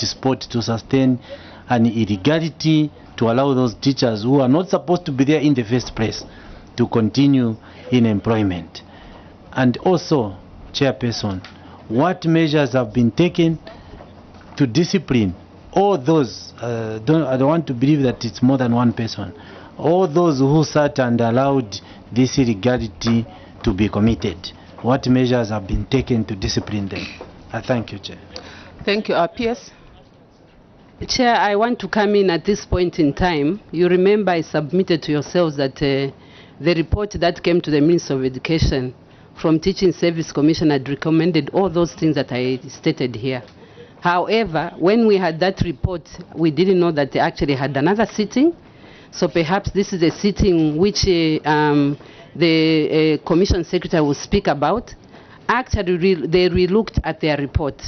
spot to sustain an illegality, to allow those teachers who are not supposed to be there in the first place to continue in employment? And also, Chairperson, what measures have been taken to discipline all those, I don't want to believe that it's more than one person, all those who sat and allowed this illegality to be committed? What measures have been taken to discipline them? Thank you, Chair. Thank you. PS. Chair, I want to come in at this point in time. You remember I submitted to yourselves that the report that came to the Minister of Education from Teaching Service Commission had recommended all those things that I stated here. However, when we had that report, we didn't know that they actually had another sitting. So perhaps this is a sitting which the Commission Secretary will speak about. Actually, they re-looked at their report,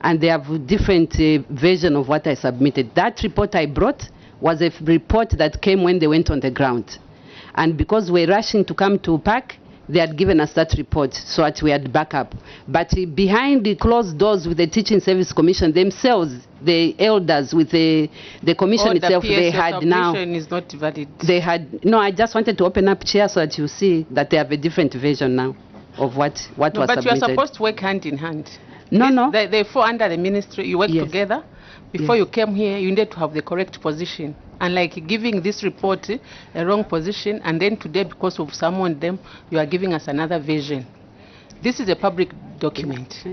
and they have a different version of what I submitted. That report I brought was a report that came when they went on the ground. And because we're rushing to come to PAC, they had given us that report so that we had backup. But behind the closed doors with the Teaching Service Commission themselves, the elders with the commission itself, they had now... is not valid. They had... No, I just wanted to open up, Chair, so that you see that they have a different version now of what was submitted. But you are supposed to work hand in hand. No. They fall under the ministry. You work together. Before you came here, you needed to have the correct position. And like giving this report a wrong position, and then today, because we've summoned them, you are giving us another version. This is a public document.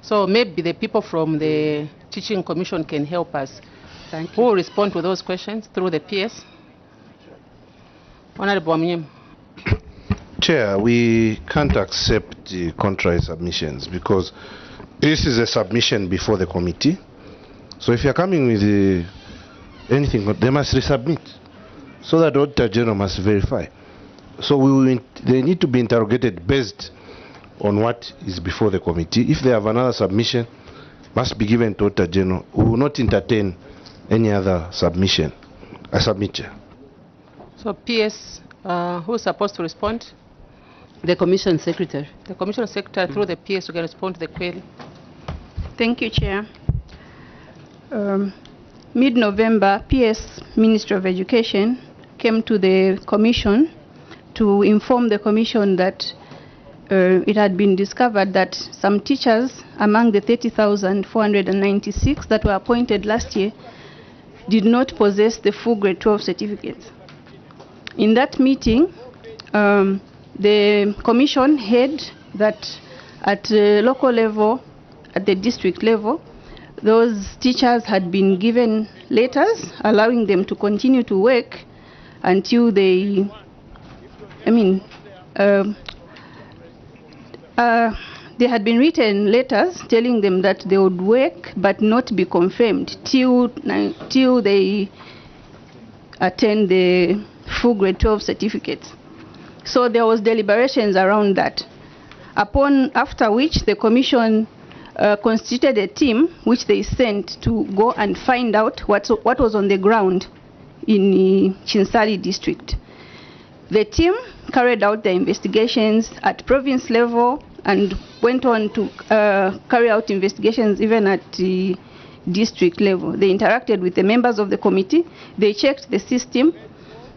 So maybe the people from the Teaching Commission can help us. Thank you. Who will respond to those questions through the PS? Honorable Amnyem. Chair, we can't accept the contrary submissions because this is a submission before the committee. So if you're coming with anything, they must resubmit so that the Auditor General must verify. So they need to be interrogated based on what is before the committee. If they have another submission, must be given to Auditor General. We will not entertain any other submission. I submit, Chair. So PS, who is supposed to respond? The Commission Secretary. The Commission Secretary through the PS who can respond to the query. Thank you, Chair. Mid-November, PS Ministry of Education came to the Commission to inform the Commission that it had been discovered that some teachers among the 30,496 that were appointed last year did not possess the full grade 12 certificates. In that meeting, the Commission heard that at local level, at the district level, those teachers had been given letters allowing them to continue to work until they, they had been written letters telling them that they would work but not be confirmed till they attend the full grade 12 certificates. So there was deliberations around that. After which the Commission constituted a team which they sent to go and find out what was on the ground in Chinsali district. The team carried out their investigations at province level and went on to carry out investigations even at the district level. They interacted with the members of the committee, they checked the system.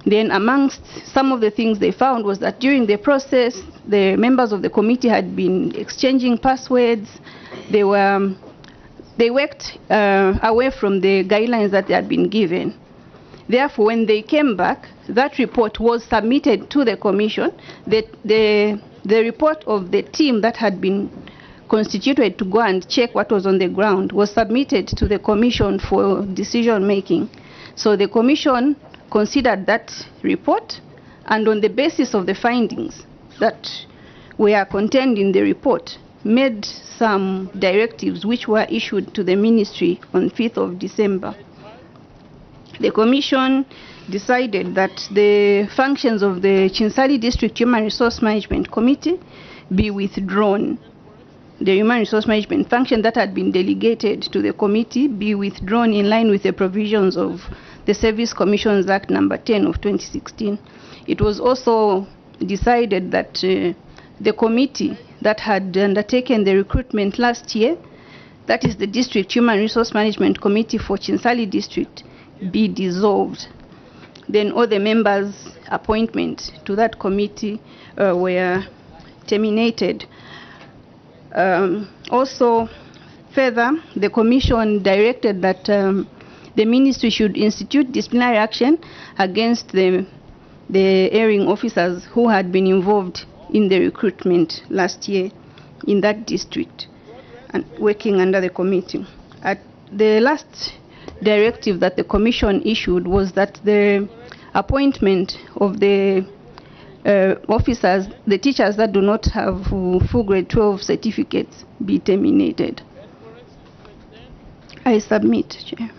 Then amongst some of the things they found was that during the process, the members of the committee had been exchanging passwords. They worked away from the guidelines that they had been given. Therefore, when they came back, that report was submitted to the Commission. The report of the team that had been constituted to go and check what was on the ground was submitted to the Commission for decision making. So the Commission considered that report, and on the basis of the findings that were contained in the report, made some directives which were issued to the ministry on 5th of December. The Commission decided that the functions of the Chinsali District Human Resource Management Committee be withdrawn. The human resource management function that had been delegated to the committee be withdrawn in line with the provisions of the Service Commissions Act number 10 of 2016. It was also decided that the committee that had undertaken the recruitment last year that is the District Human Resource Management Committee for Chinsali District, be dissolved. Then all the members' appointment to that committee were terminated. Also, further, the Commission directed that the Ministry should institute disciplinary action against the erring officers who had been involved in the recruitment last year in that district and working under the committee. At the last directive that the Commission issued was that the appointment of the officers, the teachers that do not have full grade 12 certificates, be terminated. I submit, Chair.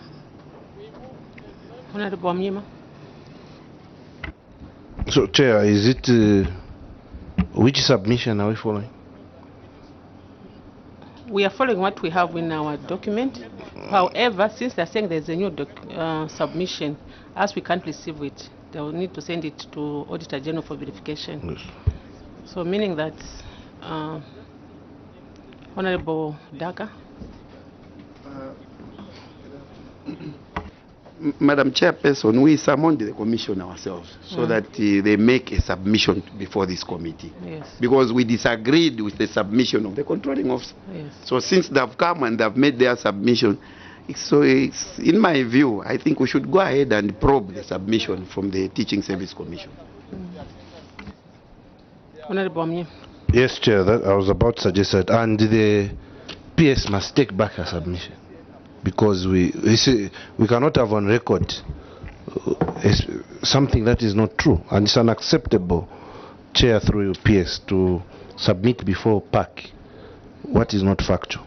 Honorable Amyima. So, Chair, is it which submission are we following? We are following what we have in our document. However, since they're saying there's a new submission, as we can't receive it, they will need to send it to Auditor General for verification. Yes. So, meaning that Honorable Daka. Madam Chairperson, we summoned the Commission ourselves so that they make a submission before this committee. Yes. Because we disagreed with the submission of the controlling officer. Yes. So since they've come and they've made their submission, it's, in my view, I think we should go ahead and probe the submission from the Teaching Service Commission. Honorable Amyima. Yes, Chair, that I was about to suggest that. And the PS must take back her submission. Because we cannot have on record something that is not true, and it's unacceptable, Chair, through your PS, to submit before PAC what is not factual.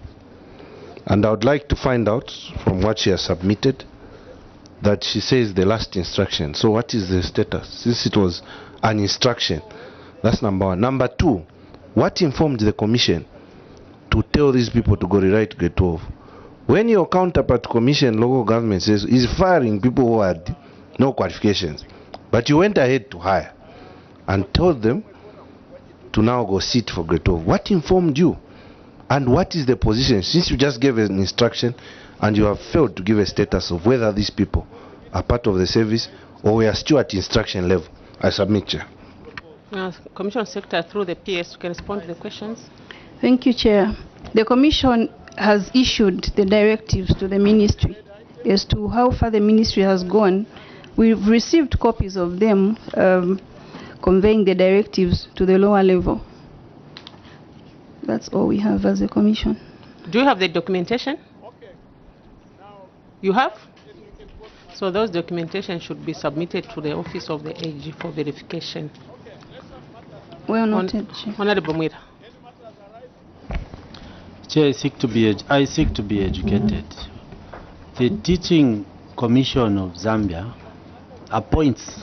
And I would like to find out from what she has submitted that she says the last instruction. So what is the status? Since it was an instruction, that's number one. Number two, what informed the Commission to tell these people to go rewrite grade 12? When your counterpart commission, local government, says is firing people who had no qualifications, but you went ahead to hire and told them to now go sit for grade 12, what informed you? And what is the position? Since you just gave an instruction and you have failed to give a status of whether these people are part of the service or we are still at instruction level. I submit, Chair. Commission Secretary, through the PS, can respond to the questions. Thank you, Chair. The Commission has issued the directives to the Ministry as to how far the Ministry has gone. We've received copies of them conveying the directives to the lower level. That's all we have as a Commission. Do you have the documentation? You have? So those documentation should be submitted to the Office of the AG for verification. Well noted. Honorable Mwira. Chair, I seek to be educated. The Teaching Commission of Zambia appoints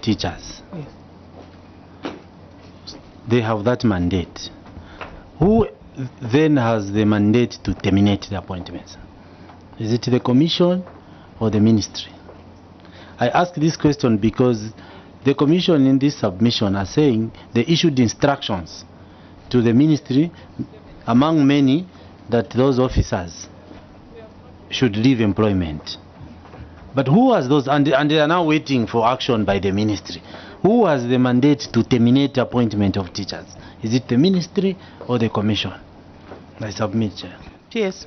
teachers. Yes. They have that mandate. Who then has the mandate to terminate the appointments? Is it the Commission or the Ministry? I ask this question because the Commission in this submission are saying they issued instructions to the Ministry, among many, that those officers should leave employment. But who has those, and they are now waiting for action by the Ministry. Who has the mandate to terminate appointment of teachers? Is it the Ministry or the Commission? I submit, Chair. Yes.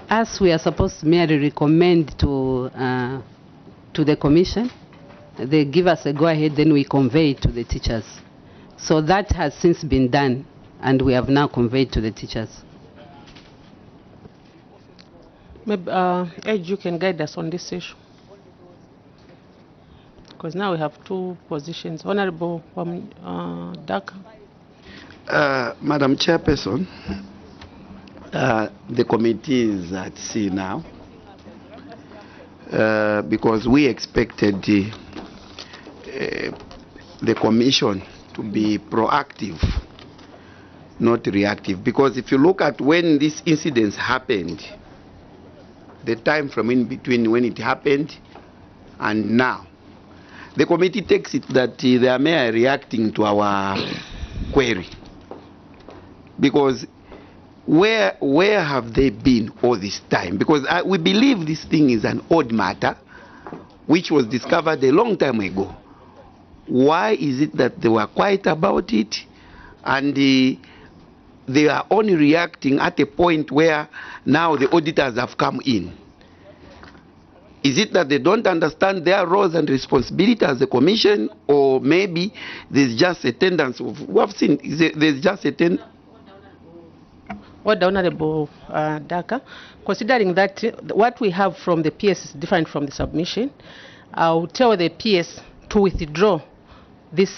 As we are supposed to merely recommend to the Commission, they give us a go-ahead, then we convey it to the teachers. So that has since been done, and we have now conveyed to the teachers. Maybe Ed, you can guide us on this issue. Because now we have two positions. Honorable Daka. Madam Chairperson, the committee is at sea now because we expected the Commission to be proactive, not reactive. Because if you look at when these incidents happened, the time from in between when it happened and now, the committee takes it that they are merely reacting to our query. Because where have they been all this time? Because we believe this thing is an old matter which was discovered a long time ago. Why is it that they were quiet about it and they are only reacting at a point where now the auditors have come in? Is it that they don't understand their roles and responsibility as a commission, or maybe there's just a tendency of, we have seen, there's just a tendency. What the Honorable Daka, considering that what we have from the PS is different from the submission, I'll tell the PS to withdraw this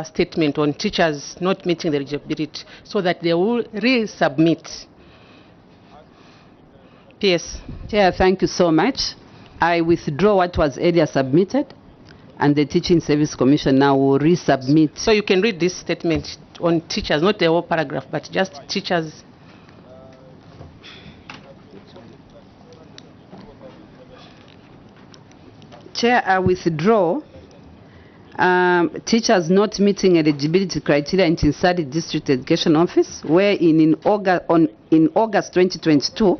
statement on teachers not meeting the eligibility so that they will resubmit. PS. Chair, thank you so much. I withdraw what was earlier submitted, and the Teaching Service Commission now will resubmit. So you can read this statement on teachers, not the whole paragraph, but just teachers. Chair, I withdraw teachers not meeting eligibility criteria in Tinsadi District Education Office, where in August 2022,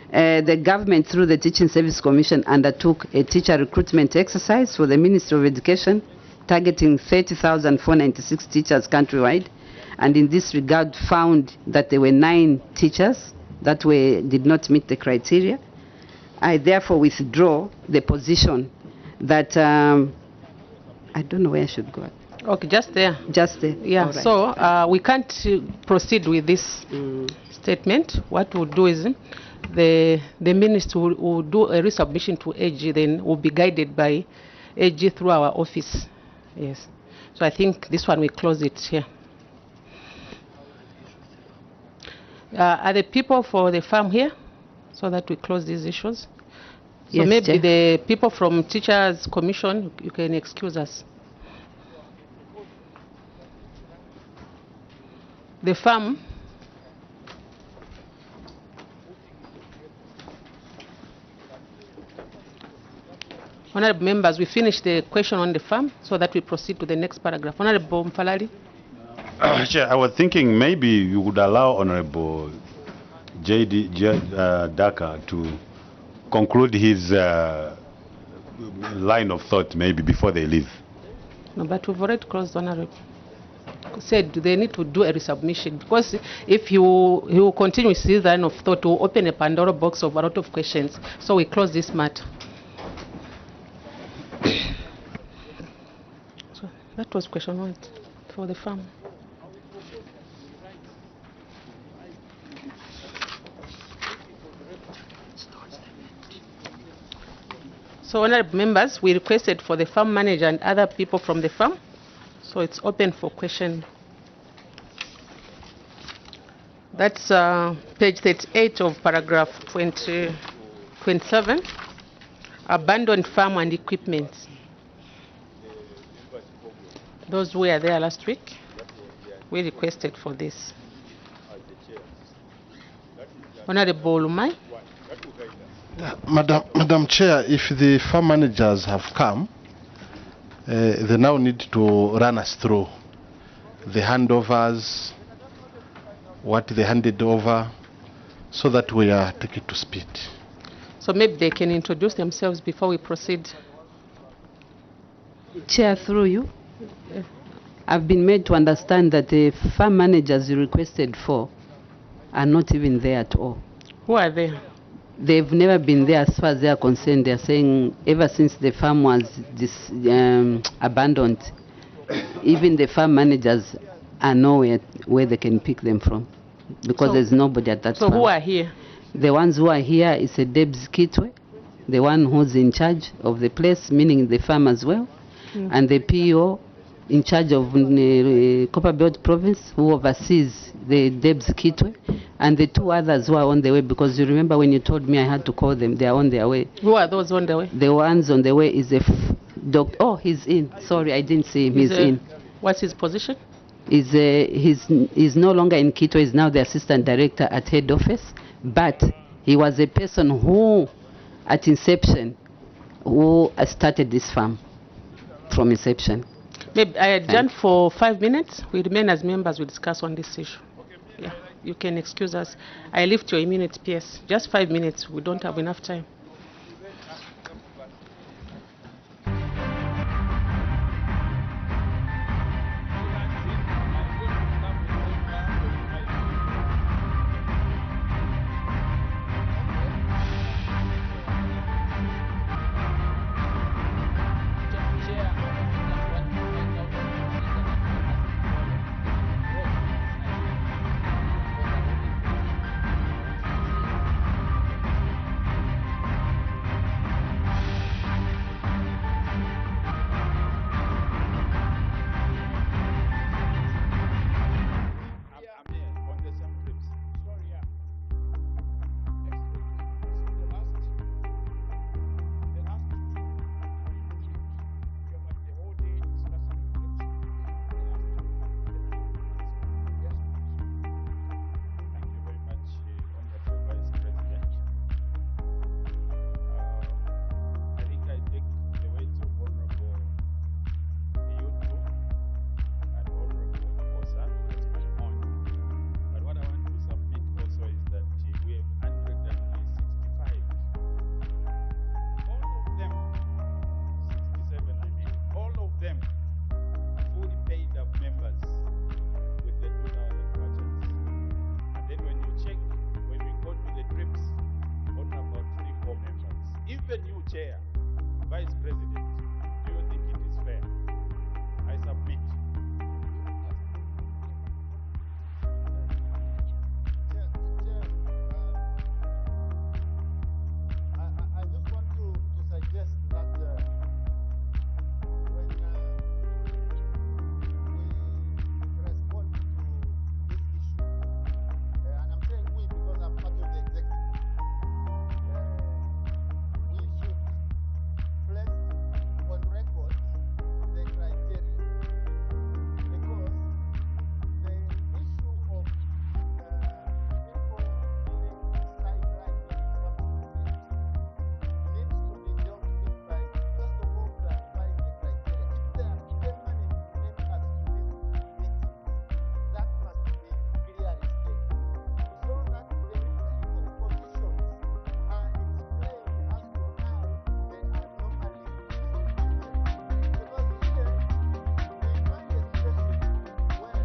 the government, through the Teaching Service Commission, undertook a teacher recruitment exercise for the Ministry of Education, targeting 30,496 teachers countrywide, and in this regard found that there were 9 teachers that did not meet the criteria. I therefore withdraw the position that I don't know where I should go. Okay, just there. Just there. Yeah. Right. So we can't proceed with this statement. What we'll do is the minister will do a resubmission to AG, then will be guided by AG through our office. Yes. So I think this one we close it here. Are the people for the farm here, so that we close these issues? So yes, maybe Chair. the people from Teachers Commission, you can excuse us. The farm. Honorable members, we finished the question on the farm, so that we proceed to the next paragraph. Honorable Mfalali. Chair, I was thinking maybe you would allow Honorable Daka to conclude his line of thought maybe before they leave. No, but we've already closed, Honorable. Said they need to do a resubmission, because if he will continue with his line of thought, to open a Pandora box of a lot of questions. So we close this matter. So that was question 1 for the farm. So, honorable members, we requested for the farm manager and other people from the farm. So it's open for question. That's page 38 of paragraph 27. Abandoned farm and equipment. Those who were there last week, we requested for this. Honorable Lumai. Madam Chair, if the farm managers have come, they now need to run us through the handovers, what they handed over, so that we are taken to speed. So maybe they can introduce themselves before we proceed. Chair, through you, I've been made to understand that the farm managers you requested for are not even there at all. Who are they? They've never been there as far as they are concerned. They're saying ever since the farm was abandoned, even the farm managers are nowhere where they can pick them from, because there's nobody at that farm. So who are here? The ones who are here is a Debs Kitwe, the one who's in charge of the place, meaning the farm as well, and the PO in charge of Copper Belt Province, who oversees the Debs Kitwe, and the 2 others who are on the way, because you remember when you told me I had to call them, they are on their way. Who are those on the way? The ones on the way is a doctor. Oh, he's in. Sorry, I didn't see him. He's in. What's his position? He's no longer in Quito. He's now the assistant director at head office. But he was a person who, at inception, who started this farm from inception. Maybe I adjourn for 5 minutes. We remain as members. We discuss on this issue. Yeah, you can excuse us. I lift your immunity, PS. Just 5 minutes. We don't have enough time. Even you, Chair, Vice President, do you think it is fair? I submit. I just want to suggest that when we respond to this issue, and I'm saying we because I'm part of the executive, we should place on record the criteria, because the issue of people being sidelined when it comes to safety needs to be dealt with by, first of all, clarifying the criteria. If there are permanent members to these meetings, that must be clearly stated, so that the remaining positions are explained as to how they are normally distributed. Because here we find a situation where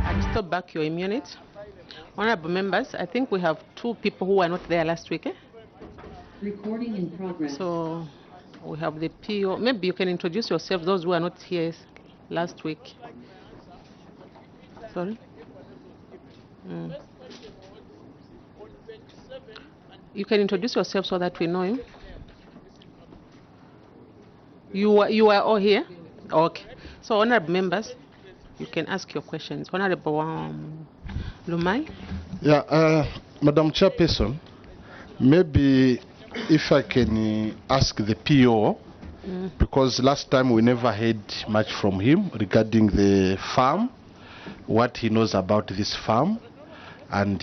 I'll stop back your immunity. Honorable members, I think we have 2 people who were not there last week. Recording in progress. So we have the PO. Maybe you can introduce yourself, those who are not here last week. Sorry? You can introduce yourself so that we know you. You are all here? Okay. So, honorable members, you can ask your questions. Honorable Lumai? Yeah, Madam Chairperson, maybe if I can ask the PO, because last time we never heard much from him regarding the farm, what he knows about this farm, and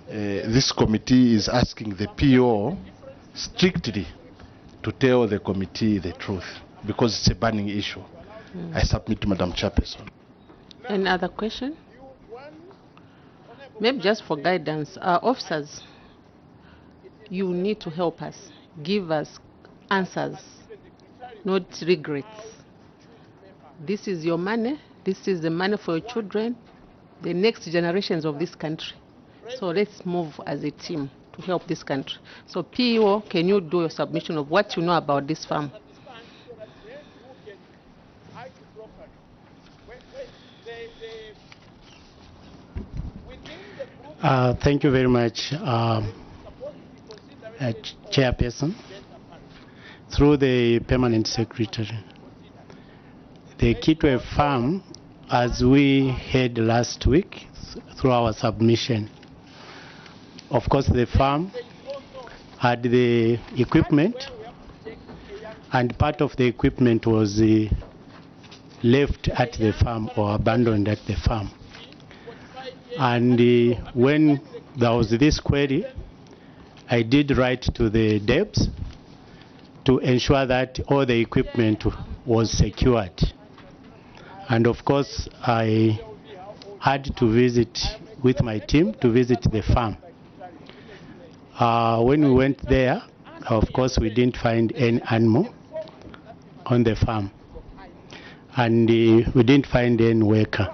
this committee is asking the PO strictly to tell the committee the truth, because it's a burning issue. I submit to Madam Chairperson. Any other question? Maybe just for guidance, officers, you need to help us. Give us answers, not regrets. This is your money. This is the money for your children, the next generations of this country. So let's move as a team to help this country. So PO, can you do your submission of what you know about this farm? Thank you very much, Chairperson. Through the Permanent Secretary, the Kitwe farm, as we heard last week through our submission, of course the farm had the equipment, and part of the equipment was left at the farm or abandoned at the farm. And when there was this query, I did write to the DEPS to ensure that all the equipment was secured. And of course, I had to visit with my team to visit the farm. When we went there, of course, we didn't find any animal on the farm. And we didn't find any worker.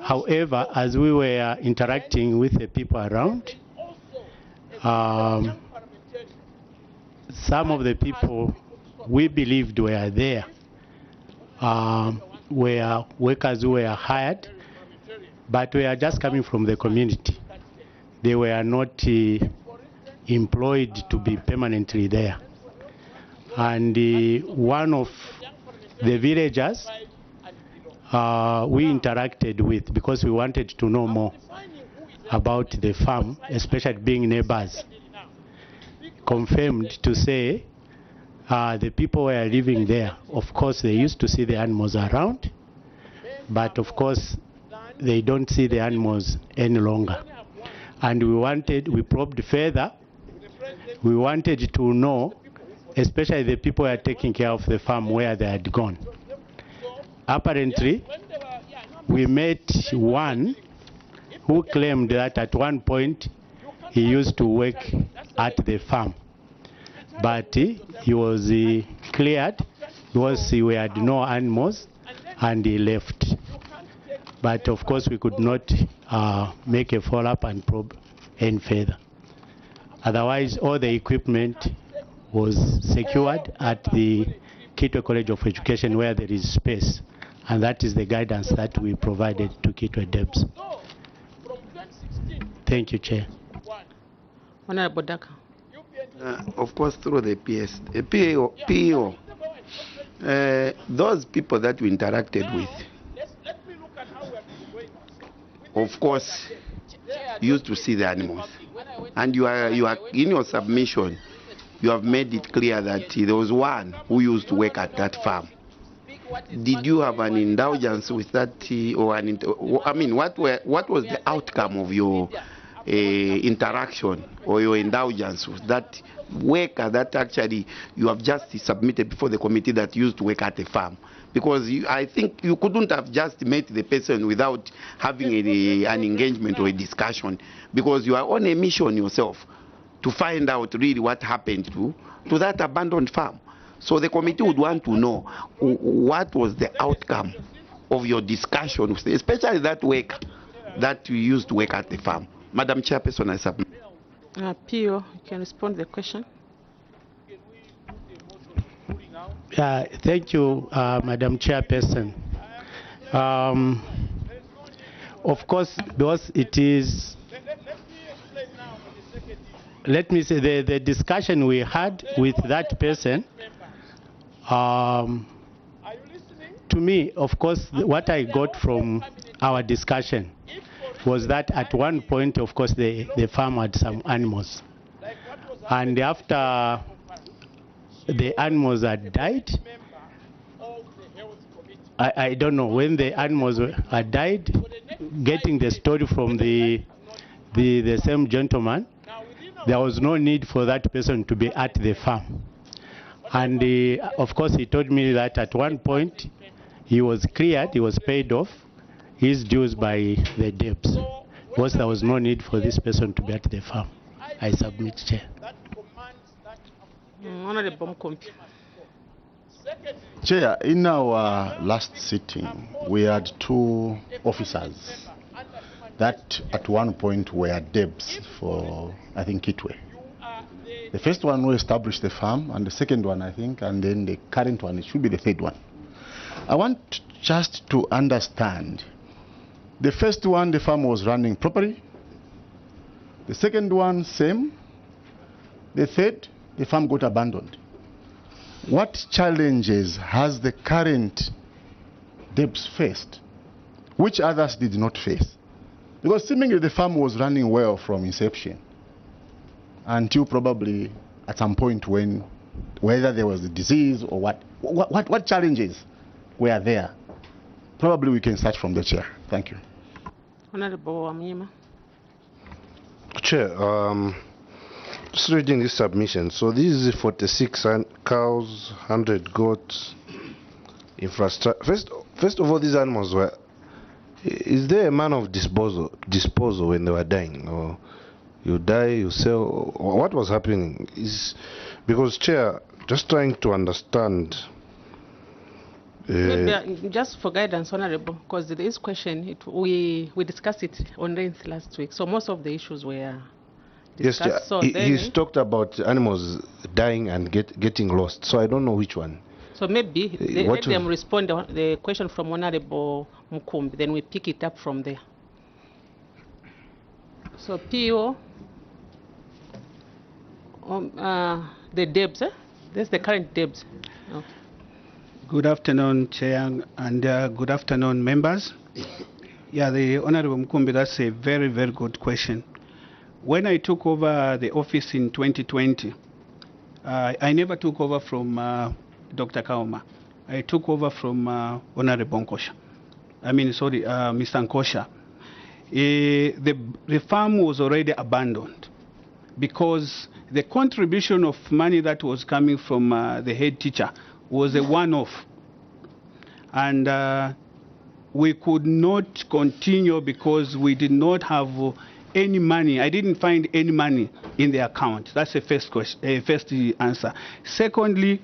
However, as we were interacting with the people around, some of the people we believed were there were workers who were hired, but were just coming from the community. They were not employed to be permanently there. And one of the villagers we interacted with, because we wanted to know more about the farm, especially being neighbors, confirmed to say the people were living there. Of course, they used to see the animals around, but of course, they don't see the animals any longer. And we probed further. We wanted to know, especially the people who are taking care of the farm, where they had gone. Apparently, we met one who claimed that at one point he used to work at the farm, but he was cleared because we had no animals and he left. But of course we could not make a follow-up and probe any further. Otherwise, all the equipment was secured at the Kitwe College of Education where there is space, and that is the guidance that we provided to Kitwe DEPS. Thank you, Chair. Honorable Daka. Of course, through the PO, those people that we interacted with, of course, used to see the animals. And you are in your submission, you have made it clear that there was one who used to work at that farm. Did you have an indulgence with that, what was the outcome of your interaction or your indulgence with that worker that actually you have just submitted before the committee that used to work at the farm? Because I think you couldn't have just met the person without having an engagement or a discussion, because you are on a mission yourself to find out really what happened to that abandoned farm. So the committee would want to know what was the outcome of your discussion, especially that worker that you used to work at the farm. Madam Chairperson, I submit. PO, you can respond to the question. Thank you, Madam Chairperson. Of course, because it is, let me say, the discussion we had with that person, to me, of course, what I got from our discussion was that at one point, of course, the farm had some animals. And after the animals had died, I don't know, when the animals had died, getting the story from the same gentleman, there was no need for that person to be at the farm. And of course, he told me that at one point, he was cleared, he was paid off his dues by the DEPS, because there was no need for this person to be at the farm. I submit, Chair. Honorable Mkompi. Chair, in our last sitting, we had two officers that at one point were debts for, I think, Kitwe. The first one will establish the farm, and the second one, I think, and then the current one, it should be the third one. I want just to understand. The first one, the farm was running properly. The second one, same. The third, the farm got abandoned. What challenges has the current debts faced, which others did not face? Because seemingly the farm was running well from inception until probably at some point when, whether there was a disease or what challenges were there? Probably we can start from the chair. Thank you. Honorable Amnyima. Chair, just reading this submission. So this is 46 cows, 100 goats, infrastructure. First of all, these animals were. Is there a manner of disposal when they were dying, or you die, you sell, or what was happening? Is because Chair, just trying to understand. Maybe just for guidance, Honorable, because this question, we discussed it on length last week, so most of the issues were discussed. Yes, so he's talked about animals dying and getting lost, so I don't know which one. So maybe let them respond to the question from Honorable Mukumbi, then we pick it up from there. So PO, the debts, that's the current debts. Okay. Good afternoon, Chair, and good afternoon, members. Yeah, the Honorable Mukumbi, that's a very, very good question. When I took over the office in 2020, I never took over from Dr. Kauma. I took over from Honorable Nkosha. Mr. Nkosha. The farm was already abandoned because the contribution of money that was coming from the head teacher was a one-off, and we could not continue because we did not have any money. I didn't find any money in the account. That's the first question, first answer. Secondly,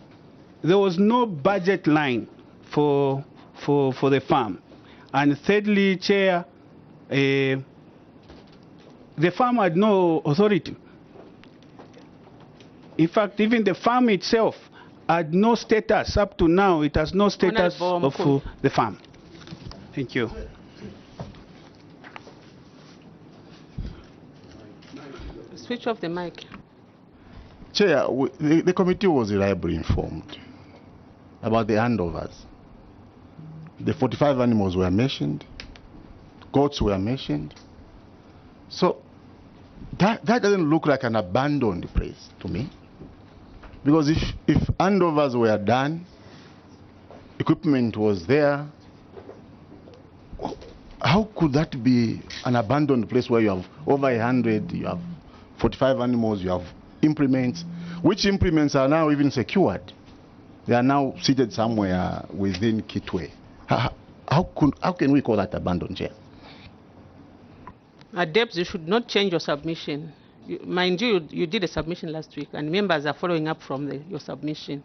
there was no budget line for the farm, and thirdly, Chair, the farm had no authority. In fact, even the farm itself had no status. Up to now, it has no status of the farm. Thank you. Switch off the mic. Chair, the committee was reliably informed about the handovers. The 45 animals were mentioned. Goats were mentioned. So that doesn't look like an abandoned place to me. Because if handovers were done, equipment was there, how could that be an abandoned place where you have over 100, you have 45 animals, you have implements, which implements are now even secured? They are now seated somewhere within Kitwe. How can we call that abandoned, Chair? Debs, you should not change your submission. Mind you, you did a submission last week, and members are following up from your submission.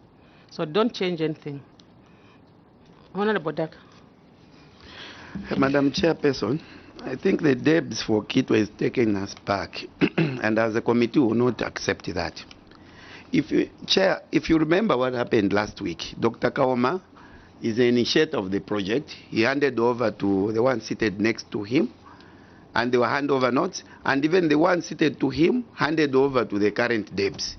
So don't change anything. Honorable Daka. Madam Chairperson, I think the debts for Kitwe is taking us back, and as a committee we will not accept that. Chair, if you remember what happened last week, Dr. Kaoma is the initiator of the project. He handed over to the one seated next to him, and there were handover notes, and even the one seated to him handed over to the current debts.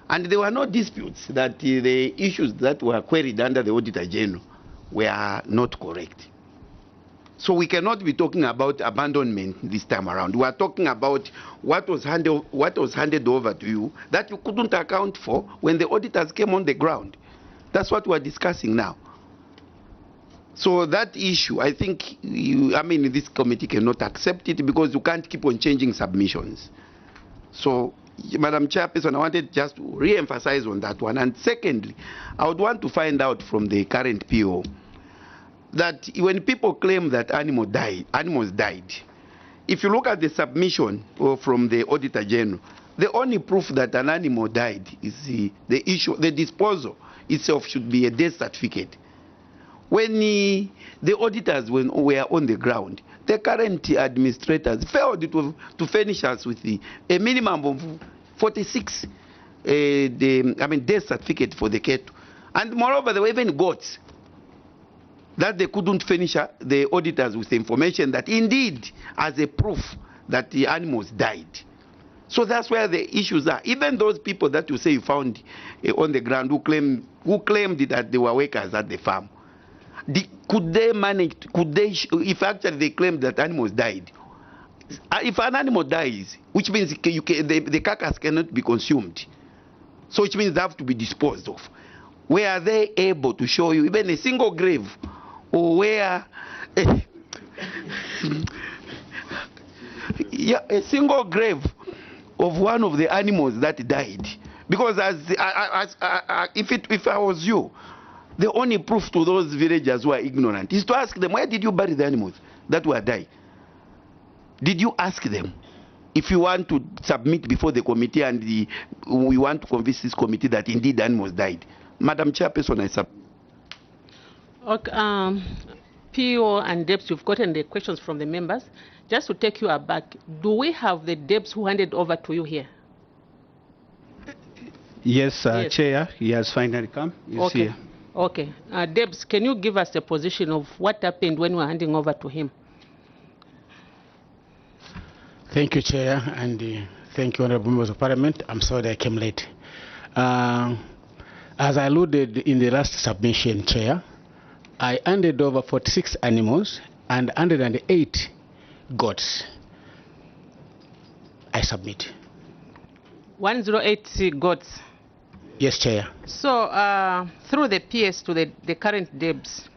And there were no disputes that the issues that were queried under the Auditor General were not correct. So we cannot be talking about abandonment this time around. We are talking about what was handed over to you that you couldn't account for when the auditors came on the ground. That's what we are discussing now. So that issue, I think, this committee cannot accept it because you can't keep on changing submissions. So, Madam Chairperson, I wanted just to re-emphasize on that one. And secondly, I would want to find out from the current PO that when people claim that animals died, if you look at the submission from the Auditor General, the only proof that an animal died is the disposal itself should be a death certificate. when the auditors were on the ground, the current administrators failed to furnish us with a minimum of 46 death certificate for the cattle. And moreover, there were even goats that they couldn't furnish the auditors with information that indeed as a proof that the animals died. So that's where the issues are. Even those people that you say you found on the ground who claimed that they were workers at the farm, could they manage, if actually they claimed that animals died, if an animal dies, which means the carcass cannot be consumed, so which means they have to be disposed of, were they able to show you even a single grave, or where a single grave of one of the animals that died? Because if I was you, the only proof to those villagers who are ignorant is to ask them, where did you bury the animals that were dying? Did you ask them? If you want to submit before the committee and we want to convince this committee that indeed the animals died. Madam Chairperson, I submit. Okay, PO and DEPS, you've gotten the questions from the members. Just to take you aback, do we have the DEPS who handed over to you here? Yes, Yes. Chair, he has finally come. He's Okay. here. Okay. Debs, can you give us a position of what happened when we were handing over to him? Thank you, Chair, and thank you, Honorable Members of Parliament. I'm sorry I came late. As I alluded in the last submission, Chair, I handed over 46 animals and 108 goats. I submit. 108 goats. Yes, Chair. So through the PS to the current Debs,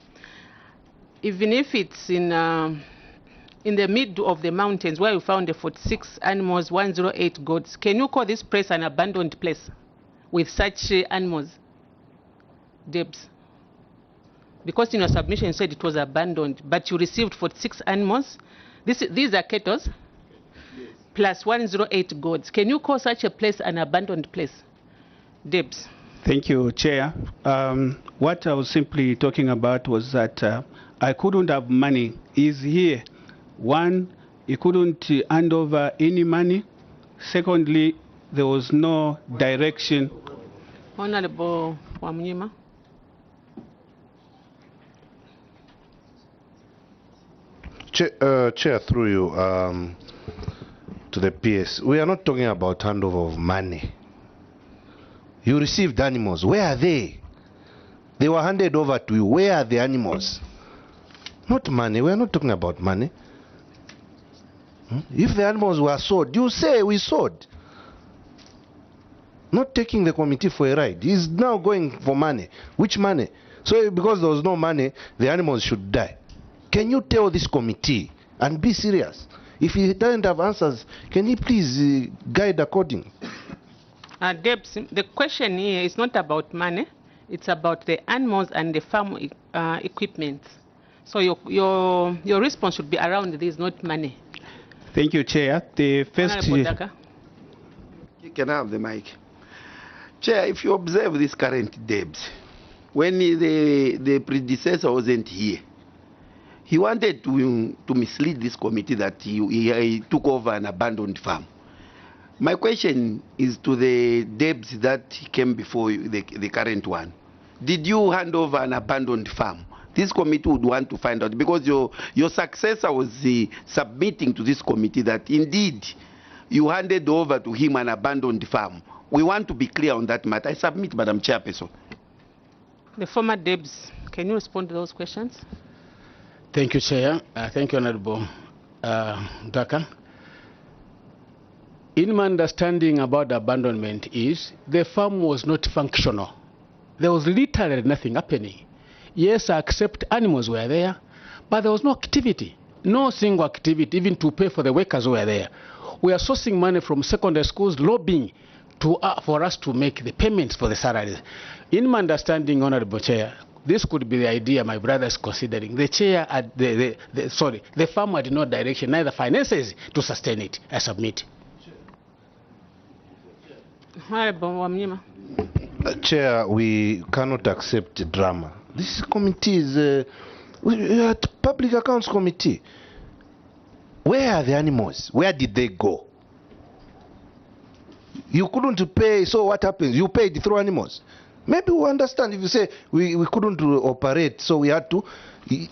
even if it's in the middle of the mountains where you found the 46 animals, 108 goats, can you call this place an abandoned place with such animals, Debs? Because in your submission you said it was abandoned, but you received 46 animals. These are cattle, yes, plus 108 goats. Can you call such a place an abandoned place, Debs? Thank you, Chair. What I was simply talking about was that I couldn't have money. He's here. One, he couldn't hand over any money. Secondly, there was no direction. Honorable Wamnyima. Chair, through you to the PS, we are not talking about handover of money. You received animals. Where are they? They were handed over to you. Where are the animals? Not money. We are not talking about money. If the animals were sold, you say we sold. Not taking the committee for a ride. He's now going for money. Which money? So because there was no money, the animals should die. Can you tell this committee and be serious? If he doesn't have answers, can he please guide according? Debs, the question here is not about money. It's about the animals and the farm equipment. So your response should be around this, not money. Thank you, Chair. The first. Can I have the mic? Chair, if you observe this current Debs, when the predecessor wasn't here, he wanted to mislead this committee that he took over an abandoned farm. My question is to the Debs that came before you, the current one. Did you hand over an abandoned farm? This committee would want to find out, because your successor was submitting to this committee that indeed you handed over to him an abandoned farm. We want to be clear on that matter. I submit, Madam Chairperson. The former Debs, can you respond to those questions? Thank you, Chair. Thank you, Honorable Daka. In my understanding about abandonment is the farm was not functional. There was literally nothing happening. Yes, I accept animals were there, but there was no activity, no single activity, even to pay for the workers who were there. We are sourcing money from secondary schools, lobbying for us to make the payments for the salaries. In my understanding, Honorable Chair, this could be the idea my brother is considering. The chair, the farm had no direction, neither finances to sustain it. I submit. Chair, we cannot accept drama. This committee is we are at Public Accounts Committee. Where are the animals? Where did they go? You couldn't pay, so what happens? You paid through animals. Maybe we understand if you say we couldn't operate, so we had to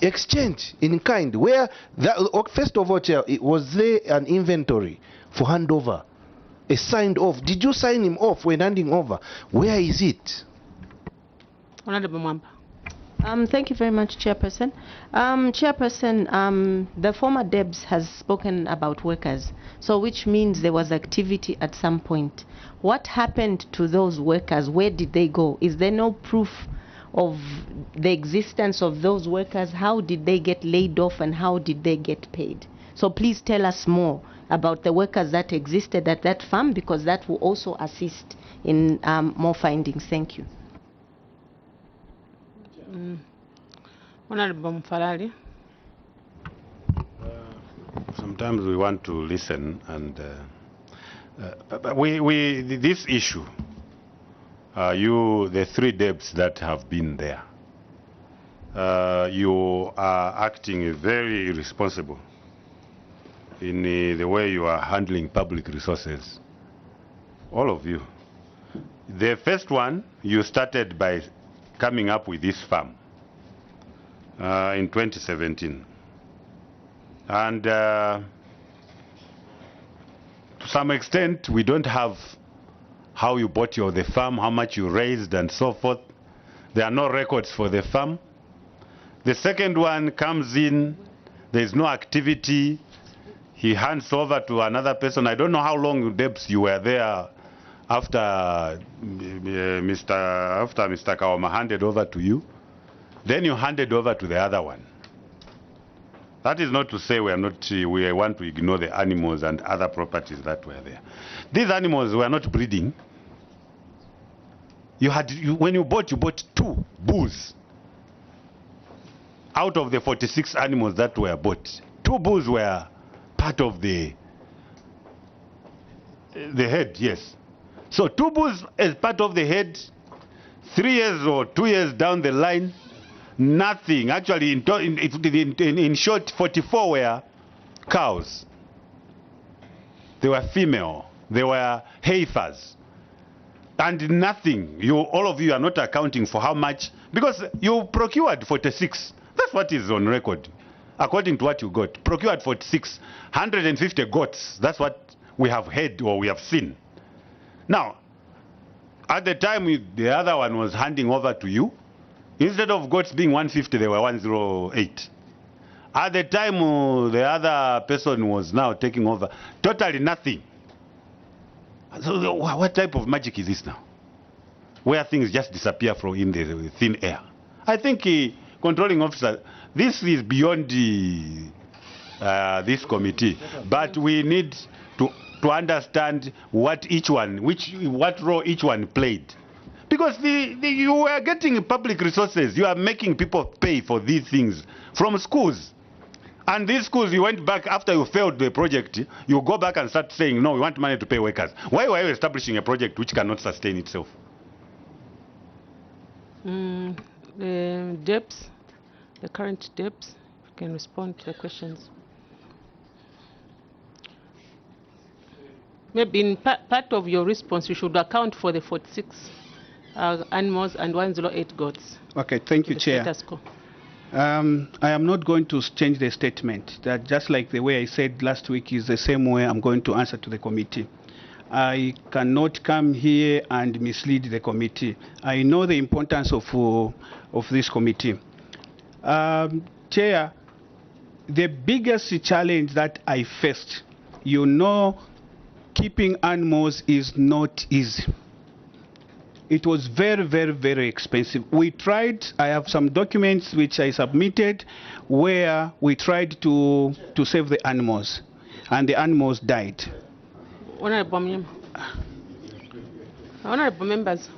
exchange in kind. Where that, first of all, Chair, was there an inventory for handover? A signed off. Did you sign him off when handing over? Where is it? Honorable Mwamba. Thank you very much, Chairperson. Chairperson, the former Debs has spoken about workers, so which means there was activity at some point. What happened to those workers? Where did they go? Is there no proof of the existence of those workers? How did they get laid off and how did they get paid? So please tell us more about the workers that existed at that farm, because that will also assist in more findings. Thank you. Honorable Mfarali. Sometimes we want to listen, and this issue, the three Debs that have been there, you are acting very irresponsible in the way you are handling public resources. All of you. The first one, you started by coming up with this farm in 2017. And to some extent, we don't have how you bought the farm, how much you raised, and so forth. There are no records for the farm. The second one comes in, there is no activity. He hands over to another person. I don't know how long, Debs, you were there after Mr. Kawama handed over to you. Then you handed over to the other one. That is not to say we want to ignore the animals and other properties that were there. These animals were not breeding. When you bought 2 bulls out of the 46 animals that were bought. 2 bulls were part of the head, yes. So 2 bulls as part of the head, 3 years or 2 years down the line, nothing. Actually, in short, 44 were cows. They were female. They were heifers. And nothing. All of you are not accounting for how much, because you procured 46. That's what is on record. According to what you got, procured 46, 150 goats. That's what we have heard or we have seen. Now, at the time the other one was handing over to you, instead of goats being 150, they were 108. At the time the other person was now taking over, totally nothing. So what type of magic is this now? Where things just disappear from in the thin air. I think controlling officer, this is beyond this committee, but we need to understand what role each one played. Because you are getting public resources, you are making people pay for these things from schools. And these schools, you went back after you failed the project, you go back and start saying, no, we want money to pay workers. Why were you establishing a project which cannot sustain itself? The Debs, the current Debs, you can respond to the questions. Maybe in part of your response, you should account for the 46 animals and 108 goats. Okay, thank you, Chair. I am not going to change the statement. That just like the way I said last week is the same way I'm going to answer to the committee. I cannot come here and mislead the committee. I know the importance of this committee. Chair, the biggest challenge that I faced, keeping animals is not easy. It was very, very, very expensive. We tried, I have some documents which I submitted where we tried to save the animals, and the animals died. Honorable members,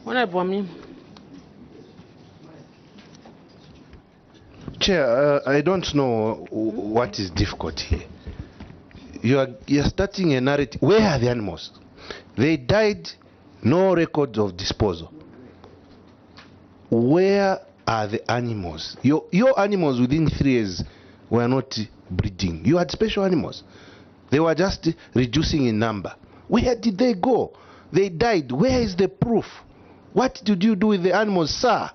Chair, I don't know what is difficult here. You're starting a narrative. Where are the animals? They died, no records of disposal. Where are the animals. Your animals within 3 years were not breeding. You had special animals. They were just reducing in number. Where did they go? They died. Where is the proof? What did you do with the animals, sir?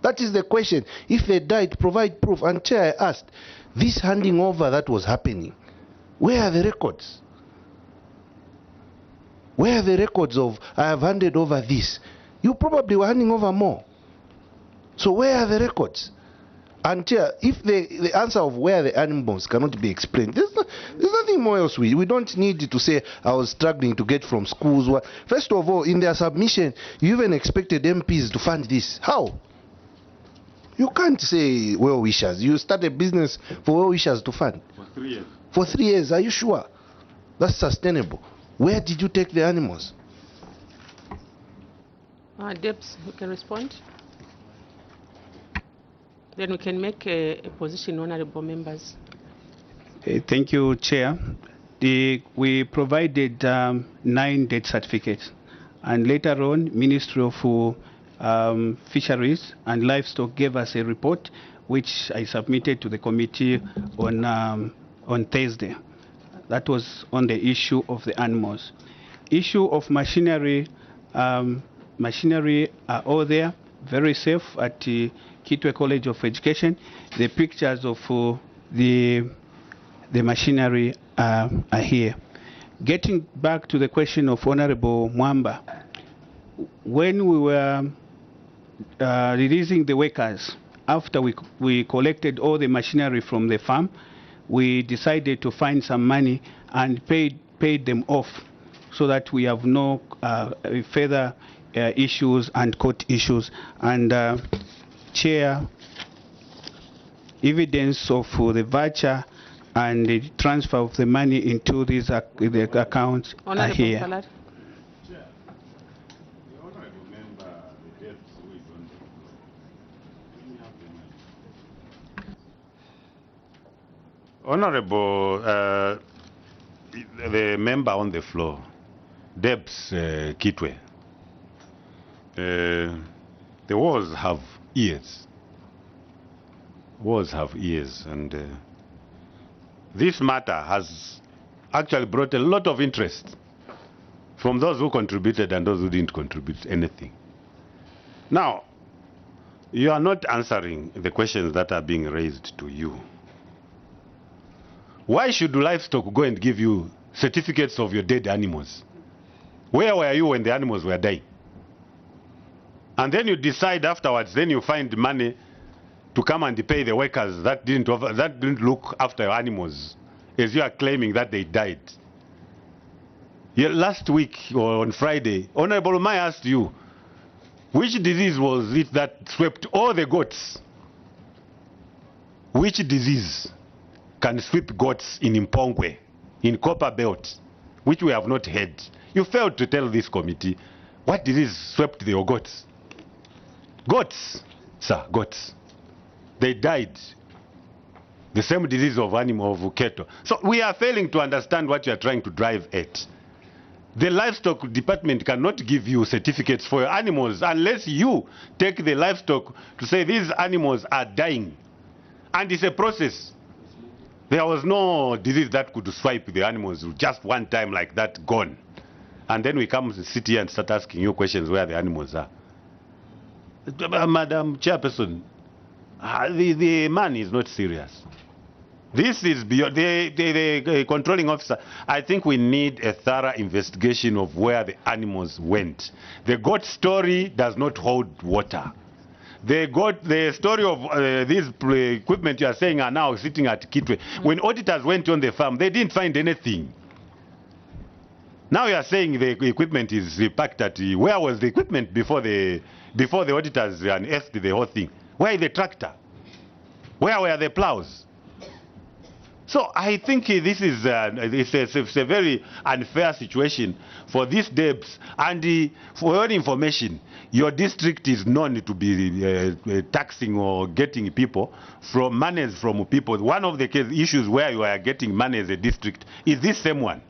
That is the question. If they died, provide proof. And Chair, I asked, this handing over that was happening, where are the records? Where are the records of, I have handed over this? You probably were handing over more. So where are the records? And Chair, if the answer of where the animals cannot be explained, there's nothing more else. We don't need to say I was struggling to get from schools. First of all, in their submission, you even expected MPs to fund this. How? You can't say well wishers. You start a business for well wishers to fund. For 3 years. For 3 years, are you sure? That's sustainable. Where did you take the animals? Debs, you can respond. Then we can make a position, honorable members. Thank you, Chair. We provided 9 death certificates, and later on, Ministry of Fisheries and Livestock gave us a report, which I submitted to the committee on Thursday. That was on the issue of the animals. Issue of machinery, machinery are all there, very safe at Kitwe College of Education. The pictures of the machinery are here. Getting back to the question of Honorable Mwamba, when we were releasing the workers, after we collected all the machinery from the farm, we decided to find some money and paid them off so that we have no further issues and court issues. And Chair, evidence of the voucher and the transfer of the money into these the accounts are here. Salad. Honorable, the member on the floor, Debs Kitwe, the wars have ears. Wars have ears, and this matter has actually brought a lot of interest from those who contributed and those who didn't contribute anything. Now, you are not answering the questions that are being raised to you. Why should livestock go and give you certificates of your dead animals? Where were you when the animals were dying? And then you decide afterwards, then you find money to come and pay the workers that didn't look after your animals, as you are claiming that they died. Last week or on Friday, Honorable Mai asked you, which disease was it that swept all the goats? Which disease can sweep goats in Mpongwe, in Copper Belt, which we have not heard? You failed to tell this committee what disease swept your goats. Goats, sir, goats. They died. The same disease of animal, of cattle. So we are failing to understand what you are trying to drive at. The livestock department cannot give you certificates for your animals unless you take the livestock to say these animals are dying. And it's a process. There was no disease that could swipe the animals just one time like that, gone. And then we come to the city and start asking you questions where the animals are. Madam Chairperson, the man is not serious. This is beyond the controlling officer. I think we need a thorough investigation of where the animals went. The goat story does not hold water. The story of this equipment you are saying are now sitting at Kitwe. When auditors went on the farm, they didn't find anything. Now you are saying the equipment is packed at. Where was the equipment before the auditors unearthed the whole thing? Where is the tractor? Where were the plows? So I think this is it's a very unfair situation for these debts. And for your information, your district is known to be taxing or getting people from monies from people. One of the issues where you are getting money as a district is this same one.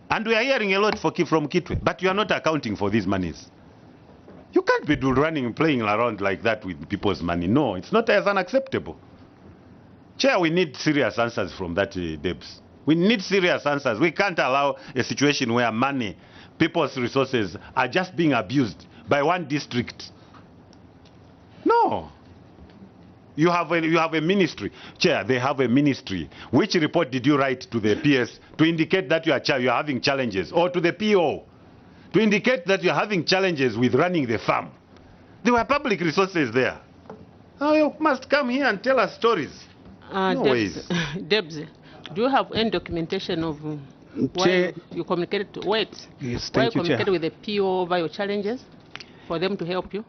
And we are hearing a lot from Kitwe, but you are not accounting for these monies. You can't be playing around like that with people's money. No, it's not as unacceptable. Chair, we need serious answers from that, Debs. We need serious answers. We can't allow a situation where money, people's resources are just being abused by one district. No. You have a ministry. Chair, they have a ministry. Which report did you write to the PS to indicate that you are having challenges? Or to the PO to indicate that you are having challenges with running the farm? There were public resources there. Oh, you must come here and tell us stories. No ways. Debs, do you have any documentation of why you communicated to Yes, why you thank you, Chair. communicated with the PO over your challenges for them to help you?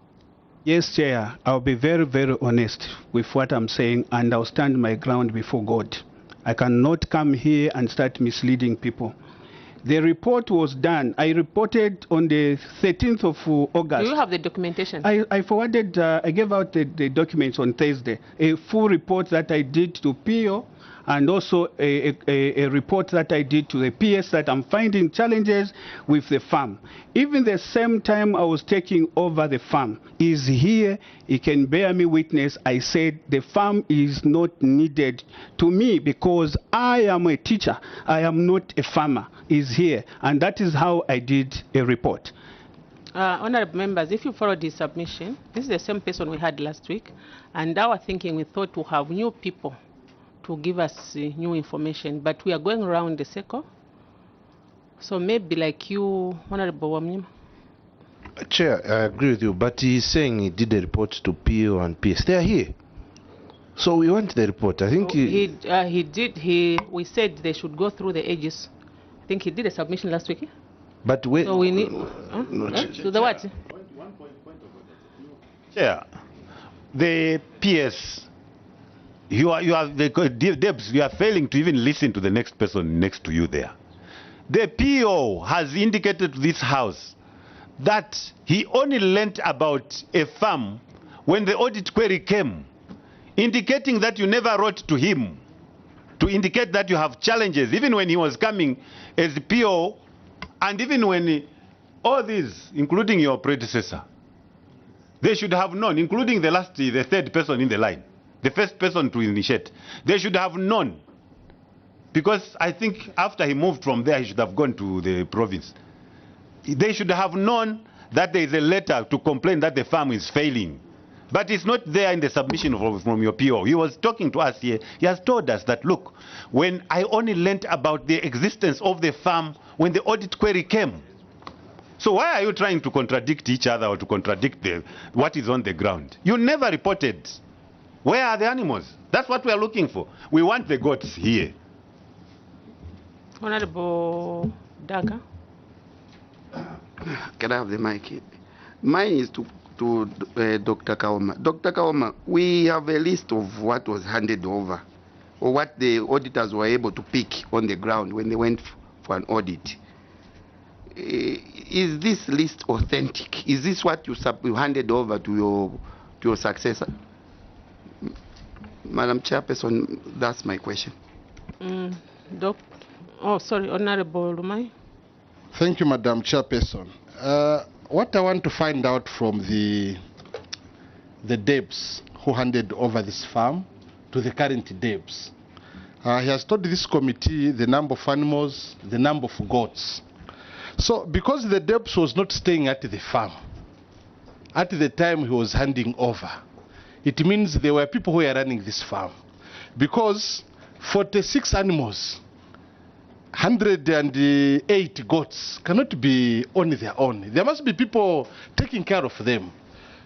Yes, Chair. I'll be very, very honest with what I'm saying, and I'll stand my ground before God. I cannot come here and start misleading people. The report was done. I reported on the 13th of August. Do you have the documentation? I forwarded, I gave out the documents on Thursday, a full report that I did to PO, and also a report that I did to the PS that I'm finding challenges with the farm. Even the same time I was taking over the farm is here, he can bear me witness. I said the farm is not needed to me because I am a teacher. I am not a farmer. Is here, and that is how I did a report. Honorable members, if you follow this submission, this is the same person we had last week, and our thinking, we thought to have new people to give us new information, but we are going around the circle. So maybe like you, Honorable Wamnyima. Chair, I agree with you, but he's saying he did a report to PO and PS. They are here. So we want the report. I think we said they should go through the ages. I think he did a submission last week. But wait. So we need to the what? Chair, the PS, you are failing to even listen to the next person next to you there. The PO has indicated to this house that he only learnt about a farm when the audit query came, indicating that you never wrote to him to indicate that you have challenges, even when he was coming as the PO, and even when all these, including your predecessor, they should have known, including the third person in the line, the first person to initiate. They should have known, because I think after he moved from there, he should have gone to the province. They should have known that there is a letter to complain that the farm is failing. But it's not there in the submission from your PO. He was talking to us here. He has told us that, look, when I only learnt about the existence of the farm when the audit query came. So why are you trying to contradict each other or to contradict what is on the ground? You never reported. Where are the animals? That's what we are looking for. We want the goats here. Honorable Daga. Can I have the mic? Mine is to Dr. Kaoma. Dr. Kaoma, we have a list of what was handed over, or what the auditors were able to pick on the ground when they went for an audit. Is this list authentic? Is this what you handed over to your successor? Madam Chairperson, that's my question. Honorable Lumai. Thank you, Madam Chairperson. What I want to find out from the Debs who handed over this farm to the current Debs, he has told this committee the number of animals, the number of goats. So because the Debs was not staying at the farm at the time he was handing over, it means there were people who were running this farm. Because 46 animals, 108 goats cannot be on their own. There must be people taking care of them.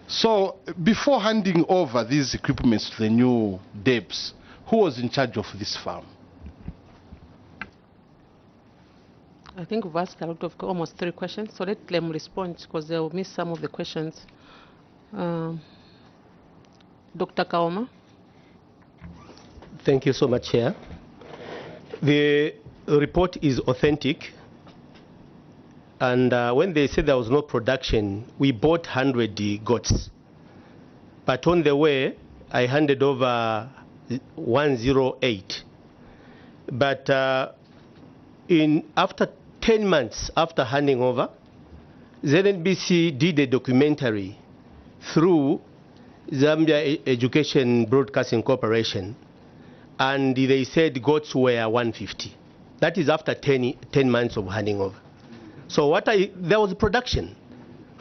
So before handing over these equipments to the new Debs, who was in charge of this farm? I think we've asked a lot of almost 3 questions, so let them respond because they'll miss some of the questions. Dr. Kaoma. Thank you so much, Chair. The report is authentic, and when they said there was no production, we bought 100 goats. But on the way, I handed over 108. But after 10 months after handing over, ZNBC did a documentary through Zambia Education Broadcasting Corporation, and they said goats were 150. That is after 10 months of handing over. So there was production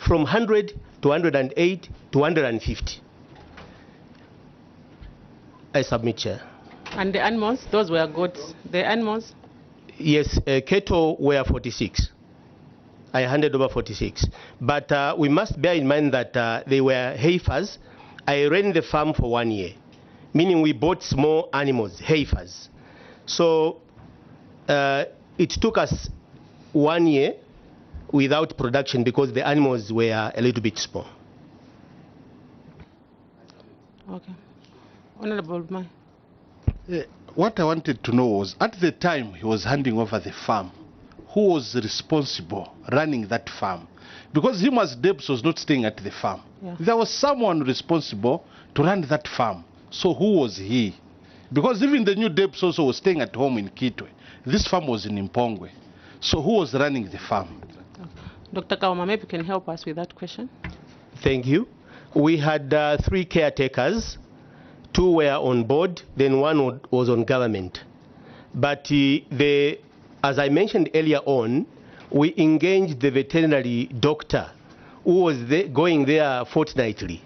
from 100 to 108 to 150. I submit, Chair. And the animals, those were goats. The animals? Yes, cattle were 46. I handed over 46. But we must bear in mind that they were heifers. I ran the farm for 1 year, meaning we bought small animals, heifers. So it took us 1 year without production because the animals were a little bit small. Okay. Honorable Mai. What I wanted to know was, at the time he was handing over the farm, who was responsible running that farm? Because him as Debs was not staying at the farm. Yeah. There was someone responsible to run that farm. So who was he? Because even the new Debs also was staying at home in Kitwe. This farm was in Impongwe. So who was running the farm? Dr. Kauma, maybe you can help us with that question. Thank you. We had 3 caretakers. 2 were on board, then 1 was on government. But as I mentioned earlier on, we engaged the veterinary doctor who was going there fortnightly.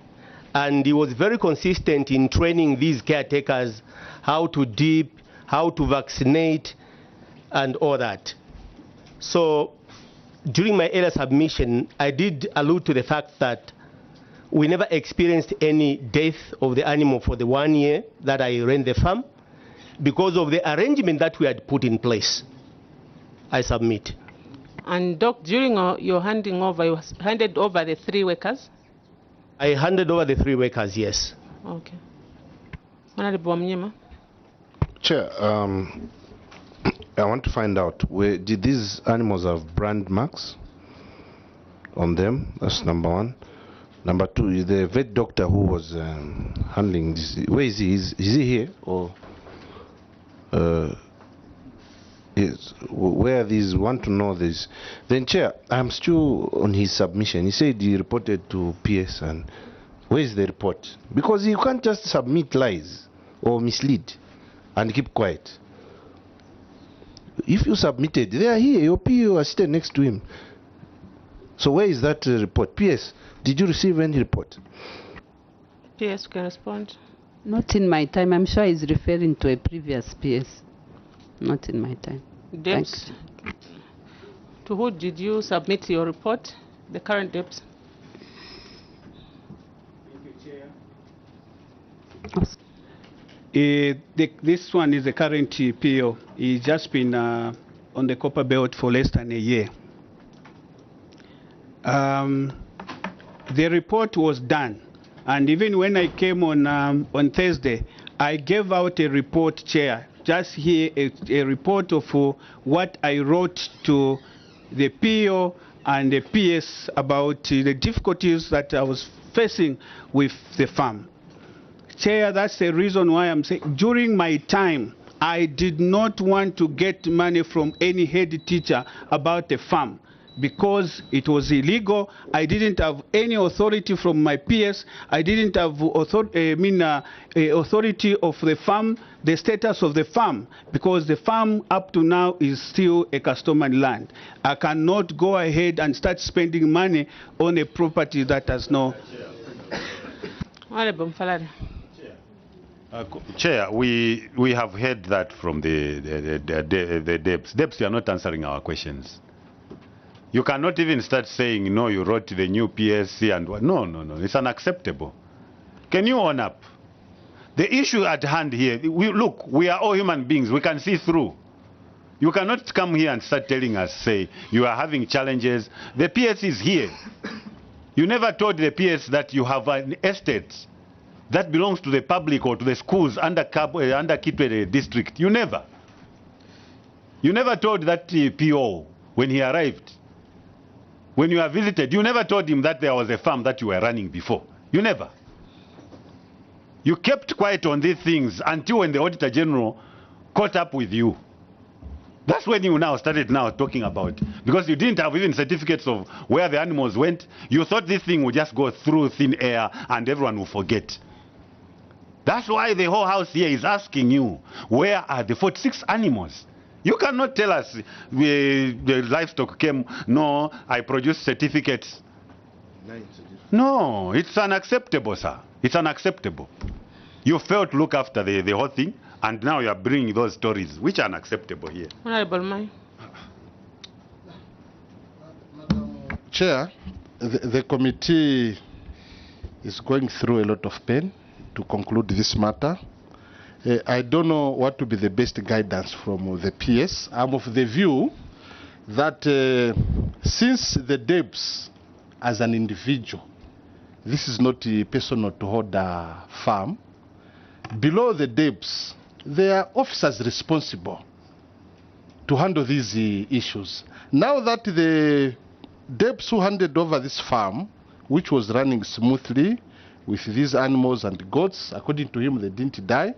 And he was very consistent in training these caretakers how to dip, how to vaccinate, and all that. So during my earlier submission, I did allude to the fact that we never experienced any death of the animal for the 1 year that I ran the farm because of the arrangement that we had put in place. I submit. And Doc, during your handing over, you handed over the 3 workers? I handed over the 3 workers, yes. Okay. Honorable Mnyema. Chair, I want to find out, did these animals have brand marks on them? That's number 1. Number 2, is the vet doctor who was handling this, where is he? Is he here? Or yes, where these, want to know this. Then Chair, I'm still on his submission. He said he reported to PS, and where is the report? Because you can't just submit lies or mislead and keep quiet. If you submitted, they are here, your PO are sitting next to him. So where is that report? PS, did you receive any report? PS can respond. Not in my time. I'm sure he's referring to a previous PS. Not in my time. Debs. To who did you submit your report? The current Debs? This one is the current PO. He's just been on the copper belt for less than a year. The report was done, and even when I came on Thursday, I gave out a report, Chair, just here a report of what I wrote to the PO and the PS about the difficulties that I was facing with the farm. Chair, that's the reason why I'm saying during my time, I did not want to get money from any head teacher about the farm because it was illegal. I didn't have any authority from my PS. I didn't have authority of the farm, the status of the farm, because the farm up to now is still a customary land. I cannot go ahead and start spending money on a property that has no... Chair, we have heard that from the Debs. Debs, you are not answering our questions. You cannot even start saying, no, you wrote the new PSC and what. No, it's unacceptable. Can you own up? The issue at hand here, look, we are all human beings. We can see through. You cannot come here and start telling us, say, you are having challenges. The PS is here. You never told the PS that you have an estate that belongs to the public or to the schools under Kitwe district. You never. You never told that PO when he arrived. When you are visited, you never told him that there was a farm that you were running before. You never. You kept quiet on these things until when the Auditor General caught up with you. That's when you now started now talking about, because you didn't have even certificates of where the animals went. You thought this thing would just go through thin air and everyone will forget. That's why the whole house here is asking you, where are the 46 animals? You cannot tell us the livestock came, no, I produced certificates. No, it's unacceptable, sir. It's unacceptable. You failed to look after the whole thing, and now you are bringing those stories, which are unacceptable here. Honorable Mai. Chair, the committee is going through a lot of pain to conclude this matter. I don't know what would be the best guidance from the PS. I'm of the view that since the Debs as an individual, this is not a personal to hold a farm, below the Debs, there are officers responsible to handle these issues. Now that the Debs who handed over this farm, which was running smoothly with these animals and goats, according to him, they didn't die,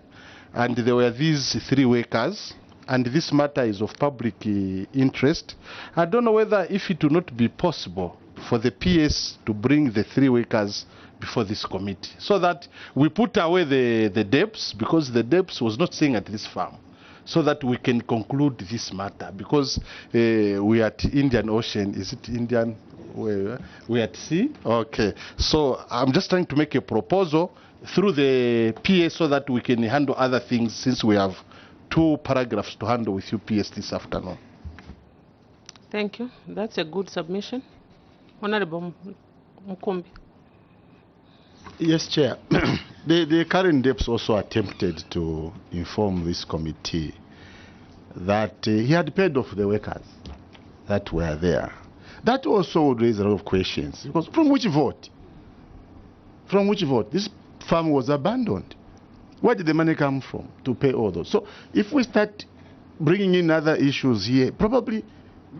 and there were these 3 workers, and this matter is of public interest. I don't know whether if it will not be possible for the PS to bring the 3 workers before this committee, so that we put away the debts, because the debts was not staying at this farm, so that we can conclude this matter, because we are at Indian Ocean. Is it Indian? We at sea? Okay. So I'm just trying to make a proposal through the PS so that we can handle other things, since we have 2 paragraphs to handle with you PS this afternoon. Thank you. That's a good submission. Honorable Mukumbi. Yes, Chair. The current Debs also attempted to inform this committee that he had paid off the workers that were there. That also would raise a lot of questions, because from which vote? From which vote? This farm was abandoned. Where did the money come from to pay all those? So if we start bringing in other issues here, probably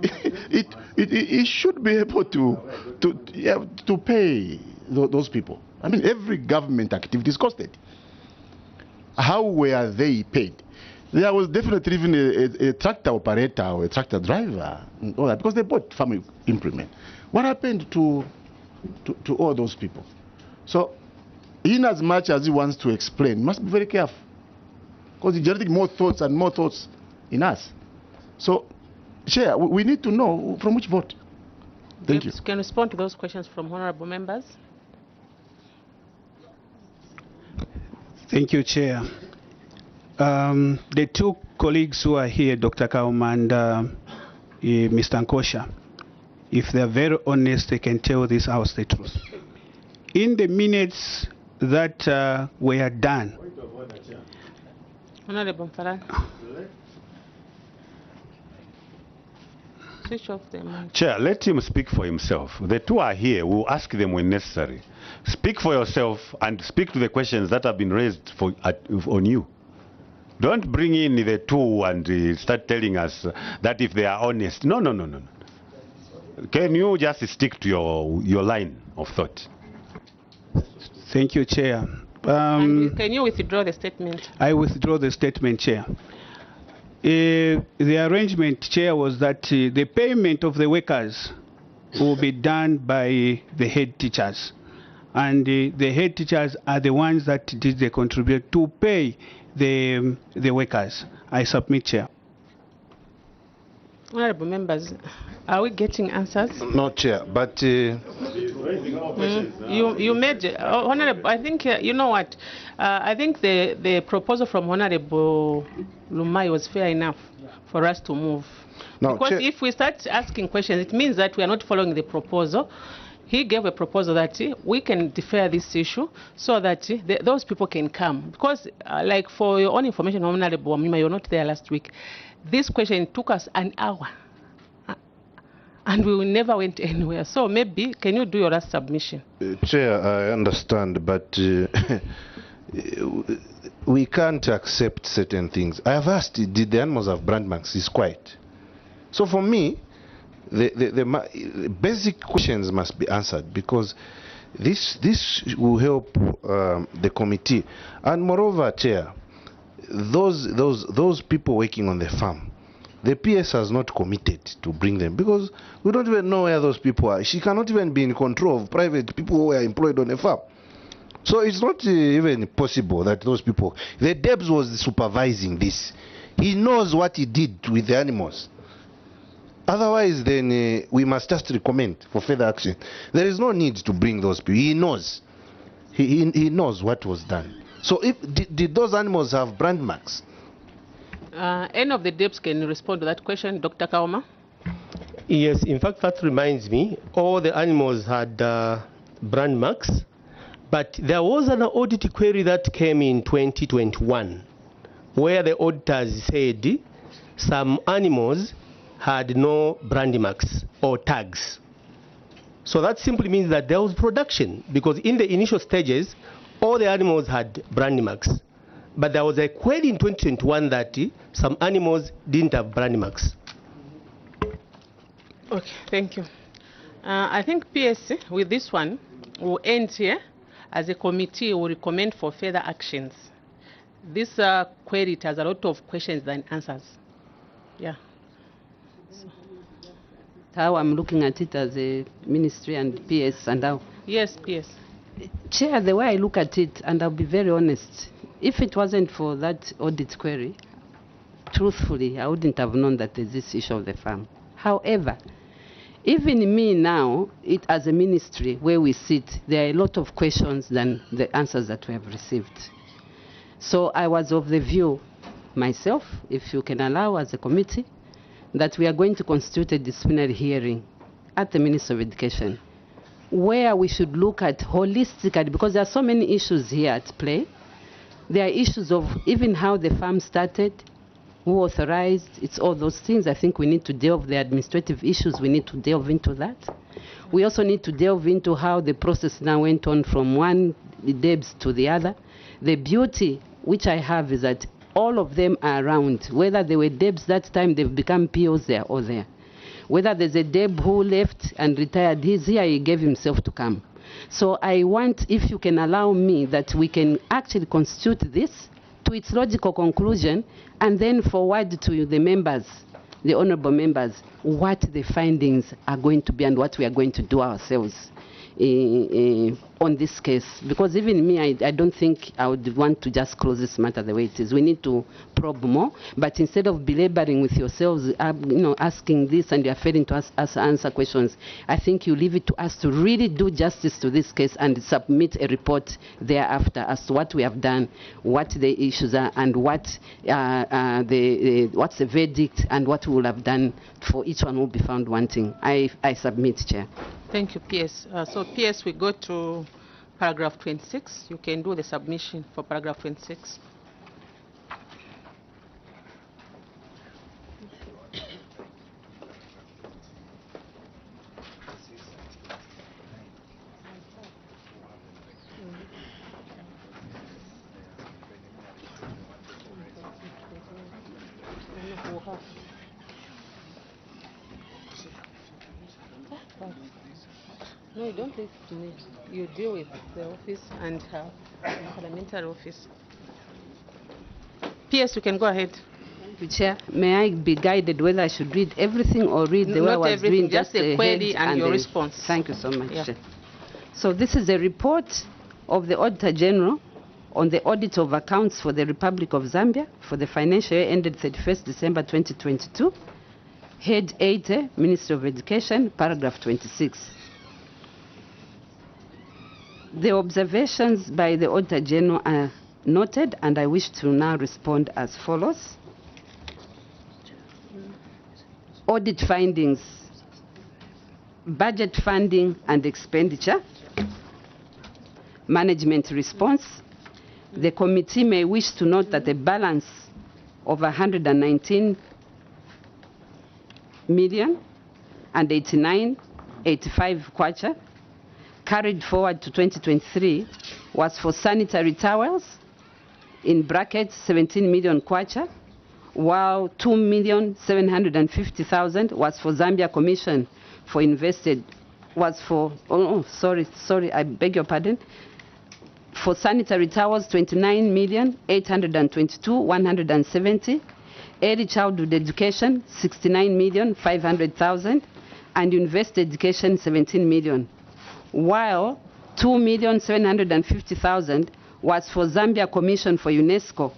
it should be able to pay those people. I mean, every government activity is costed. How were they paid? There was definitely even a tractor operator or a tractor driver, and all that, because they bought farm implement. What happened to all those people? So, in as much as he wants to explain, he must be very careful, because he's generating more thoughts and more thoughts in us. So, Chair, we need to know from which vote. Thank you. Can respond to those questions from honorable members. Thank you, Chair. The 2 colleagues who are here, Dr. Kaum and Mr. Nkosha, if they're very honest, they can tell this house the truth. In the minutes that were done, Honorable Farah. Switch off the mic. Chair, let him speak for himself. The 2 are here. We'll ask them when necessary. Speak for yourself and speak to the questions that have been raised on you. Don't bring in the 2 and start telling us that if they are honest. No. Can you just stick to your line of thought? Thank you, Chair. Can you withdraw the statement? I withdraw the statement, Chair. The arrangement, Chair, was that the payment of the workers will be done by the head teachers. And the head teachers are the ones that did the contribute to pay the workers. I submit, Chair. Honorable members, are we getting answers? No, Chair, but you made Honorable. I think you know what. I think the proposal from Honorable Lumai was fair enough for us to move. No, because Chair, if we start asking questions, it means that we are not following the proposal. He gave a proposal that we can defer this issue so that those people can come. Because, like for your own information, Honorable Wamima, you're not there last week. This question took us an hour. And we never went anywhere. So maybe, can you do your last submission? Chair, I understand, but we can't accept certain things. I have asked, did the animals have brand marks? It's quiet. So for me, the basic questions must be answered, because this will help the committee. And moreover, Chair, those people working on the farm, The PS has not committed to bring them because we don't even know where those people are. She cannot even be in control of private people who are employed on a farm. So it's not even possible that those people, the Debs was supervising this. He knows what he did with the animals. Otherwise, then we must just recommend for further action. There is no need to bring those people. He knows. He knows what was done. So did those animals have brand marks? Any of the Debs can respond to that question, Dr. Kauma? Yes, in fact, that reminds me, all the animals had brand marks, but there was an audit query that came in 2021, where the auditors said some animals had no brand marks or tags. So that simply means that there was production, because in the initial stages, all the animals had brand marks. But there was a query in 2021 that some animals didn't have brand marks. Okay, thank you. I think PS, with this one, will end here. As a committee, we'll recommend for further actions. This query has a lot of questions than answers. Yeah. How I'm looking at it as a ministry and PS and how. Yes, PS. Chair, the way I look at it, and I'll be very honest, if it wasn't for that audit query, truthfully, I wouldn't have known that there's this issue of the farm. However, even me now, as a ministry where we sit, there are a lot of questions than the answers that we have received. So I was of the view myself, if you can allow as a committee, that we are going to constitute a disciplinary hearing at the Ministry of Education, where we should look at holistically, because there are so many issues here at play. There are issues of even how the farm started, who authorized, it's all those things. I think we need to delve the administrative issues, we need to delve into that. We also need to delve into how the process now went on from one Debs to the other. The beauty which I have is that all of them are around. Whether they were Debs that time, they've become POs, they are all there. Whether there's a Deb who left and retired, he's here, he gave himself to come. So I want, if you can allow me, that we can actually constitute this to its logical conclusion and then forward to the members, the honorable members, what the findings are going to be and what we are going to do ourselves on this case. Because even me, I don't think I would want to just close this matter the way it is. We need to probe more, but instead of belaboring with yourselves, asking this and you're failing to answer questions, I think you leave it to us to really do justice to this case and submit a report thereafter as to what we have done, what the issues are, and what's the verdict and what we will have done for each one who will be found wanting. I submit, Chair. Thank you, PS. So PS, we go to paragraph 26. You can do the submission for paragraph 26. No, you don't leave it to me. You deal with the office and the parliamentary office. PS, you can go ahead. Thank you, Chair. May I be guided whether I should read everything or read the way I was doing just the query and your response. Thank you so much, Chair. So this is a report of the Auditor General on the audit of accounts for the Republic of Zambia for the financial year ended 31st December 2022. Head 80, Ministry of Education, paragraph 26. The observations by the Auditor General are noted, and I wish to now respond as follows. Audit findings, budget funding and expenditure, management response. The committee may wish to note that a balance of 119 million and 85 kwacha carried forward to 2023 was for sanitary towels, in brackets 17 million kwacha, while 2,750,000 was for Zambia Commission for invested, was for, sorry, I beg your pardon, for sanitary towels 29,822,170, early childhood education 69,500,000, and university education 17 million, while 2,750,000 was for Zambia Commission for UNESCO.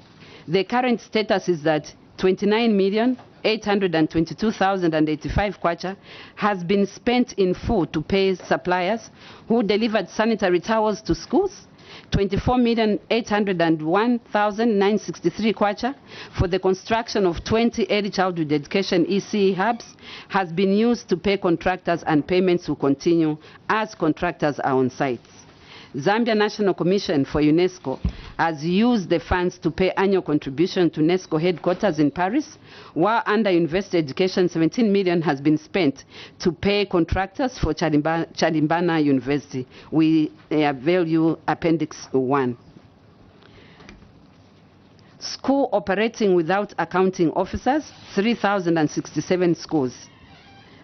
The current status is that 29,822,085 kwacha has been spent in full to pay suppliers who delivered sanitary towels to schools. 24,801,963 kwacha for the construction of 20 early childhood education ECE hubs has been used to pay contractors, and payments will continue as contractors are on site. Zambia National Commission for UNESCO has used the funds to pay annual contribution to UNESCO headquarters in Paris, while under university education 17 million has been spent to pay contractors for Chadimbana University. We value Appendix 1. School operating without accounting officers, 3,067 schools.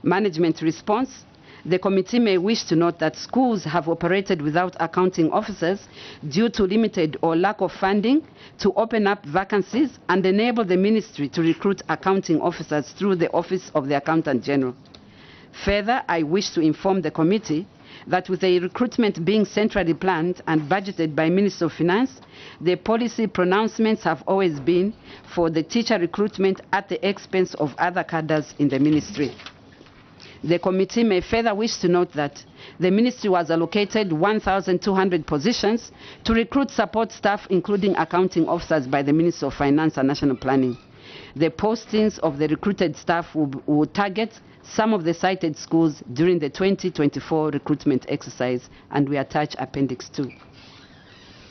Management response. The committee may wish to note that schools have operated without accounting officers due to limited or lack of funding to open up vacancies and enable the ministry to recruit accounting officers through the Office of the Accountant General. Further, I wish to inform the committee that with the recruitment being centrally planned and budgeted by Minister of Finance, the policy pronouncements have always been for the teacher recruitment at the expense of other cadres in the ministry. The committee may further wish to note that the ministry was allocated 1,200 positions to recruit support staff, including accounting officers, by the Ministry of Finance and National Planning. The postings of the recruited staff will target some of the cited schools during the 2024 recruitment exercise, and we attach Appendix 2.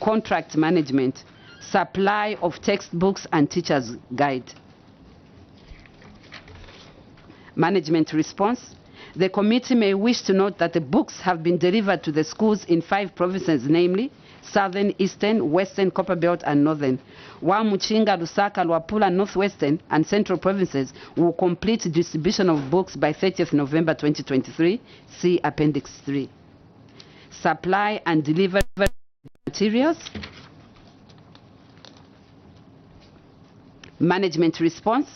Contract management, supply of textbooks and teachers' guide. Management response. The committee may wish to note that the books have been delivered to the schools in 5 provinces, namely Southern, Eastern, Western, Copperbelt, and Northern, while Muchinga, Lusaka, Luapula, Northwestern, and Central provinces will complete distribution of books by 30th November 2023. See Appendix 3. Supply and delivery materials. Management response.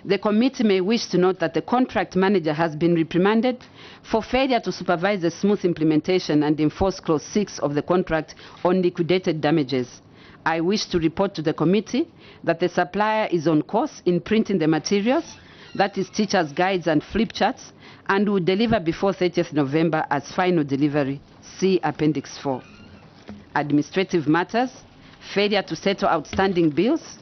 The committee may wish to note that the contract manager has been reprimanded for failure to supervise the smooth implementation and enforce Clause 6 of the contract on liquidated damages. I wish to report to the committee that the supplier is on course in printing the materials, that is teachers' guides and flip charts, and will deliver before 30th November as final delivery. See Appendix 4. Administrative matters, failure to settle outstanding bills.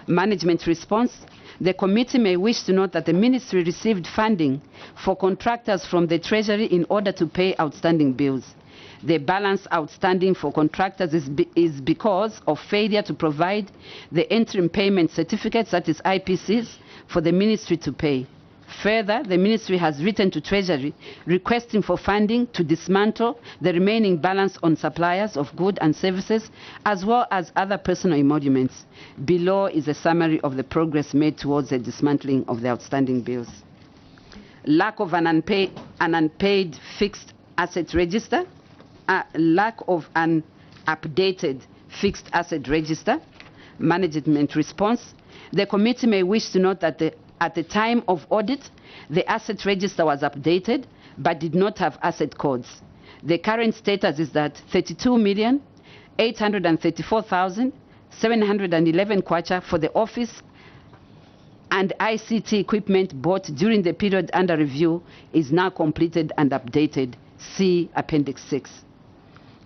Management response. The committee may wish to note that the ministry received funding for contractors from the Treasury in order to pay outstanding bills. The balance outstanding for contractors is because of failure to provide the interim payment certificates, that is IPCs, for the ministry to pay. Further, the ministry has written to Treasury requesting for funding to dismantle the remaining balance on suppliers of goods and services, as well as other personal emoluments. Below is a summary of the progress made towards the dismantling of the outstanding bills. Lack of an unpaid fixed asset register. Lack of an updated fixed asset register. Management response. The committee may wish to note that at the time of audit, the asset register was updated but did not have asset codes. The current status is that 32,834,711 kwacha for the office and ICT equipment bought during the period under review is now completed and updated. See Appendix 6.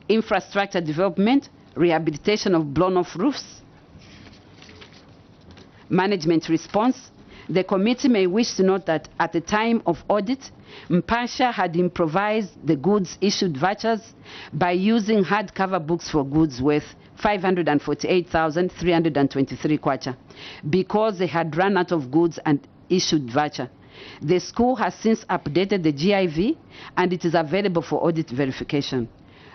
Infrastructure development, rehabilitation of blown-off roofs. Management response. The committee may wish to note that at the time of audit, Mpasha had improvised the goods issued vouchers by using hardcover books for goods worth 548,323 kwacha because they had run out of goods and issued voucher. The school has since updated the GIV and it is available for audit verification.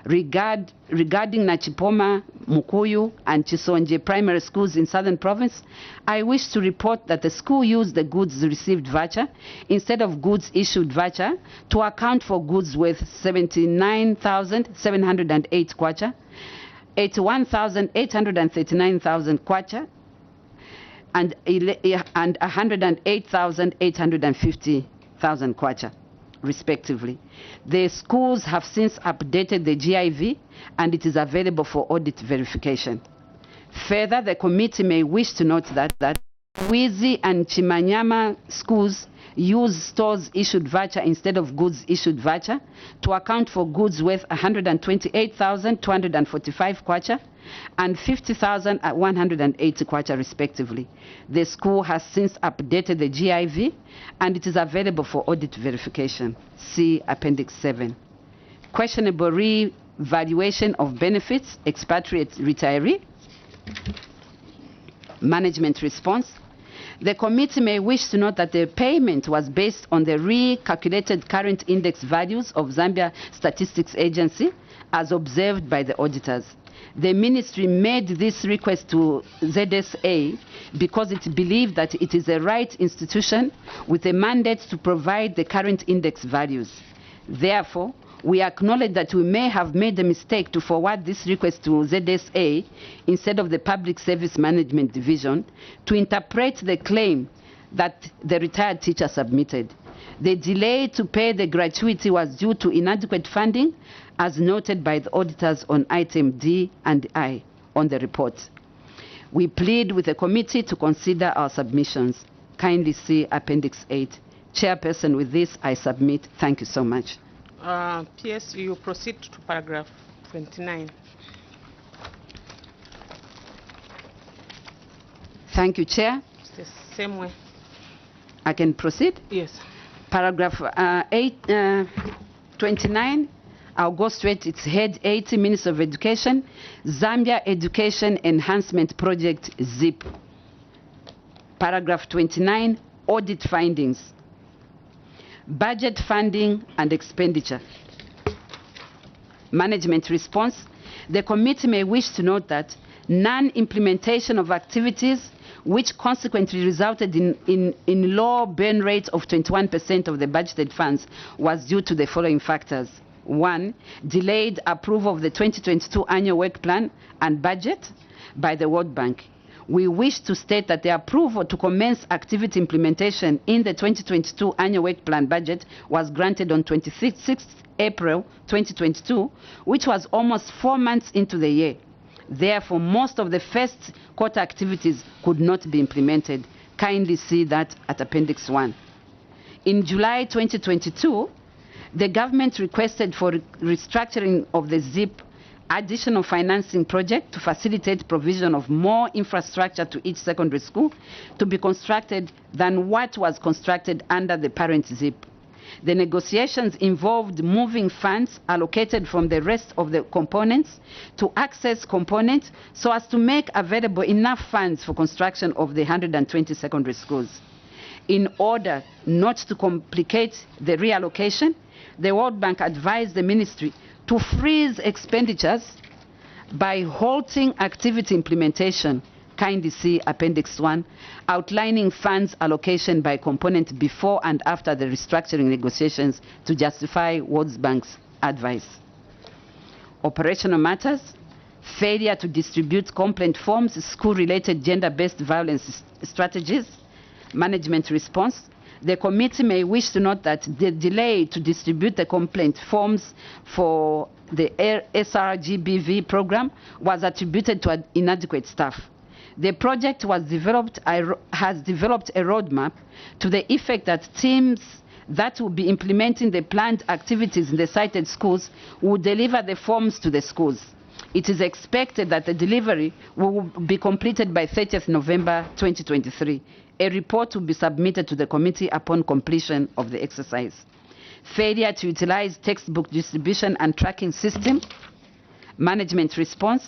Regarding Nachipoma, Mukuyu, and Chisonje primary schools in Southern Province, I wish to report that the school used the goods received voucher instead of goods issued voucher to account for goods worth 79,708 kwacha, 81,839,000 kwacha, and 108,850,000 kwacha, respectively. The schools have since updated the GIV, and it is available for audit verification. Further, the committee may wish to note that Wizi and Chimanyama schools use stores issued voucher instead of goods issued voucher to account for goods worth 128,245 kwacha and 50,180 kwacha, respectively. The school has since updated the GIV, and it is available for audit verification. See Appendix 7. Questionable revaluation of benefits, expatriate retiree. Management response. The committee may wish to note that the payment was based on the recalculated current index values of Zambia Statistics Agency as observed by the auditors. The ministry made this request to ZSA because it believed that it is a right institution with a mandate to provide the current index values. Therefore, we acknowledge that we may have made a mistake to forward this request to ZSA instead of the Public Service Management Division to interpret the claim that the retired teacher submitted. The delay to pay the gratuity was due to inadequate funding, as noted by the auditors on item D and I on the report. We plead with the committee to consider our submissions. Kindly see Appendix 8. Chairperson, with this I submit. Thank you so much. PS, you proceed to paragraph 29. Thank you, Chair. It's the same way. I can proceed? Yes. Paragraph 29. I'll go straight. It's head 80, Minister of Education, Zambia Education Enhancement Project, ZIP. Paragraph 29, audit findings. Budget funding and expenditure. Management response. The committee may wish to note that non-implementation of activities which consequently resulted in low burn rate of 21% of the budgeted funds was due to the following factors. 1. Delayed approval of the 2022 annual work plan and budget by the World Bank. We wish to state that the approval to commence activity implementation in the 2022 annual work plan budget was granted on 26th April 2022, which was almost 4 months into the year. Therefore, most of the first quarter activities could not be implemented. Kindly see that at Appendix 1. In July 2022, the government requested for restructuring of the ZIP additional financing project to facilitate provision of more infrastructure to each secondary school to be constructed than what was constructed under the parent ZIP. The negotiations involved moving funds allocated from the rest of the components to access components so as to make available enough funds for construction of the 120 secondary schools. In order not to complicate the reallocation, the World Bank advised the ministry to freeze expenditures by halting activity implementation. Kindly see Appendix 1, outlining funds allocation by component before and after the restructuring negotiations to justify World Bank's advice. Operational matters, failure to distribute complaint forms, school-related gender-based violence strategies, management response. The committee may wish to note that the delay to distribute the complaint forms for the SRGBV program was attributed to inadequate staff. The project has developed a roadmap to the effect that teams that will be implementing the planned activities in the cited schools will deliver the forms to the schools. It is expected that the delivery will be completed by 30th November 2023. A report will be submitted to the committee upon completion of the exercise. Failure to utilize textbook distribution and tracking system. Management response.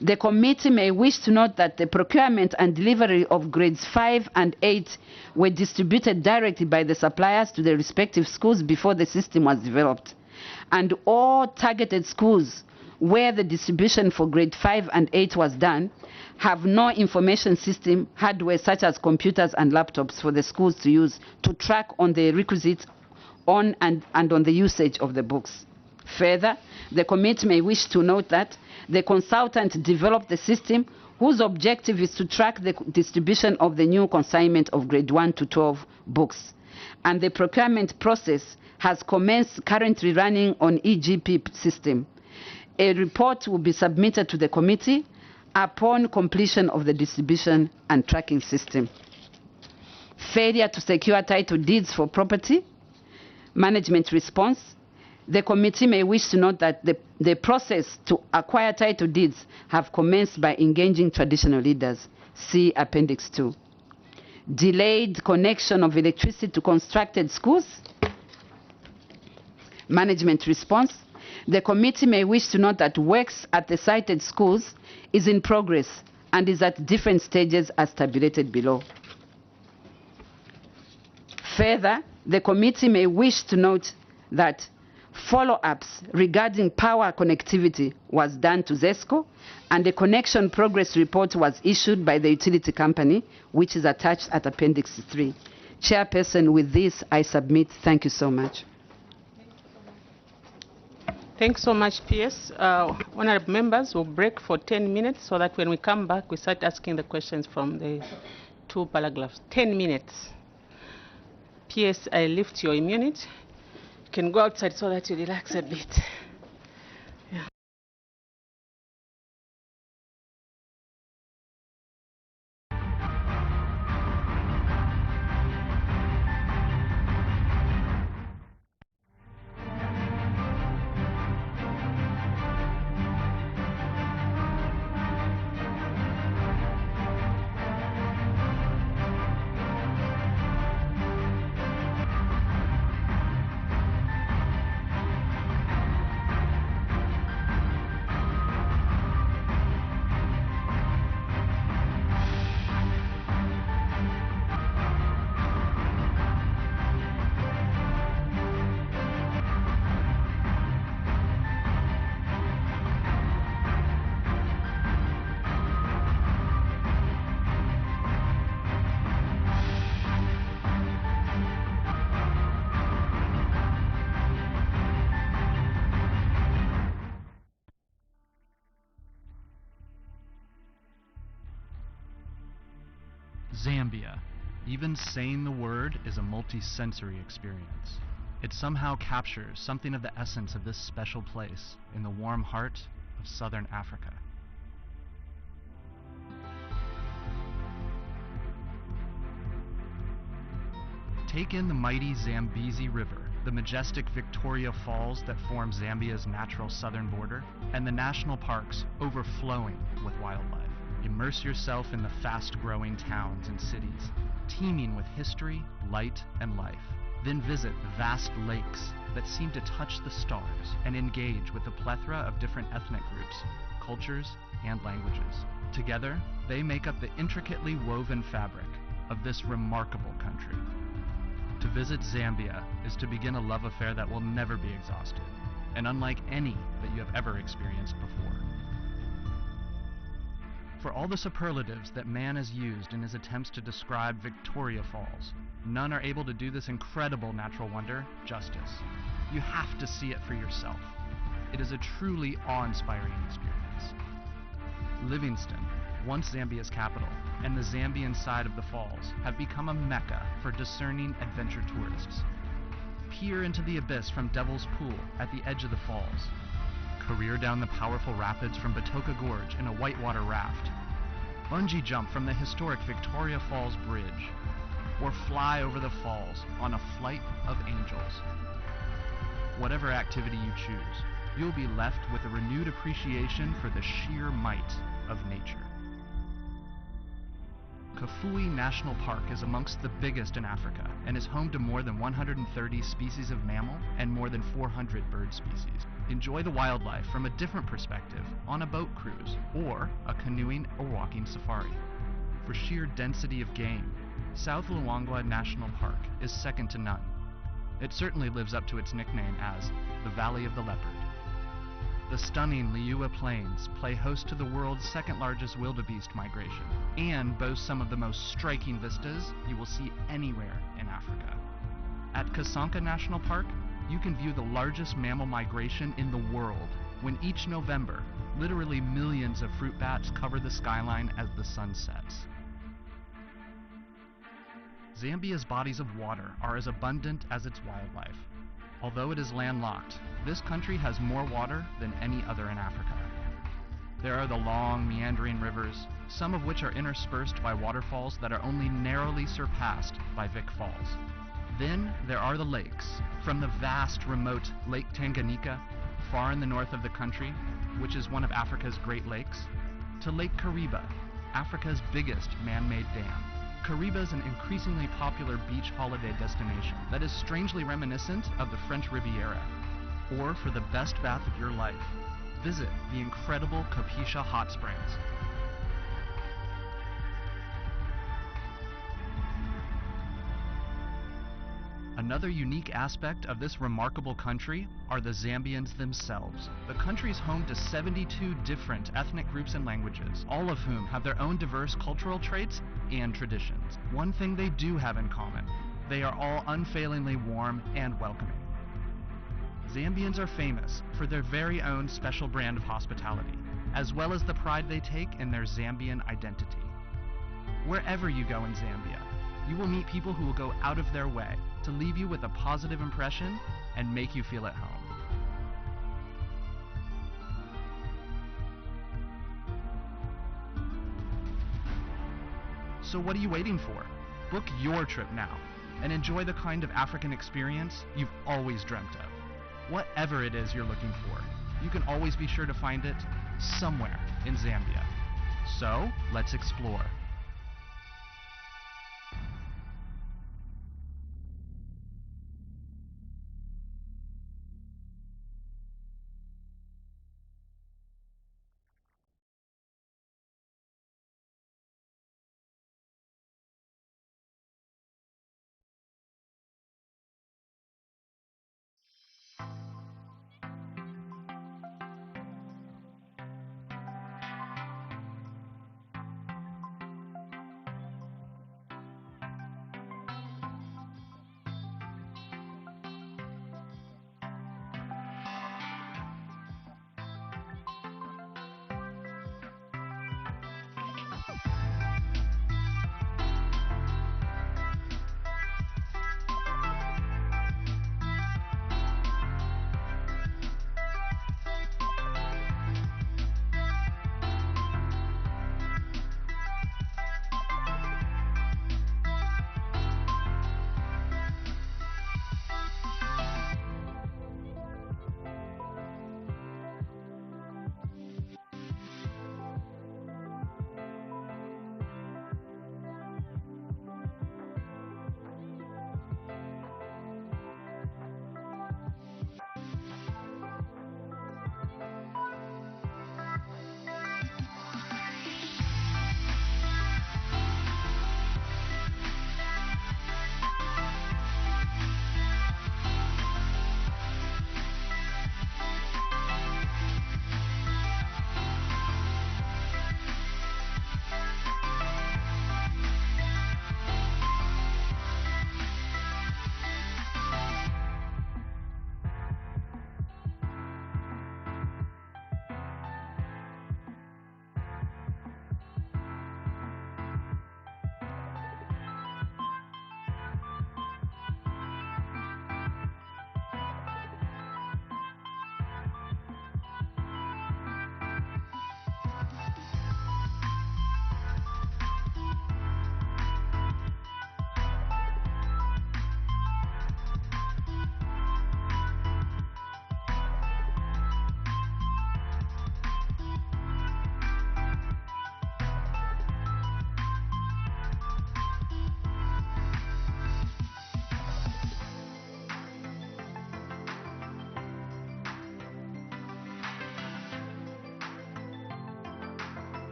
The committee may wish to note that the procurement and delivery of grades 5 and 8 were distributed directly by the suppliers to the respective schools before the system was developed. And all targeted schools where the distribution for grade 5 and 8 was done have no information system hardware such as computers and laptops for the schools to use to track on the requisites on and on the usage of the books. Further, the committee may wish to note that the consultant developed the system whose objective is to track the distribution of the new consignment of grade 1 to 12 books. And the procurement process has commenced, currently running on EGP system. A report will be submitted to the committee upon completion of the distribution and tracking system. Failure to secure title deeds for property, management response. The committee may wish to note that the process to acquire title deeds have commenced by engaging traditional leaders. See Appendix 2. Delayed connection of electricity to constructed schools. Management response. The committee may wish to note that works at the cited schools is in progress and is at different stages as tabulated below. Further, the committee may wish to note that follow-ups regarding power connectivity was done to ZESCO, and the connection progress report was issued by the utility company, which is attached at Appendix 3. Chairperson, with this, I submit. Thank you so much. Thanks so much, PS. Honorable members, will break for 10 minutes so that when we come back, we start asking the questions from the two paragraphs. 10 minutes. PS, I lift your immunity. You can go outside so that you relax a bit. Yeah. Zambia. Even saying the word is a multi-sensory experience. It somehow captures something of the essence of this special place in the warm heart of southern Africa. Take in the mighty Zambezi River, the majestic Victoria Falls that form Zambia's natural southern border, and the national parks overflowing with wildlife. Immerse yourself in the fast-growing towns and cities, teeming with history, light, and life. Then visit vast lakes that seem to touch the stars and engage with a plethora of different ethnic groups, cultures, and languages. Together, they make up the intricately woven fabric of this remarkable country. To visit Zambia is to begin a love affair that will never be exhausted, and unlike any that you have ever experienced before. For all the superlatives that man has used in his attempts to describe Victoria Falls, none are able to do this incredible natural wonder justice. You have to see it for yourself. It is a truly awe-inspiring experience. Livingstone, once Zambia's capital, and the Zambian side of the falls have become a mecca for discerning adventure tourists. Peer into the abyss from Devil's Pool at the edge of the falls. Career down the powerful rapids from Batoka Gorge in a whitewater raft. Bungee jump from the historic Victoria Falls Bridge. Or fly over the falls on a flight of angels. Whatever activity you choose, you'll be left with a renewed appreciation for the sheer might of nature. Kafue National Park is amongst the biggest in Africa and is home to more than 130 species of mammal and more than 400 bird species. Enjoy the wildlife from a different perspective on a boat cruise or a canoeing or walking safari. For sheer density of game, South Luangwa National Park is second to none. It certainly lives up to its nickname as the Valley of the Leopard. The stunning Liuwa Plains play host to the world's second largest wildebeest migration and boast some of the most striking vistas you will see anywhere in Africa. At Kasanka National Park, you can view the largest mammal migration in the world when each November, literally millions of fruit bats cover the skyline as the sun sets. Zambia's bodies of water are as abundant as its wildlife. Although it is landlocked, this country has more water than any other in Africa. There are the long, meandering rivers, some of which are interspersed by waterfalls that are only narrowly surpassed by Vic Falls. Then there are the lakes, from the vast, remote Lake Tanganyika, far in the north of the country, which is one of Africa's Great Lakes, to Lake Kariba, Africa's biggest man-made dam. Kariba is an increasingly popular beach holiday destination that is strangely reminiscent of the French Riviera. Or for the best bath of your life, visit the incredible Kapisha Hot Springs. Another unique aspect of this remarkable country are the Zambians themselves. The country is home to 72 different ethnic groups and languages, all of whom have their own diverse cultural traits and traditions. One thing they do have in common: they are all unfailingly warm and welcoming. Zambians are famous for their very own special brand of hospitality, as well as the pride they take in their Zambian identity. Wherever you go in Zambia, you will meet people who will go out of their way to leave you with a positive impression and make you feel at home. So what are you waiting for? Book your trip now and enjoy the kind of African experience you've always dreamt of. Whatever it is you're looking for, you can always be sure to find it somewhere in Zambia. So let's explore.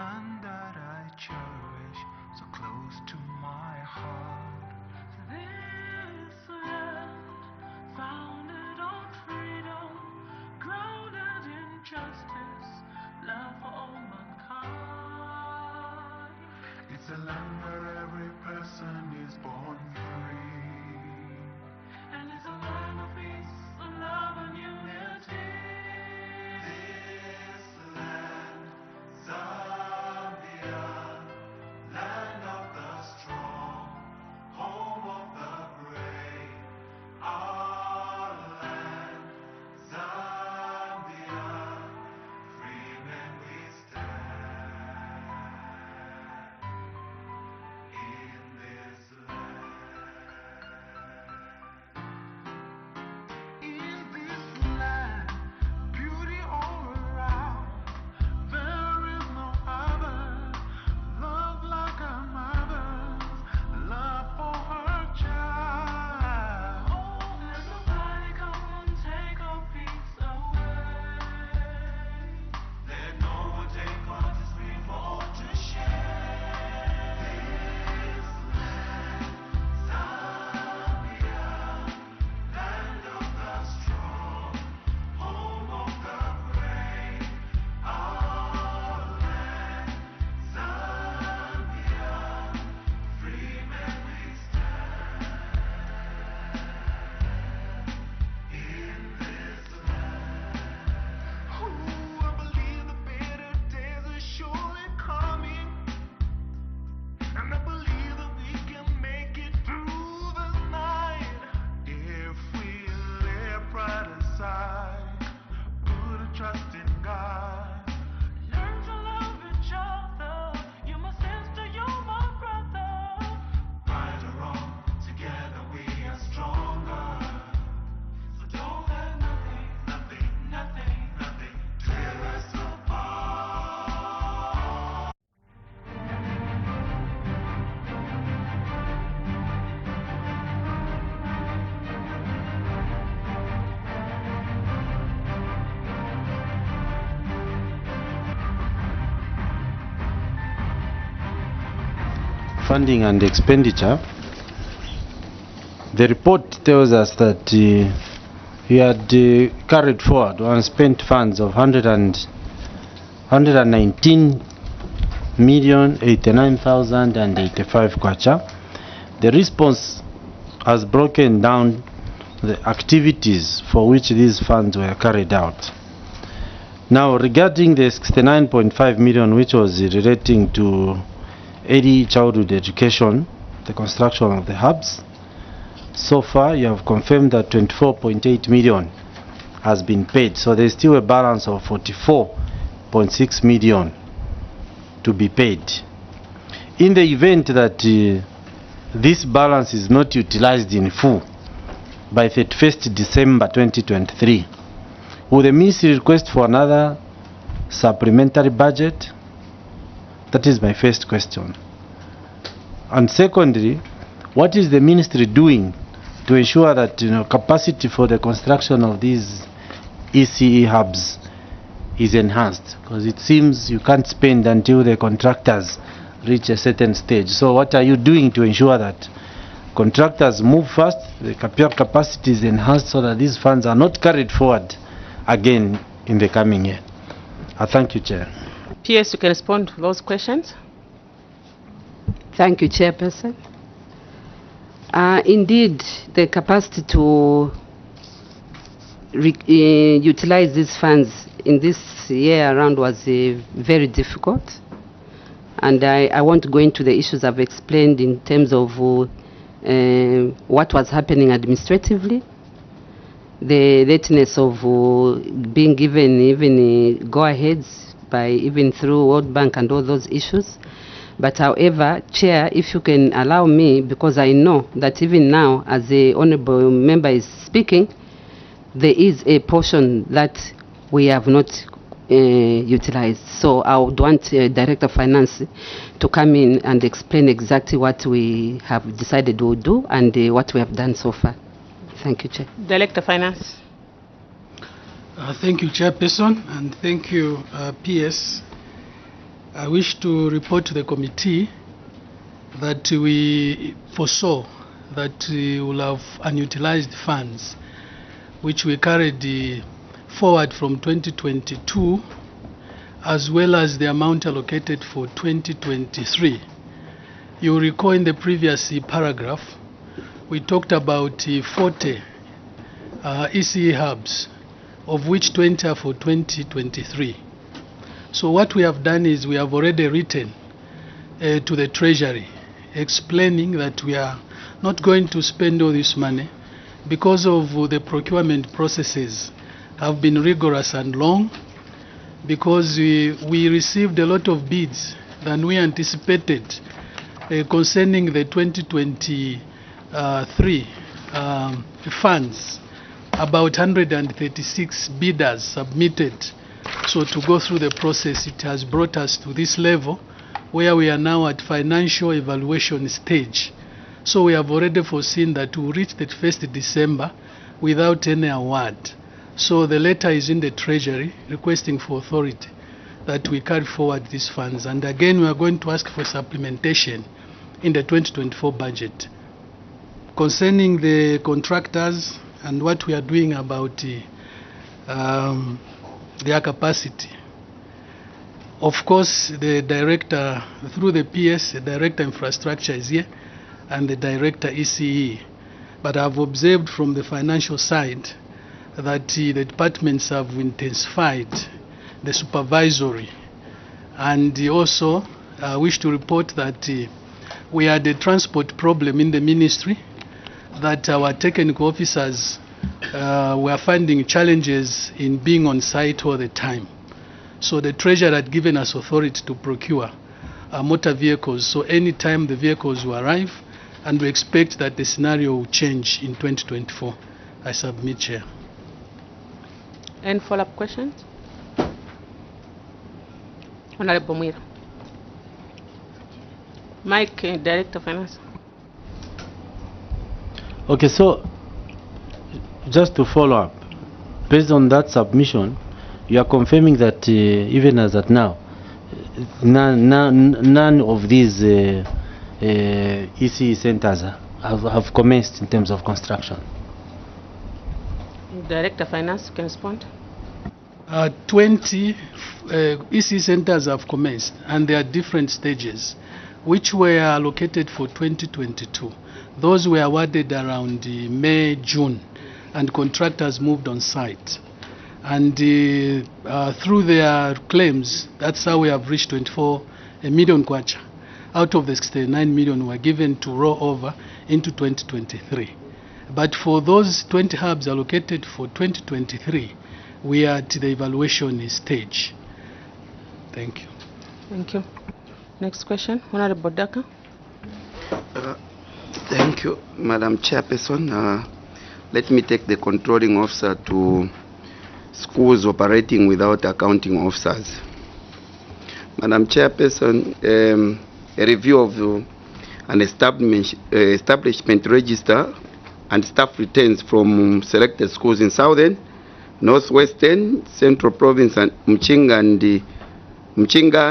land that I cherish, so close to my heart. This land, founded on freedom, grounded in justice, love for all mankind. It's a land where every person is born free, and it's a land of peace, of love and unity. This land, Zambia, land of the strong, home of the brave. Our land, Zambia, free men we stand. In this land, beauty all around. There is no other. Love like a mother's love for her child. Let nobody come and take our peace away. Let no one take what is free for all to share. This land, Zambia, land of the strong, home of the brave. Our land, Zambia, free men we stand. In this land, I believe the better days are surely coming, and I believe that we can make it through the night if we lay pride aside, put a trust in God. Learn to love each other. You're my sister, you're my brother. Right or wrong, together we are stronger. So don't let nothing tear us apart. Funding and expenditure. The report tells us that he had carried forward unspent funds of 119,089,085 kwacha. The response has broken down the activities for which these funds were carried out. Now, regarding the 69.5 million, which was relating to early childhood education, the construction of the hubs, so far you have confirmed that 24.8 million has been paid. So there is still a balance of 44.6 million to be paid. In the event that this balance is not utilized in full by 31st December 2023, will the ministry request for another supplementary budget? That is my first question. And secondly, what is the ministry doing to ensure that capacity for the construction of these ECE hubs is enhanced? Because it seems you can't spend until the contractors reach a certain stage. So what are you doing to ensure that contractors move fast, the capacity is enhanced, so that these funds are not carried forward again in the coming year? I thank you, Chair. PS, you can respond to those questions. Thank you, Chairperson. Indeed, the capacity to utilize these funds in this year around was very difficult. And I won't go into the issues I've explained in terms of what was happening administratively, the lateness of being given even go-aheads by even through World Bank and all those issues. But however, Chair, if you can allow me, because I know that even now, as the Honourable Member is speaking, there is a portion that we have not utilized. So I would want Director of Finance to come in and explain exactly what we have decided we'll do and what we have done so far. Thank you, Chair. Director of Finance. Thank you, Chairperson, and thank you, PS. I wish to report to the committee that we foresaw that we will have unutilized funds which we carried forward from 2022, as well as the amount allocated for 2023. You recall in the previous paragraph, we talked about 40 ECE hubs, of which 20 are for 2023. So what we have done is we have already written to the Treasury explaining that we are not going to spend all this money because of the procurement processes have been rigorous and long, because we received a lot of bids than we anticipated concerning the 2023 funds. About 136 bidders submitted. So to go through the process, it has brought us to this level where we are now at financial evaluation stage. So we have already foreseen that we will reach the 1st December without any award. So the letter is in the Treasury requesting for authority that we carry forward these funds. And again, we are going to ask for supplementation in the 2024 budget. Concerning the contractors and what we are doing about their capacity. Of course, the director, through the PS, the director infrastructure is here, and the director ECE. But I've observed from the financial side that the departments have intensified the supervisory. And also, I wish to report that we had a transport problem in the ministry, that our technical officers were finding challenges in being on site all the time. So the Treasurer had given us authority to procure motor vehicles. So anytime the vehicles will arrive, and we expect that the scenario will change in 2024. I submit, Chair. Any follow-up questions? Honorable Mwira. Mike, Director of Finance. Okay, so just to follow up, based on that submission, you are confirming that even as at now, none of these ECE centers have commenced in terms of construction. Director of Finance, can respond. 20 ECE centers have commenced, and they are different stages, which were allocated for 2022. Those were awarded around May, June, and contractors moved on site. And through their claims, that's how we have reached 24 million kwacha. Out of the 69 million were given to roll over into 2023. But for those 20 hubs allocated for 2023, we are at the evaluation stage. Thank you. Thank you. Next question, Honorable Daka. Thank you, Madam Chairperson. Let me take the controlling officer to schools operating without accounting officers. Madam Chairperson, a review of an establishment register and staff returns from selected schools in Southern, Northwestern, Central Province, and Mchinga,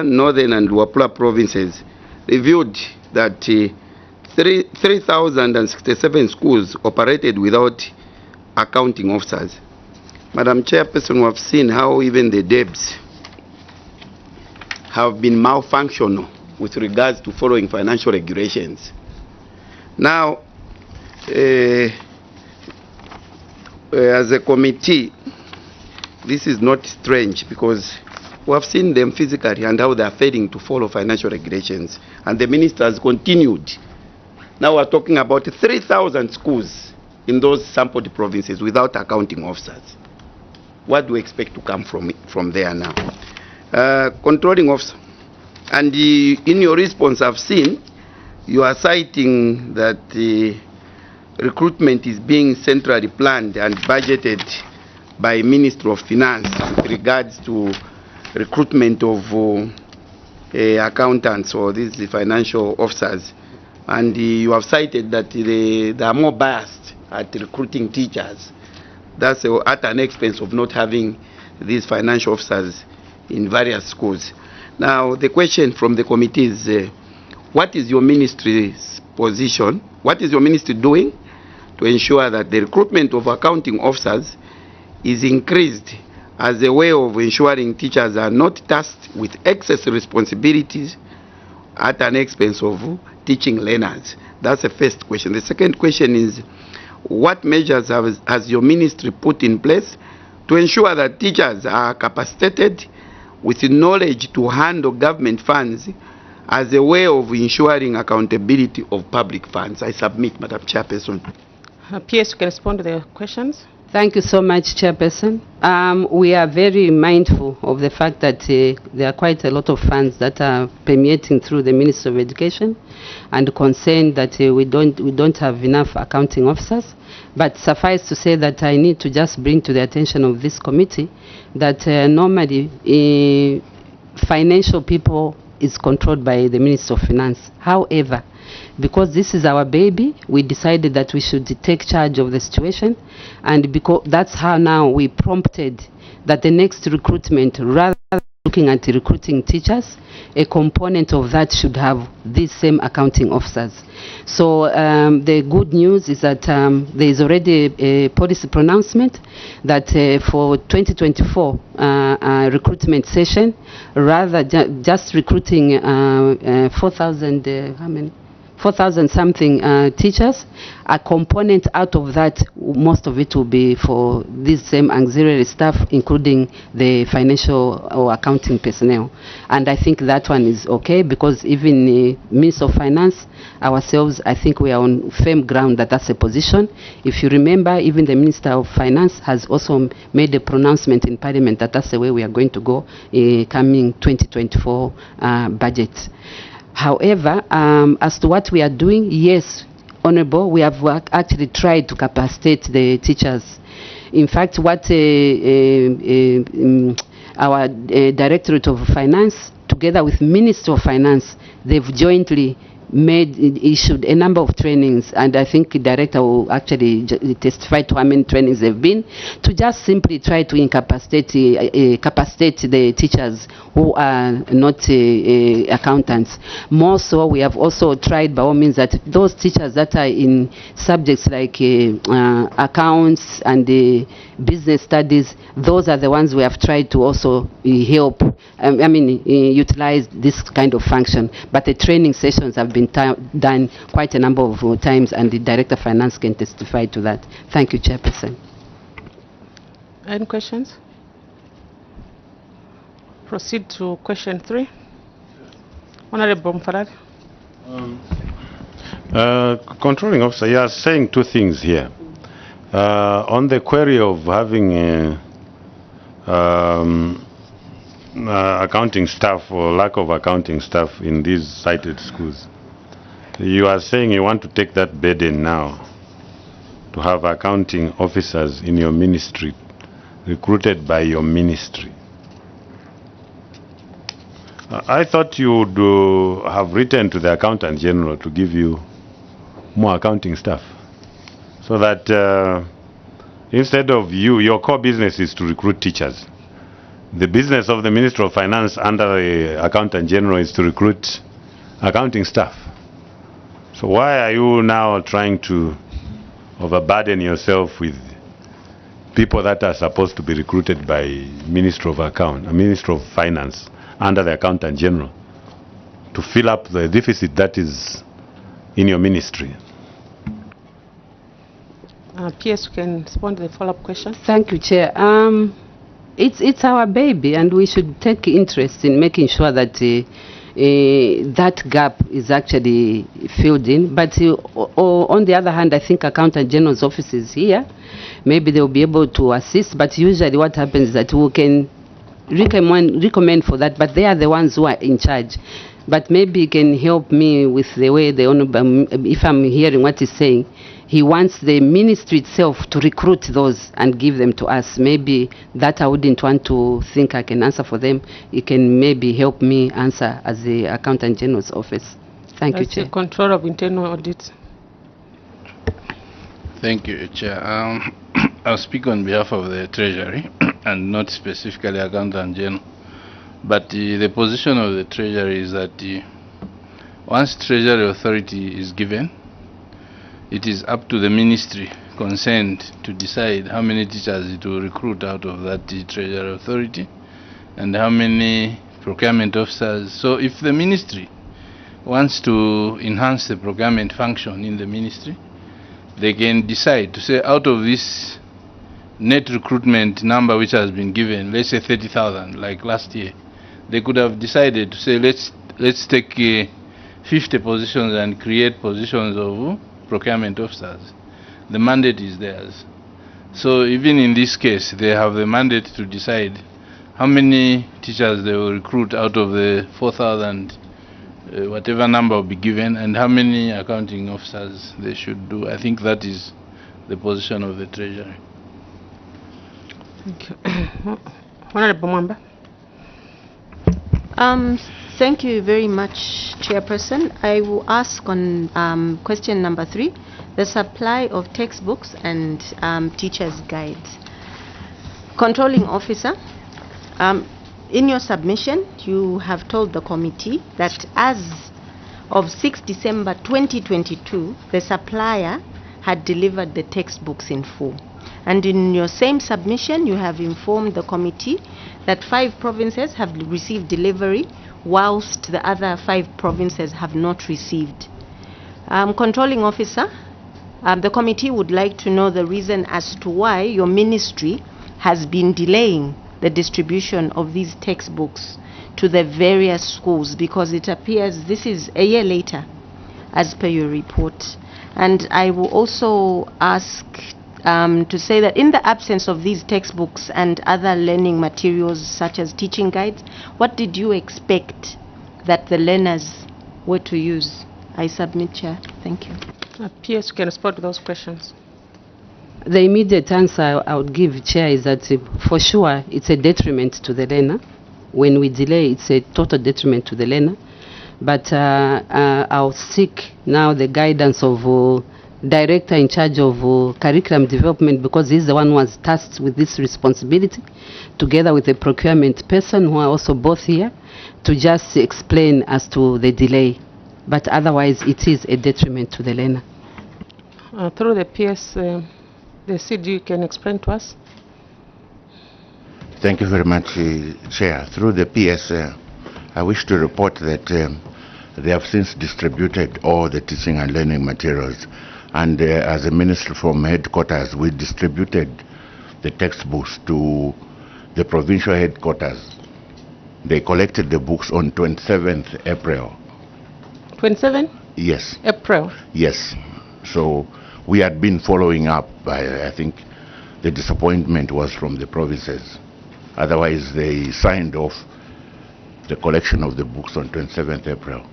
Northern, and Wapula provinces revealed that 3,067 schools operated without accounting officers. Madam Chairperson, we have seen how even the DEBs have been malfunctional with regards to following financial regulations. Now, as a committee, this is not strange because we have seen them physically and how they are failing to follow financial regulations. And the minister has continued. Now we're talking about 3,000 schools in those sampled provinces without accounting officers. What do we expect to come from there now? Controlling officer. And in your response, I've seen you are citing that the recruitment is being centrally planned and budgeted by Ministry of Finance with regards to recruitment of accountants or these financial officers. And you have cited that they are more biased at recruiting teachers. That's at an expense of not having these financial officers in various schools. Now, the question from the committee is, what is your ministry's position? What is your ministry doing to ensure that the recruitment of accounting officers is increased as a way of ensuring teachers are not tasked with excess responsibilities at an expense of teaching learners? That's the first question. The second question is, what measures has your ministry put in place to ensure that teachers are capacitated with knowledge to handle government funds as a way of ensuring accountability of public funds? I submit, Madam Chairperson. PS, you can respond to the questions. Thank you so much, Chairperson. We are very mindful of the fact that there are quite a lot of funds that are permeating through the Ministry of Education, and concerned that we don't have enough accounting officers. But suffice to say that I need to just bring to the attention of this committee that normally financial people is controlled by the Ministry of Finance. However, because this is our baby, we decided that we should take charge of the situation, and because that's how now we prompted that the next recruitment, rather than looking at recruiting teachers, a component of that should have these same accounting officers. So the good news is that there is already a policy pronouncement that for 2024 recruitment session, rather just recruiting 4,000, how many? 4,000 something teachers, a component out of that, most of it will be for this same auxiliary staff, including the financial or accounting personnel. And I think that one is okay, because even the Minister of Finance, ourselves, I think we are on firm ground that that's a position. If you remember, even the Minister of Finance has also made a pronouncement in Parliament that that's the way we are going to go coming 2024 budget. However, as to what we are doing, yes, Honourable, we have actually tried to capacitate the teachers. In fact, what our Directorate of Finance, together with Minister of Finance, they've jointly issued a number of trainings, and I think the director will actually testify to how many trainings they've been, to just simply try to capacitate the teachers who are not accountants. More so, we have also tried by all means that those teachers that are in subjects like accounts and business studies, those are the ones we have tried to also help, utilize this kind of function. But the training sessions have been done quite a number of times, and the Director of Finance can testify to that. Thank you, Chairperson. Any questions? Proceed to question 3. Honorable Mfarad. Controlling officer, you are saying two things here. On the query of having accounting staff or lack of accounting staff in these cited schools, you are saying you want to take that burden now to have accounting officers in your ministry recruited by your ministry. I thought you would have written to the Accountant General to give you more accounting staff, so that instead of your core business is to recruit teachers. The business of the Minister of Finance under the Accountant General is to recruit accounting staff. So why are you now trying to overburden yourself with people that are supposed to be recruited by Minister of Finance under the Accountant General to fill up the deficit that is in your ministry? PS, you can respond to the follow-up question. Thank you, Chair. It's our baby, and we should take interest in making sure that that gap is actually filled in. But on the other hand, I think Accountant General's office is here. Maybe they'll be able to assist, but usually what happens is that we can recommend for that, but they are the ones who are in charge. But maybe he can help me with the way the Honourable, if I'm hearing what he's saying, he wants the ministry itself to recruit those and give them to us. Maybe that I wouldn't want to think I can answer for them. He can maybe help me answer as the Accountant General's office. Thank you, Chair. Control of Internal Audit. Thank you, Chair. I'll speak on behalf of the Treasury and not specifically Accountant General. But the position of the Treasury is that once Treasury authority is given, it is up to the ministry concerned to decide how many teachers it will recruit out of that Treasury authority and how many procurement officers. So if the ministry wants to enhance the procurement function in the ministry, they can decide to say out of this net recruitment number which has been given, let's say 30,000 like last year, they could have decided to say let's take 50 positions and create positions of procurement officers. The mandate is theirs. So even in this case, they have the mandate to decide how many teachers they will recruit out of the 4,000, whatever number will be given, and how many accounting officers they should do. I think that is the position of the Treasury. Thank you. Honorable Mwamba. Thank you very much, Chairperson. I will ask on question number 3, the supply of textbooks and teachers' guides. Controlling Officer, in your submission, you have told the committee that as of 6 December 2022, the supplier had delivered the textbooks in full. And in your same submission, you have informed the committee that 5 provinces have received delivery, whilst the other 5 provinces have not received. Controlling Officer, the committee would like to know the reason as to why your ministry has been delaying the distribution of these textbooks to the various schools, because it appears this is a year later, as per your report. And I will also ask to say that in the absence of these textbooks and other learning materials such as teaching guides, what did you expect that the learners were to use? I submit, Chair. Thank you. PS, you can respond to those questions. The immediate answer I would give, Chair, is that for sure it's a detriment to the learner. When we delay, it's a total detriment to the learner. But I'll seek now the guidance of director in charge of curriculum development, because he's the one who was tasked with this responsibility, together with the procurement person who are also both here, to just explain as to the delay. But otherwise, it is a detriment to the learner. Through the PS, the CD can explain to us. Thank you very much, Chair. Through the PS, I wish to report that they have since distributed all the teaching and learning materials. And as a ministry from headquarters, we distributed the textbooks to the provincial headquarters. They collected the books on 27th April. 27? Yes. April? Yes. So we had been following up. I think the disappointment was from the provinces. Otherwise, they signed off the collection of the books on 27th April.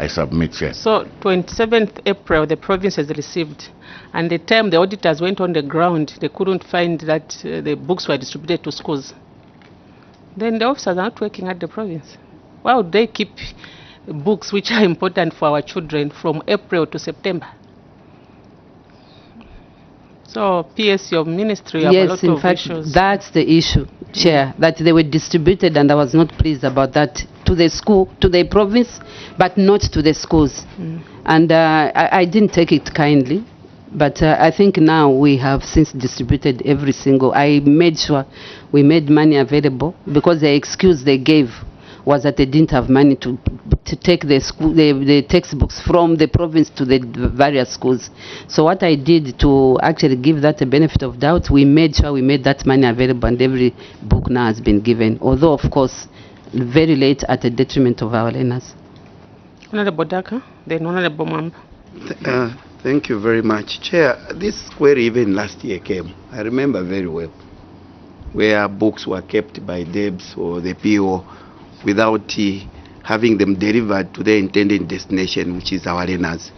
I submit, Chair. So 27th April, the provinces received, and the time the auditors went on the ground, they couldn't find that the books were distributed to schools. Then the officers are not working at the province. Why would they keep books which are important for our children from April to September? So, PS, your ministry have a lot in of fact, issues. That's the issue, Chair, that they were distributed, and I was not pleased about that, to the school, to the province, but not to the schools. And I didn't take it kindly, but I think now we have since distributed every single. I made sure we made money available, because the excuse they gave was that they didn't have money to take the textbooks from the province to the various schools. So what I did to actually give that a benefit of doubt, we made sure we made that money available, and every book now has been given, although of course very late, at the detriment of our learners. Honorable Daka, then Honorable Mwamba. Thank you very much. Chair, this query even last year came, I remember very well, where books were kept by DEBS or the PO without having them delivered to their intended destination, which is our learners.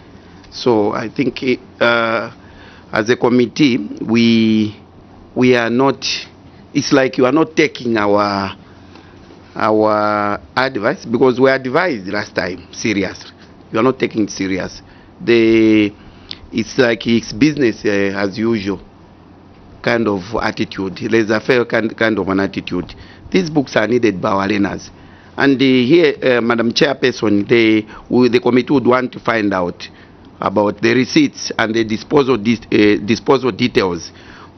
So I think as a committee, we are not, it's like you are not taking our advice, because we advised last time, serious. You are not taking it serious. It's like it's business as usual kind of attitude. There's a fair kind of an attitude. These books are needed by our learners. And here, Madam Chairperson, the committee would want to find out about the receipts and the disposal details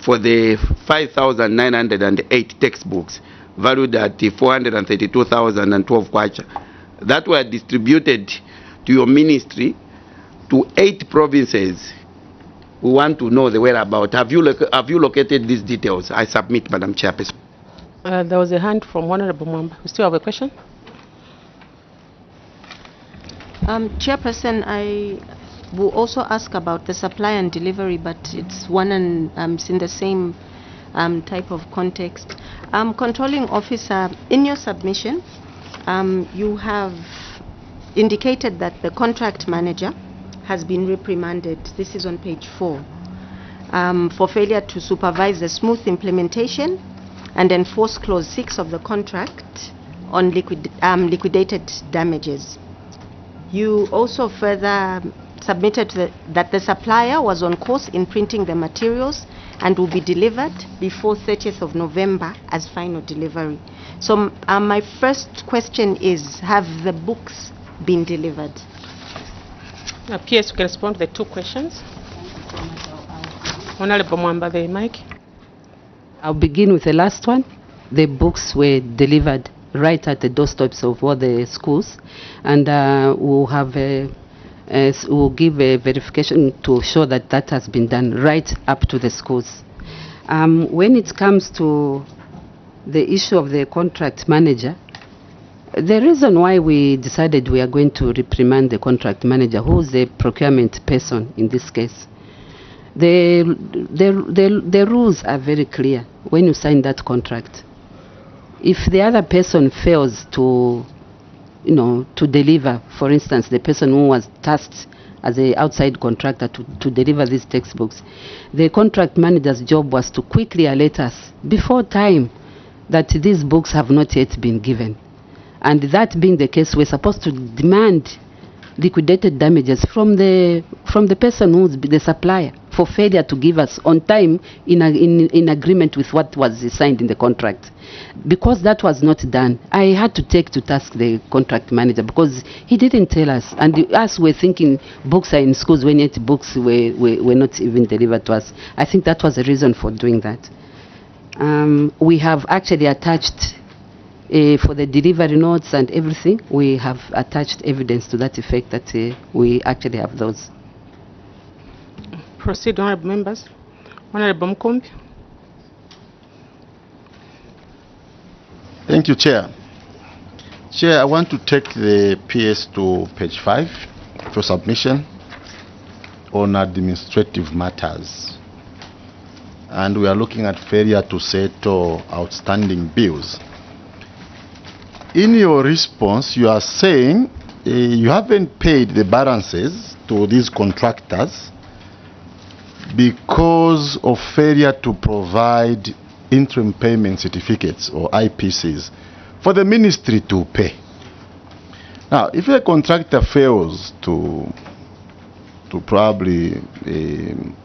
for the 5,908 textbooks valued at 432,012 kwacha that were distributed to your ministry to 8 provinces. We want to know the whereabouts. Have you located these details? I submit, Madam Chairperson. There was a hand from Honorable Mwamba. We still have a question? Chairperson, I will also ask about the supply and delivery, but it's one and it's in the same type of context. Controlling officer, in your submission, you have indicated that the contract manager has been reprimanded. This is on page 4, for failure to supervise the smooth implementation and enforce clause 6 of the contract on liquidated damages. You also further submitted that the supplier was on course in printing the materials and will be delivered before 30th of November as final delivery. So my first question is, have the books been delivered? PS, you can respond to the 2 questions. Honorable Mwamba, the mic. I'll begin with the last one. The books were delivered right at the doorsteps of all the schools, and we'll give a verification to show that that has been done right up to the schools. When it comes to the issue of the contract manager, the reason why we decided we are going to reprimand the contract manager, who's the procurement person in this case, the rules are very clear when you sign that contract. If the other person fails to, to deliver, for instance, the person who was tasked as an outside contractor to deliver these textbooks, the contract manager's job was to quickly alert us before time that these books have not yet been given. And that being the case, we're supposed to demand liquidated damages from the person who's the supplier for failure to give us on time in agreement with what was signed in the contract. Because that was not done, I had to take to task the contract manager because he didn't tell us. And us were thinking books are in schools when yet books were not even delivered to us. I think that was the reason for doing that. We have actually attached for the delivery notes and everything, we have attached evidence to that effect that we actually have those. Proceed, honorable members. Honorable Mkumbi. Thank you, Chair. Chair, I want to take the PS to page 5 for submission on administrative matters. And we are looking at failure to settle outstanding bills. In your response, you are saying you haven't paid the balances to these contractors because of failure to provide interim payment certificates or IPCs for the ministry to pay. Now, if a contractor fails to probably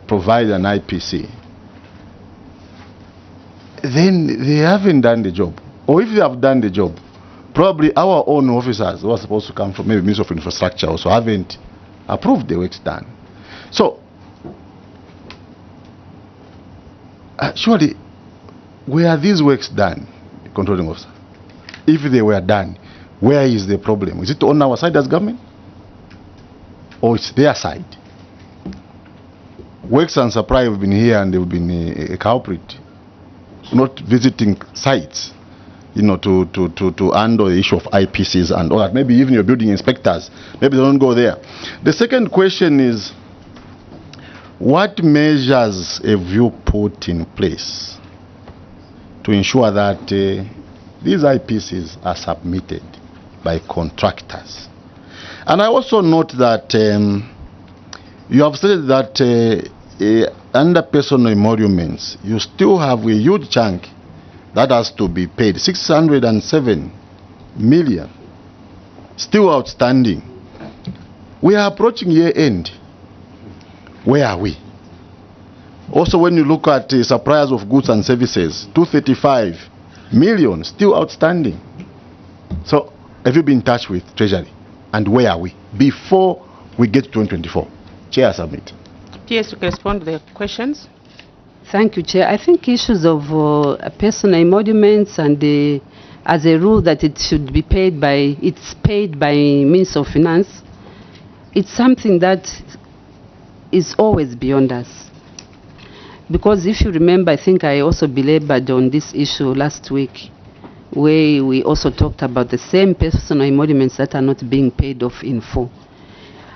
provide an IPC, then they haven't done the job. Or if they have done the job, probably our own officers who are supposed to come from maybe Ministry of Infrastructure also haven't approved the works done. So, surely, were these works done, controlling officer? If they were done, where is the problem? Is it on our side as government? Or it's their side? Works and Supply have been here and they've been a culprit, not visiting sites, to handle the issue of IPCs and all that. Maybe even your building inspectors, maybe they don't go there. The second question is, what measures have you put in place to ensure that these IPCs are submitted by contractors? And I also note that you have stated that under personal emoluments, you still have a huge chunk that has to be paid, 607 million, still outstanding. We are approaching year end. Where are we? Also, when you look at suppliers of goods and services, 235 million still outstanding. So, have you been in touch with Treasury? And where are we? Before we get to 2024. Chair, submit. PS, you can respond to the questions. Thank you, Chair. I think issues of personal emoluments and as a rule that it should be paid by, it's paid by means of finance, it's something that is always beyond us. Because if you remember, I think I also belabored on this issue last week, where we also talked about the same personal emoluments that are not being paid off in full.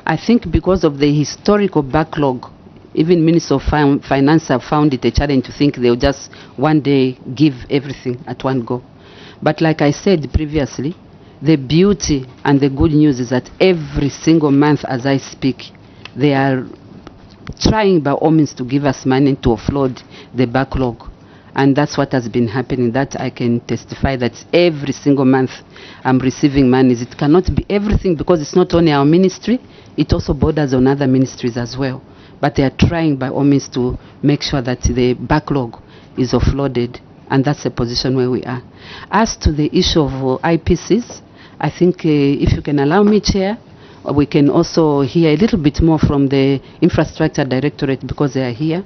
I think because of the historical backlog, even Minister of Finance have found it a challenge to think they'll just one day give everything at one go. But like I said previously, the beauty and the good news is that every single month as I speak, they are trying by all means to give us money to offload the backlog. And that's what has been happening. That I can testify that every single month I'm receiving monies. It cannot be everything because it's not only our ministry, it also borders on other ministries as well. But they are trying by all means to make sure that the backlog is offloaded, and that's the position where we are. As to the issue of IPCs, I think if you can allow me, Chair, we can also hear a little bit more from the Infrastructure Directorate because they are here,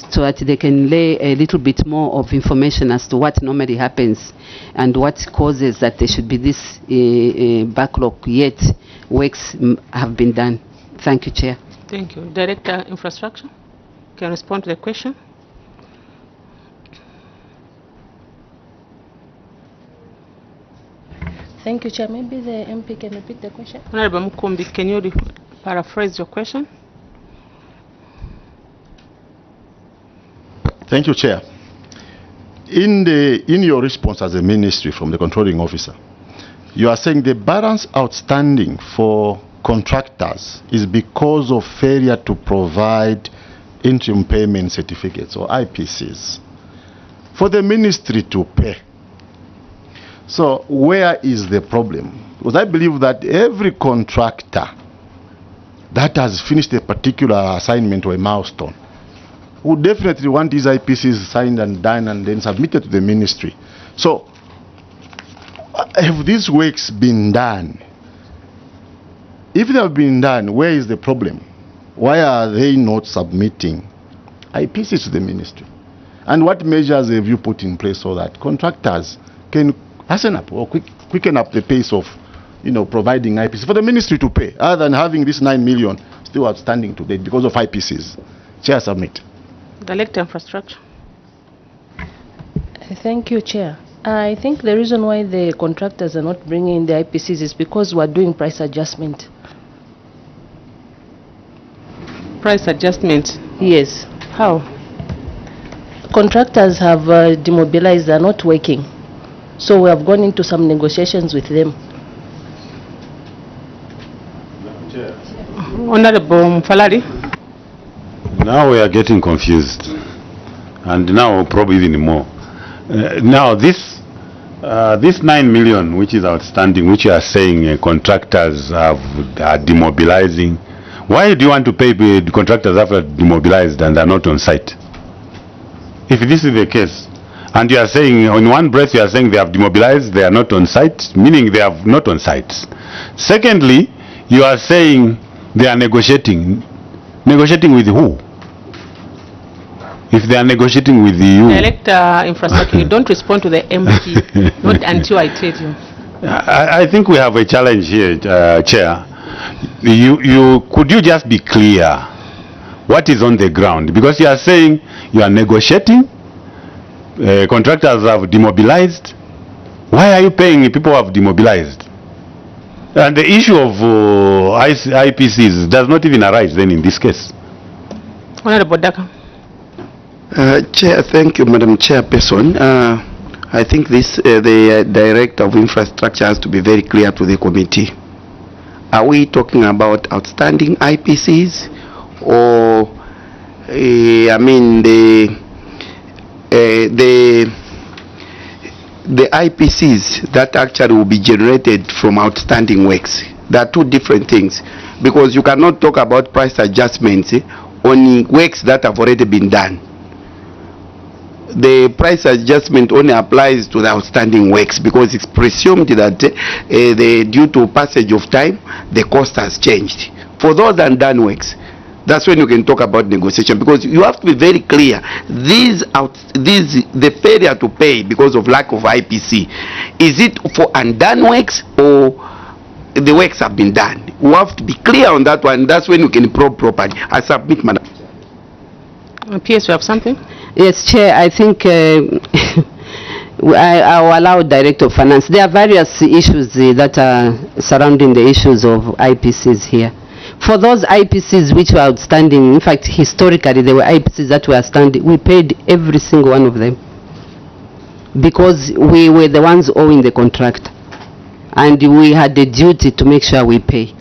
so that they can lay a little bit more of information as to what normally happens and what causes that there should be this backlog, yet works have been done. Thank you, Chair. Thank you. Director, Infrastructure, can respond to the question. Thank you, Chair. Maybe the MP can repeat the question. Honorable Mukumbi, can you paraphrase your question? Thank you, Chair. In your response as a ministry from the controlling officer, you are saying the balance outstanding for contractors is because of failure to provide interim payment certificates or IPCs for the ministry to pay. So where is the problem? Because I believe that every contractor that has finished a particular assignment or a milestone would definitely want these IPCs signed and done and then submitted to the ministry. So have these works been done? If they have been done, where is the problem? Why are they not submitting IPCs to the ministry? And what measures have you put in place so that contractors can hasten up or quicken up the pace of, providing IPCs for the ministry to pay, other than having this 9 million still outstanding today because of IPCs? Chair, submit. Director, Infrastructure. Thank you, Chair. I think the reason why the contractors are not bringing in the IPCs is because we're doing price adjustment. Price adjustment? Yes. How? Contractors have demobilized, they're not working. So we have gone into some negotiations with them. Honorable Mfalari. Now we are getting confused, and now probably even more. Now this 9 million which is outstanding, which you are saying contractors are demobilizing, why do you want to pay the contractors after demobilized and are not on site? If this is the case, and you are saying in one breath you are saying they have demobilized, they are not on site, meaning they are not on site. Secondly, you are saying they are negotiating. Negotiating with who? If they are negotiating with you. Director, Infrastructure, you don't respond to the MP, not until I tell you. I think we have a challenge here, Chair. Could you just be clear what is on the ground? Because you are saying you are negotiating, contractors have demobilized. Why are you paying people who have demobilized? And the issue of IPCs does not even arise then in this case. Honorable Daka. Chair, thank you, Madam Chairperson. I think the Director of Infrastructure has to be very clear to the committee. Are we talking about outstanding IPCs or, the IPCs that actually will be generated from outstanding works? There are two different things, because you cannot talk about price adjustments on works that have already been done. the price adjustment only applies to the outstanding works because it's presumed that due to passage of time, the cost has changed. For those undone works, that's when you can talk about negotiation, because you have to be very clear. The failure to pay because of lack of IPC, is it for undone works or the works have been done? We have to be clear on that one. That's when you can probe properly. I submit, Madam. PS, you have something? Yes, Chair. I think I'll allow Director of Finance. There are various issues that are surrounding the issues of IPCs here. For those IPCs which were outstanding, in fact, historically, there were IPCs that were outstanding. We paid every single one of them because we were the ones owing the contract. And we had the duty to make sure we pay.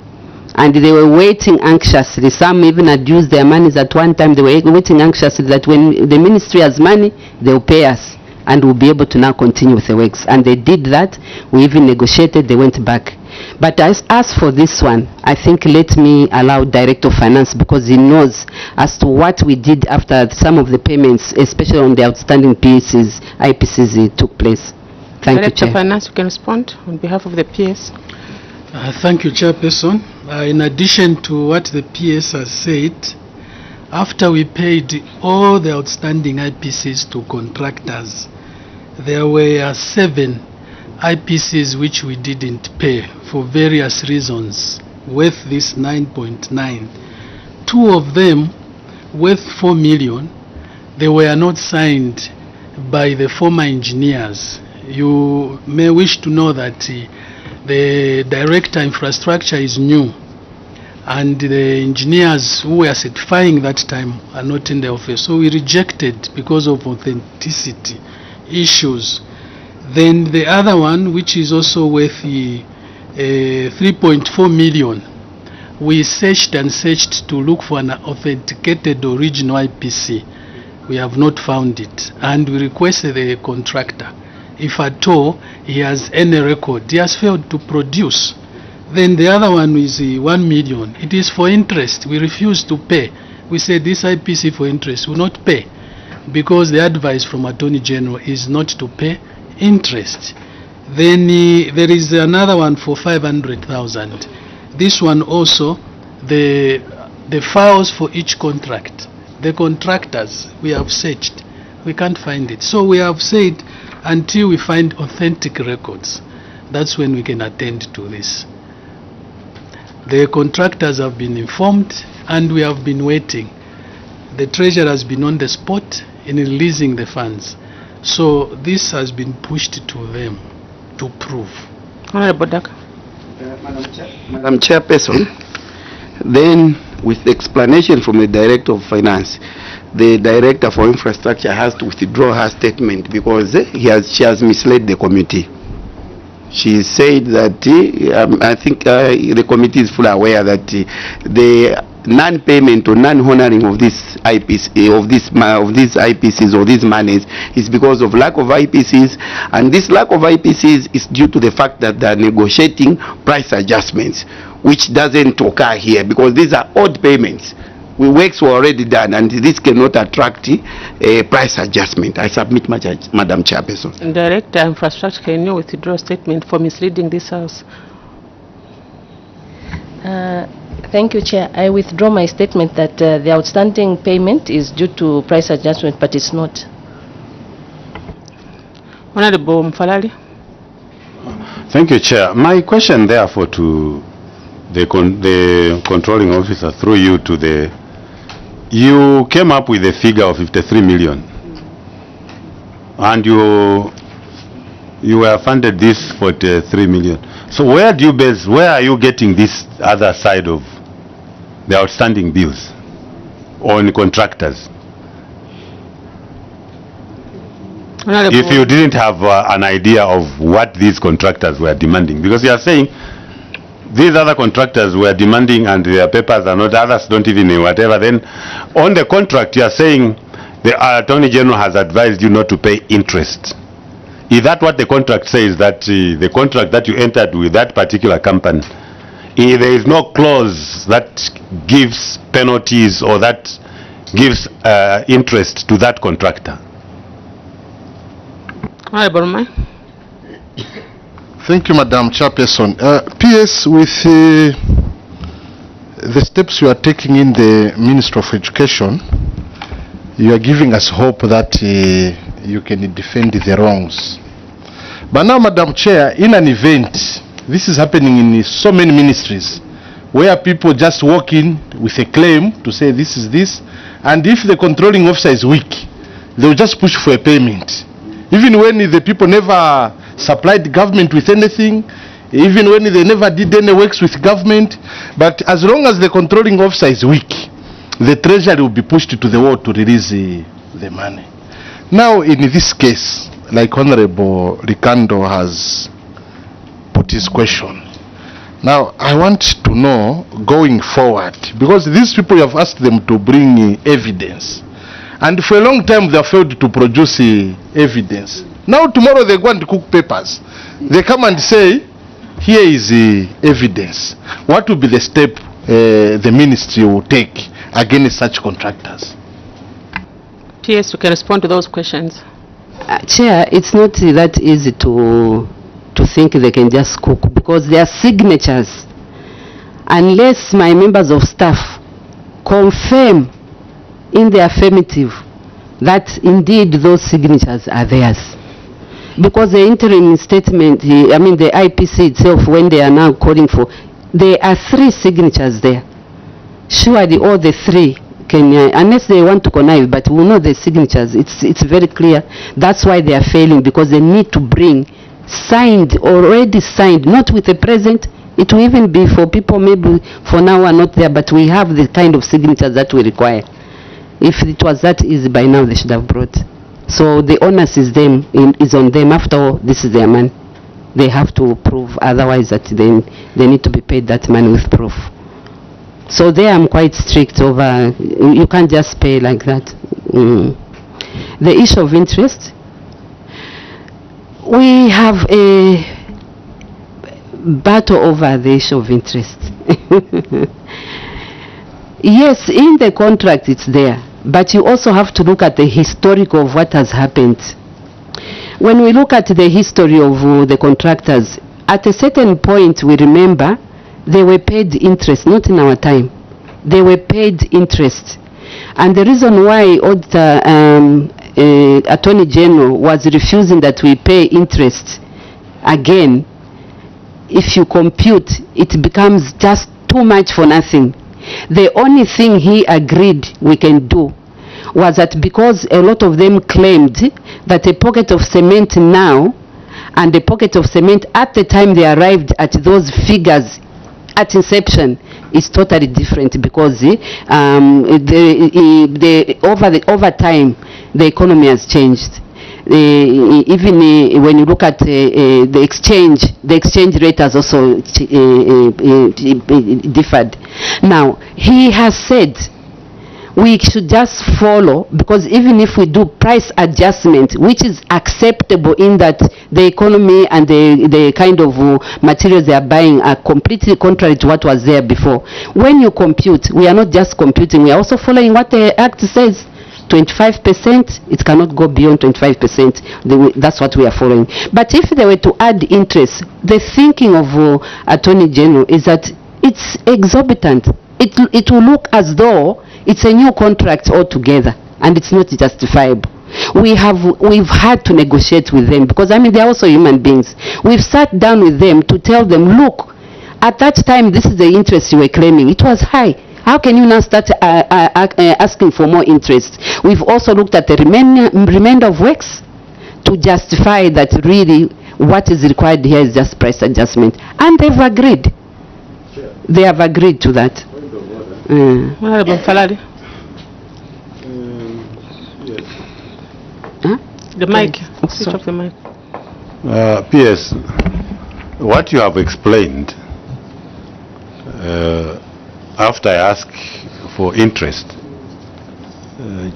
And they were waiting anxiously. Some even had used their monies at one time. They were waiting anxiously that when the ministry has money, they'll pay us. And we'll be able to now continue with the works. And they did that. We even negotiated. They went back. But as for this one, I think let me allow Director of Finance, because he knows as to what we did after some of the payments, especially on the outstanding IPCs took place. Thank you, Director Chair. of Finance, you can respond on behalf of the PS. Thank you, Chairperson. In addition to what the PS has said, after we paid all the outstanding IPCs to contractors, there were 7 IPCs which we didn't pay for various reasons, worth this 9.9. 2 of them, worth 4 million, they were not signed by the former engineers. You may wish to know that the Director Infrastructure is new, and the engineers who were certifying that time are not in the office. So we rejected because of authenticity issues. Then the other one, which is also worth 3.4 million, we searched and searched to look for an authenticated original IPC. We have not found it, and we requested the contractor, if at all he has any record. He has failed to produce. Then the other one is 1 million. It is for interest. We refuse to pay. We said this IPC for interest will not pay, because the advice from Attorney General is not to pay interest. Then there is another one for 500,000. This one also, the files for each contract, the contractors, we have searched. We can't find it. So we have said until we find authentic records, that's when we can attend to this. The contractors have been informed and we have been waiting. The treasurer has been on the spot in releasing the funds. So this has been pushed to them to prove. Honorable Daka. Madam Chairperson, then with the explanation from the Director of Finance, the Director for Infrastructure has to withdraw her statement because she has misled the committee. She said that I think the committee is fully aware that the non-payment or non-honoring of this IPC, of these IPCs or these monies is because of lack of IPCs, and this lack of IPCs is due to the fact that they are negotiating price adjustments, which doesn't occur here because these are odd payments. Works were already done, and this cannot attract a price adjustment. I submit, Madam Chairperson. Director Infrastructure, can you withdraw statement for misleading this House? Thank you, Chair. I withdraw my statement that the outstanding payment is due to price adjustment, but it's not. Honorable Mfalali. Thank you, Chair. My question, therefore, to the controlling officer, through you to the... You came up with a figure of 53 million. And you were funded this 43 million. So where do you base, where are you getting this other side of the outstanding bills on contractors? If you didn't have an idea of what these contractors were demanding, because you are saying these other contractors were demanding and their papers are not, others don't even know whatever, then on the contract you are saying the Attorney General has advised you not to pay interest. Is that what the contract says, that the contract that you entered with that particular company, there is no clause that gives penalties or that gives interest to that contractor? Honorable Mai. Thank you, Madam Chairperson. PS, with the steps you are taking in the Ministry of Education, you are giving us hope that you can defend the wrongs. But now, Madam Chair, in an event, this is happening in so many ministries, where people just walk in with a claim to say this is this, and if the controlling officer is weak, they will just push for a payment. Even when the people never supplied the government with anything, even when they never did any works with government, but as long as the controlling officer is weak, the treasury will be pushed to the wall to release the money. Now, in this case, like Honorable Ricardo has put his question, now I want to know going forward, because these people, you have asked them to bring evidence, and for a long time they have failed to produce evidence. Now tomorrow they go and cook papers. They come and say, here is the evidence. What will be the step the ministry will take against such contractors? PS, you can respond to those questions. Chair, it's not that easy to think they can just cook, because their signatures, unless my members of staff confirm in the affirmative that indeed those signatures are theirs. Because the interim statement, the IPC itself, when they are now calling for, there are 3 signatures there. Surely all the 3 can, unless they want to connive, but we know the signatures, it's very clear. That's why they are failing, because they need to bring signed, already signed, not with the present. It will even be for people maybe for now are not there, but we have the kind of signatures that we require. If it was that easy by now, they should have brought. So the onus is on them. After all, this is their money. They have to prove, otherwise that they need to be paid that money with proof. So there I'm quite strict over, you can't just pay like that. The issue of interest, we have a battle over the issue of interest. Yes, in the contract it's there, but you also have to look at the historic of what has happened. When we look at the history of the contractors, at a certain point we remember they were paid interest, not in our time. They were paid interest. And the reason why Attorney General was refusing that we pay interest, again, if you compute, it becomes just too much for nothing. The only thing he agreed we can do was that because a lot of them claimed that a pocket of cement now and a pocket of cement at the time they arrived at those figures at inception is totally different, because over time the economy has changed. Even when you look at the exchange rate has also differed. Now he has said we should just follow, because even if we do price adjustment, which is acceptable in that the economy and the kind of materials they are buying are completely contrary to what was there before. When you compute, we are not just computing, we are also following what the Act says. 25%, it cannot go beyond 25%. That's what we are following. But if they were to add interest, the thinking of Attorney General is that it's exorbitant. It will look as though it's a new contract altogether, and it's not justifiable. We've had to negotiate with them, because they're also human beings. We've sat down with them to tell them, look, at that time this is the interest you were claiming. It was high. How can you now start asking for more interest? We've also looked at the remainder of works to justify that really what is required here is just price adjustment. And they've agreed. They have agreed to that. Honorable Falari. The mic. Switch off the mic. PS, what you have explained after I ask for interest,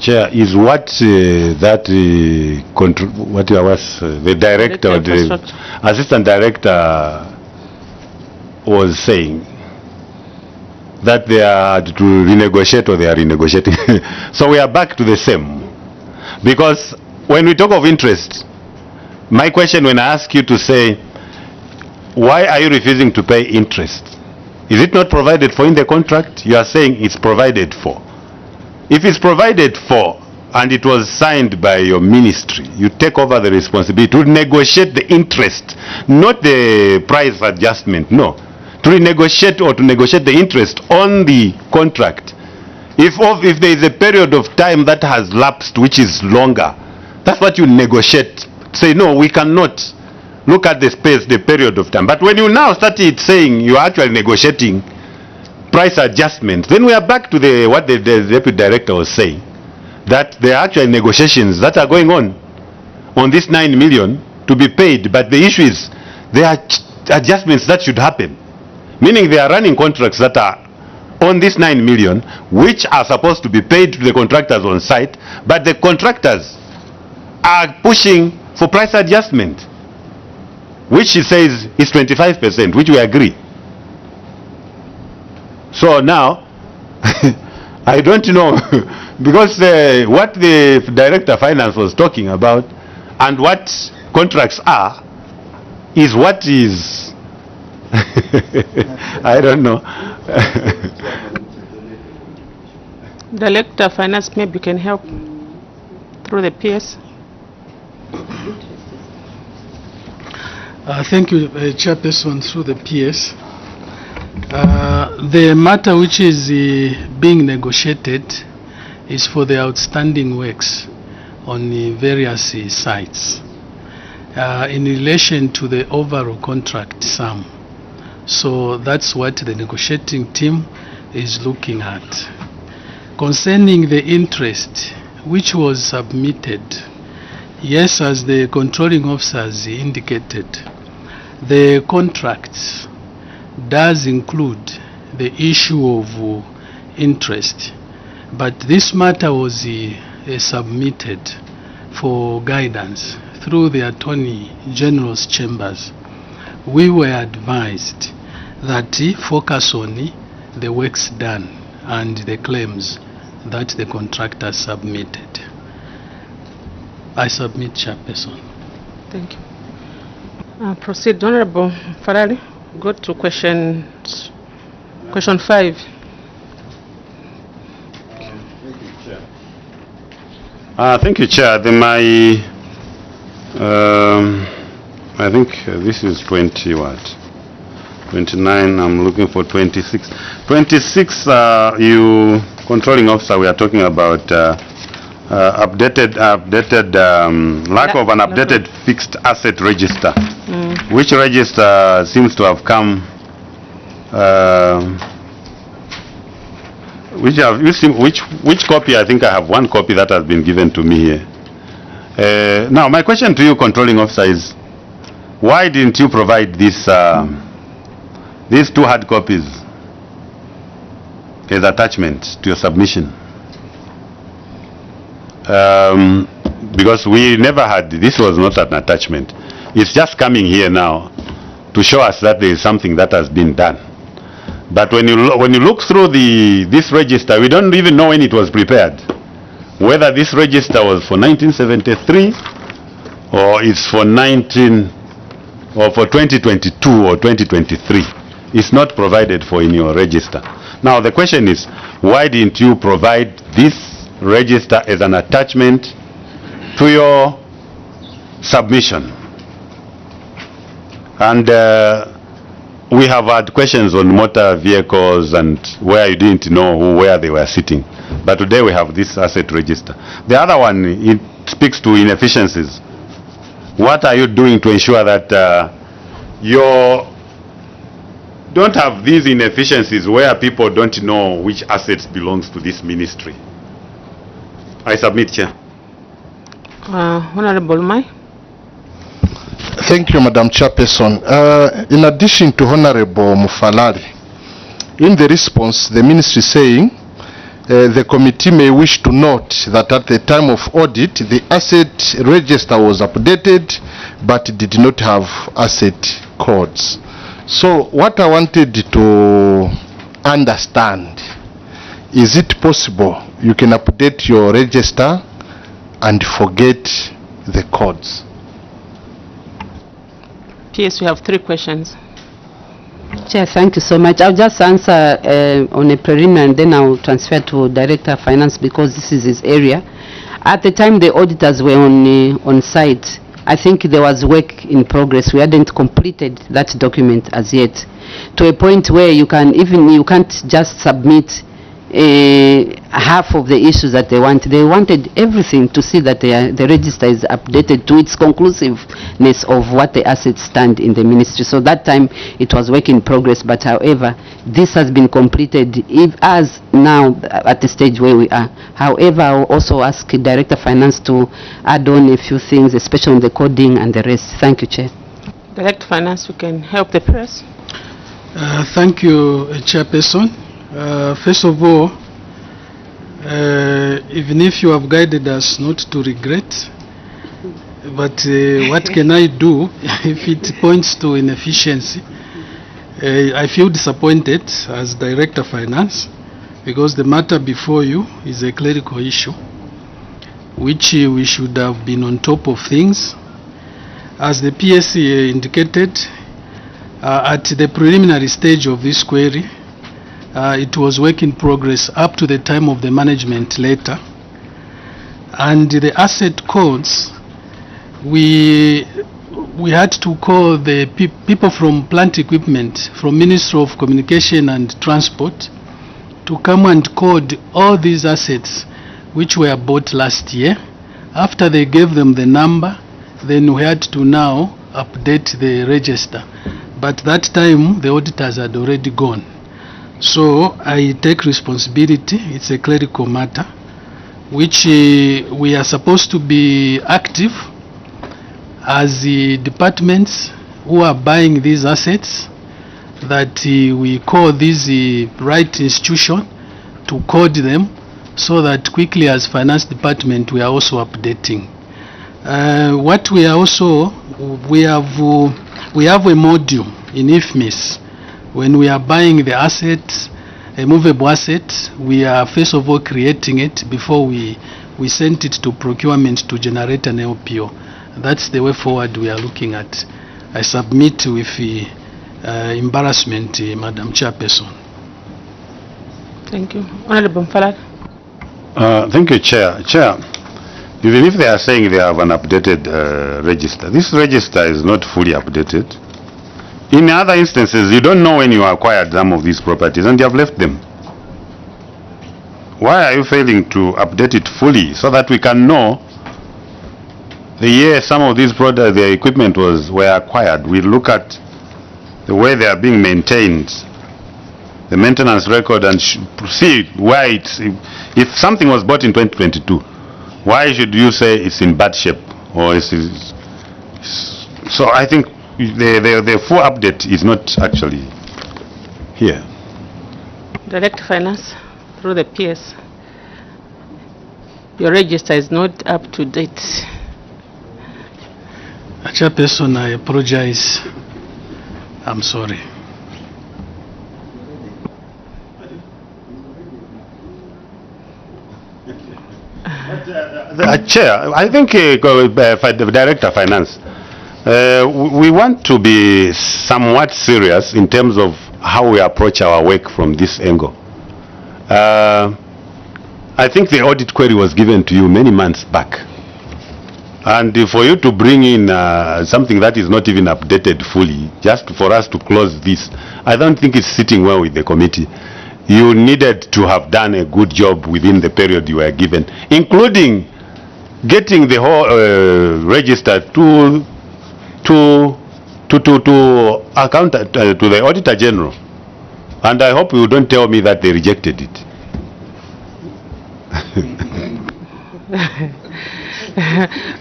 Chair, is what what was the director or the assistant director was saying, that they are to renegotiate or they are renegotiating. So we are back to the same, because when we talk of interest, My question when I ask you to say, why are you refusing to pay interest? Is it not provided for in the contract? You are saying it's provided for. If it's provided for and it was signed by your ministry, you take over the responsibility to negotiate the interest, not the price adjustment, no. To renegotiate or to negotiate the interest on the contract. If there is a period of time that has lapsed which is longer, that's what you negotiate. Say, no, we cannot. Look at the space, the period of time. But when you now started saying you are actually negotiating price adjustment, then we are back to what the deputy director was saying, that there are actually negotiations that are going on this 9 million to be paid. But the issue is there are adjustments that should happen. Meaning they are running contracts that are on this 9 million, which are supposed to be paid to the contractors on site, but the contractors are pushing for price adjustment, which he says is 25%, which we agree. So now, I don't know, because what the Director of Finance was talking about and what contracts are is what is, I don't know. Director of Finance, maybe you can help through the PS. Thank you, Chairperson, through the PS. The matter which is being negotiated is for the outstanding works on the various sites in relation to the overall contract sum. So that's what the negotiating team is looking at. Concerning the interest which was submitted, yes, as the controlling officers indicated, the contract does include the issue of interest, but this matter was submitted for guidance through the Attorney General's chambers. We were advised that focus on the works done and the claims that the contractor submitted. I submit, Chairperson. Thank you. Proceed, Honorable Farali. Go to question 5. Thank you, Chair. I think this is 20 what? 29, I'm looking for 26. 26, you controlling officer, we are talking about updated lack of an updated fixed asset register. Which register seems to have come, which copy? I think I have one copy that has been given to me here. Now my question to you, controlling officer, is why didn't you provide this these 2 hard copies as attachment to your submission? Because we never had, this was not an attachment. It's just coming here now to show us that there is something that has been done. But when you look through this register, we don't even know when it was prepared. Whether this register was for 1973 or it's for 2022 or 2023. It's not provided for in your register. Now the question is, why didn't you provide this register as an attachment to your submission? And we have had questions on motor vehicles and where you didn't know where they were sitting. But today we have this asset register. The other one, it speaks to inefficiencies. What are you doing to ensure that you don't have these inefficiencies where people don't know which assets belongs to this ministry? I submit, Chair. Honorable Mai. Thank you, Madam Chairperson. In addition to Honorable Mufalari, in the response, the ministry saying the committee may wish to note that at the time of audit, the asset register was updated but did not have asset codes. So what I wanted to understand, is it possible you can update your register and forget the codes? PS, we have 3 questions. Chair, thank you so much. I'll just answer on a preliminary and then I'll transfer to Director of Finance because this is his area. At the time the auditors were on site, I think there was work in progress. We hadn't completed that document as yet, to a point where you can't just submit half of the issues that they want. They wanted everything to see that the register is updated to its conclusiveness of what the assets stand in the ministry. So that time it was work in progress, but however, this has been completed as now at the stage where we are. However, I'll also ask Director of Finance to add on a few things, especially on the coding and the rest. Thank you, Chair. Director of Finance, you can help the press. Thank you, Chairperson. First of all, even if you have guided us not to regret, but what can I do if it points to inefficiency? I feel disappointed as Director of Finance because the matter before you is a clerical issue which we should have been on top of things. As the PSC indicated, at the preliminary stage of this query, it was work in progress up to the time of the management letter. And the asset codes, we had to call the people from plant equipment, from Ministry of Communication and Transport, to come and code all these assets which were bought last year. After they gave them the number, then we had to now update the register. But that time, the auditors had already gone. So I take responsibility. It's a clerical matter, which we are supposed to be active as the departments who are buying these assets, that we call this right institution to code them so that quickly as finance department we are also updating. What we are also, we have a module in IFMIS. When we are buying the assets, a movable asset, we are first of all creating it before we send it to procurement to generate an LPO. That's the way forward we are looking at. I submit with embarrassment, Madam Chairperson. Thank you. Honorable Mfalad. Thank you, Chair. Chair, even if they are saying they have an updated register, this register is not fully updated. In other instances, you don't know when you acquired some of these properties and you have left them. Why are you failing to update it fully so that we can know the year some of these products, their equipment were acquired? We look at the way they are being maintained, the maintenance record, and see why if something was bought in 2022, why should you say it's in bad shape? Or so I think the full update is not actually here. Director of Finance, through the PS, your register is not up to date. Chairperson, I apologize. I'm sorry. Chair, I think the Director of Finance, we want to be somewhat serious in terms of how we approach our work from this angle. I think the audit query was given to you many months back. And for you to bring in something that is not even updated fully, just for us to close this, I don't think it's sitting well with the committee. You needed to have done a good job within the period you were given, including getting the whole register to the Auditor General. And I hope you don't tell me that they rejected it.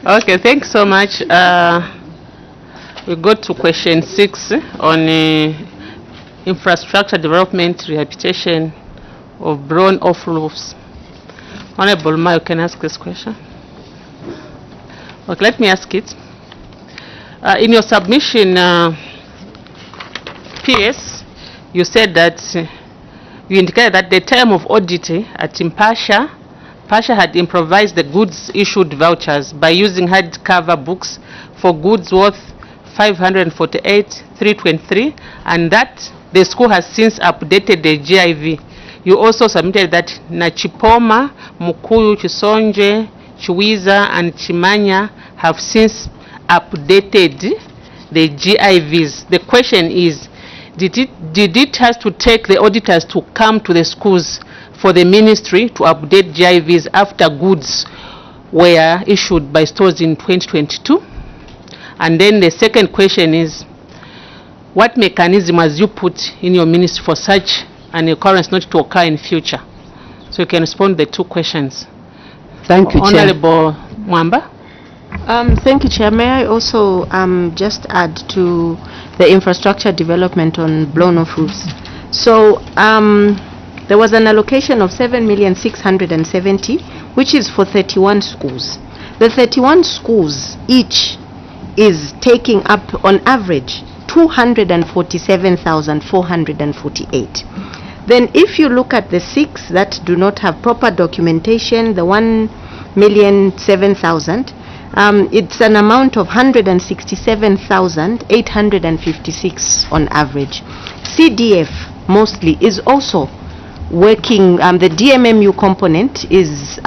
Okay, thanks so much. We go to question 6 on infrastructure development, rehabilitation of brown off roofs. Honorable Ma, you can ask this question. Okay, let me ask it. In your submission, PS, you said that you indicated that the term of audit at Impasha had improvised the goods issued vouchers by using hardcover books for goods worth 548,323, and that the school has since updated the GIV. You also submitted that Nachipoma, Mukuyu, Chisonje, Chiwiza, and Chimanya have since updated the GIVs. The question is, did it have to take the auditors to come to the schools for the ministry to update GIVs after goods were issued by stores in 2022? And then the second question is, what mechanism has you put in your ministry for such an occurrence not to occur in future? So you can respond to the two questions. Thank you, Chair. Honorable Mwamba. Thank you, Chair. May I also just add to the infrastructure development on blown-off roofs? So there was an allocation of 7,670,000, which is for 31 schools. The 31 schools each is taking up, on average, 247,448. Then if you look at the 6 that do not have proper documentation, the 1,007,000, it's an amount of 167,856 on average. CDF mostly is also working, the DMMU component is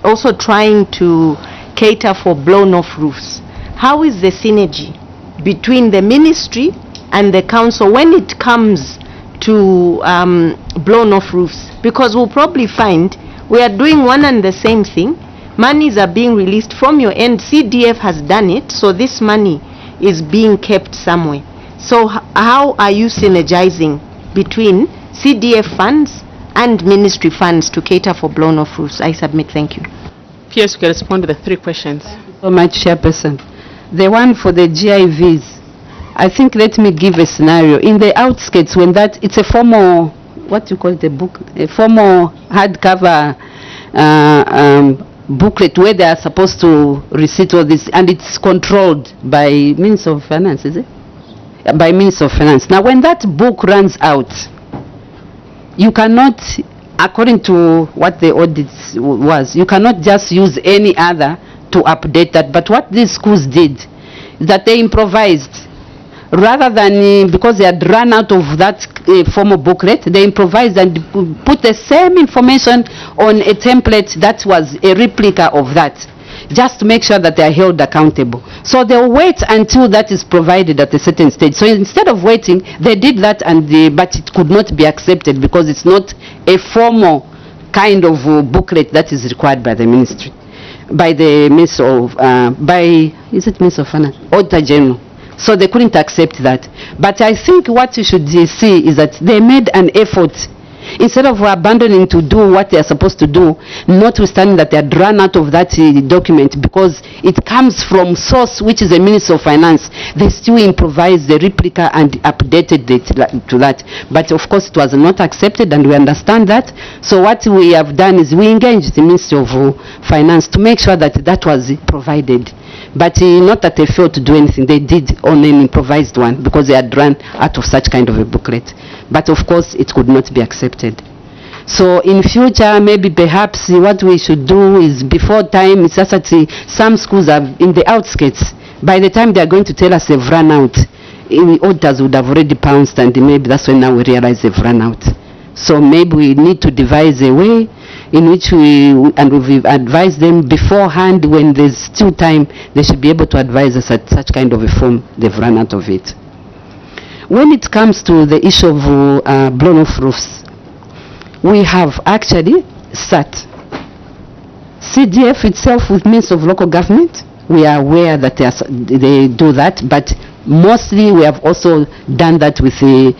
also trying to cater for blown-off roofs. How is the synergy between the ministry and the council when it comes to blown-off roofs? Because we'll probably find we are doing one and the same thing. Monies are being released from your end. CDF has done it, so this money is being kept somewhere. So how are you synergizing between CDF funds and ministry funds to cater for blown-off roofs? I submit. Thank you. PS, you can respond to the 3 questions. So much, Chairperson. The one for the GIVs, I think, let me give a scenario. In the outskirts, when that, it's a formal, what you call it, a book, a formal hardcover booklet where they are supposed to receipt all this, and it's controlled by Minister of Finance, is it? By Minister of Finance. Now, when that book runs out, you cannot, according to what the audit was, you cannot just use any other to update that. But what these schools did is that they improvised. Rather than, because they had run out of that formal booklet, they improvised and put the same information on a template that was a replica of that, just to make sure that they are held accountable. So they'll wait until that is provided at a certain stage. So instead of waiting, they did that, and but it could not be accepted because it's not a formal kind of booklet that is required by the ministry, by the Minister of, is it Minister of Finance? Auditor General. So they couldn't accept that. But I think what you should see is that they made an effort. Instead of abandoning to do what they are supposed to do, notwithstanding that they had run out of that document because it comes from source which is the Minister of Finance, they still improvised the replica and updated it to that. But of course it was not accepted, and we understand that. So what we have done is we engaged the Ministry of Finance to make sure that that was provided. But not that they failed to do anything. They did on an improvised one because they had run out of such kind of a booklet. But of course it could not be accepted. So in future, maybe perhaps what we should do is, before time, it's just that some schools are in the outskirts. By the time they are going to tell us they've run out, auditors would have already pounced, and maybe that's when now we realize they've run out. So maybe we need to devise a way in which we've advised them beforehand, when there's still time, they should be able to advise us at such kind of a form they've run out of it. When it comes to the issue of blown-off roofs, we have actually sat CDF itself with Minister of Local Government. We are aware that they do that, but mostly we have also done that with the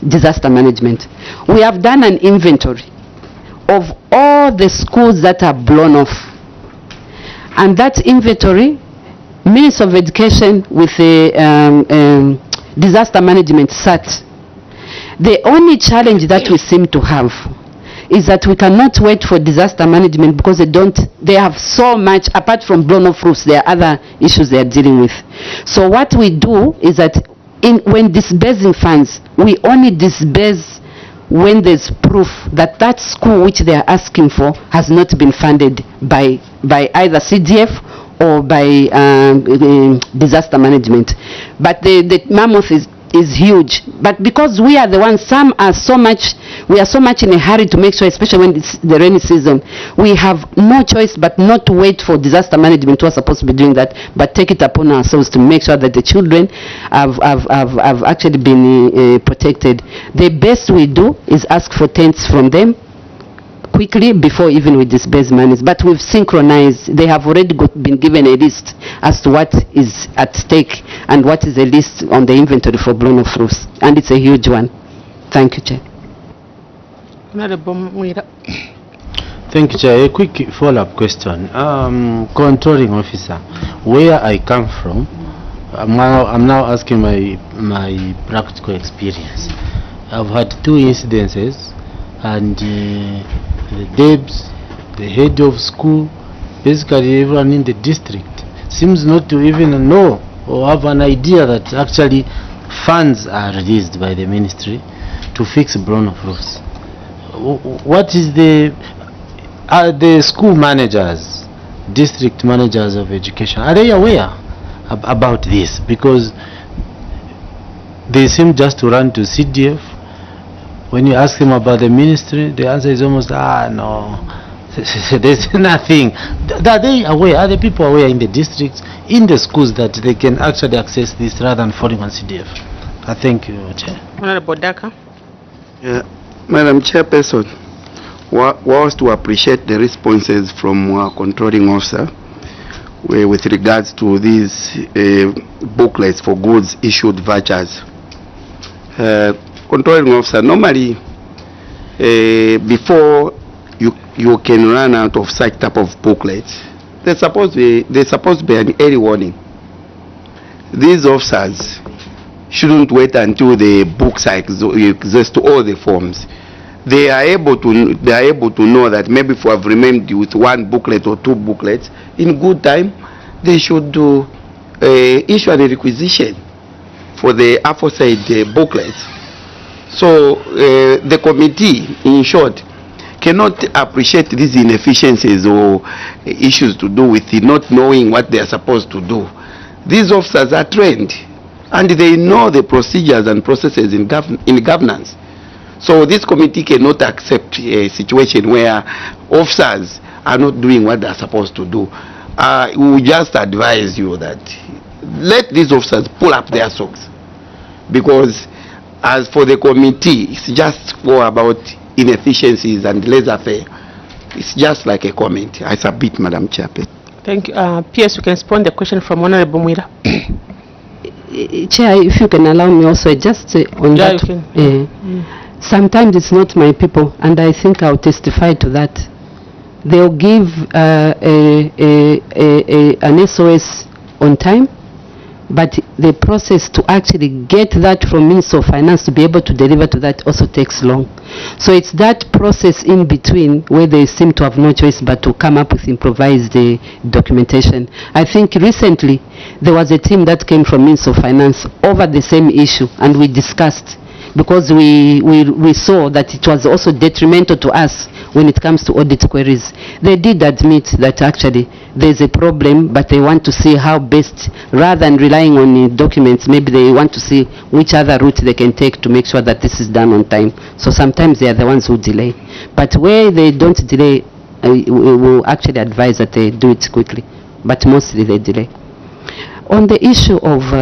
disaster management. We have done an inventory of all the schools that are blown off, and that inventory, Minister of Education with the disaster management sat. The only challenge that we seem to have is that we cannot wait for disaster management because they have so much, apart from blown off roofs, there are other issues they are dealing with. So what we do is that when disbursing funds, we only disburse when there's proof that that school which they are asking for has not been funded by either CDF or by disaster management. But the mammoth is huge. But because we are the ones, we are so much in a hurry to make sure, especially when it's the rainy season, we have no choice but not to wait for disaster management who are supposed to be doing that, but take it upon ourselves to make sure that the children have actually been protected. The best we do is ask for tents from them quickly before even we disburse monies. But we've synchronized. They have already been given a list as to what is at stake and what is the list on the inventory for blown-off roofs. And it's a huge one. Thank you, Chair. Thank you, Chair. A quick follow-up question. Controlling officer, where I come from, I'm now asking my practical experience. I've had 2 incidences, and the DEBs, the head of school, basically everyone in the district seems not to even know or have an idea that actually funds are released by the ministry to fix blown-off roofs. What is are the school managers, district managers of education, are they aware about this? Because they seem just to run to CDF. When you ask them about the ministry, the answer is almost, no, there's nothing. Are they aware? Are the people aware in the districts, in the schools, that they can actually access this rather than falling on CDF? I thank you, Chair. Honorable Daka. Madam Chairperson, was to appreciate the responses from our controlling officer with regards to these booklets for goods issued vouchers. Controlling officer, normally before you can run out of such type of booklets, there's supposed to be an early warning. These officers shouldn't wait until the books exist to all the forms. They are able to know that maybe if we have remained with 1 booklet or 2 booklets, in good time they should issue a requisition for the aforesaid booklets. So the committee, in short, cannot appreciate these inefficiencies or issues to do with not knowing what they are supposed to do. These officers are trained and they know the procedures and processes in governance. So this committee cannot accept a situation where officers are not doing what they are supposed to do. We just advise you that let these officers pull up their socks, because as for the committee, it's just for about inefficiencies and laissez-faire. It's just like a comment. I submit, Madam Chairperson. Thank you. PS, you can respond the question from Honorable Mwira. Chair, if you can allow me also, just on that. Sometimes it's not my people, and I think I'll testify to that. They'll give an SOS on time, but the process to actually get that from Minister of Finance to be able to deliver to that also takes long. So it's that process in between where they seem to have no choice but to come up with improvised documentation. I think recently there was a team that came from Minister of Finance over the same issue, and we discussed, because we saw that it was also detrimental to us when it comes to audit queries. They did admit that actually there's a problem, but they want to see how best, rather than relying on documents, maybe they want to see which other route they can take to make sure that this is done on time. So sometimes they are the ones who delay. But where they don't delay, we will actually advise that they do it quickly. But mostly they delay. On the issue of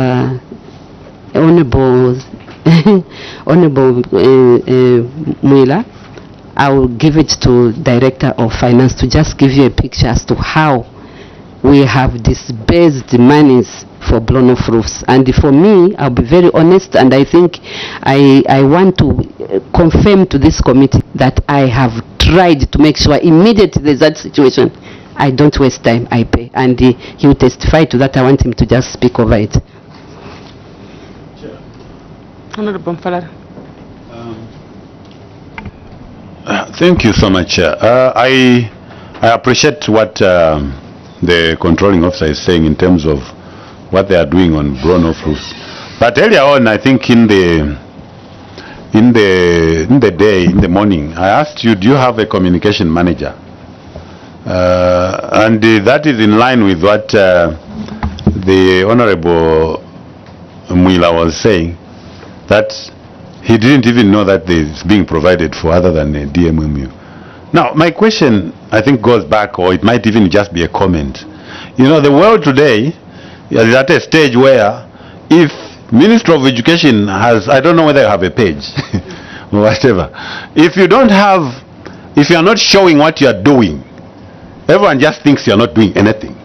Honorable Mwila, I will give it to Director of Finance to just give you a picture as to how we have disbursed monies for blown-off roofs. And for me, I'll be very honest, and I think I want to confirm to this committee that I have tried to make sure immediately there's that situation, I don't waste time, I pay. And he will testify to that. I want him to just speak over it. Honorable Mfalara. Thank you so much. I appreciate what the controlling officer is saying in terms of what they are doing on blown-off roofs. But earlier on, I think in the morning, I asked you, do you have a communication manager That is in line with what the Honorable Mwila was saying, that he didn't even know that it's being provided for other than a DMMU. Now, my question, I think, goes back, or it might even just be a comment. You know, the world today is at a stage where if Minister of Education has, I don't know whether you have a page or whatever, if you don't have, if you are not showing what you are doing, everyone just thinks you are not doing anything.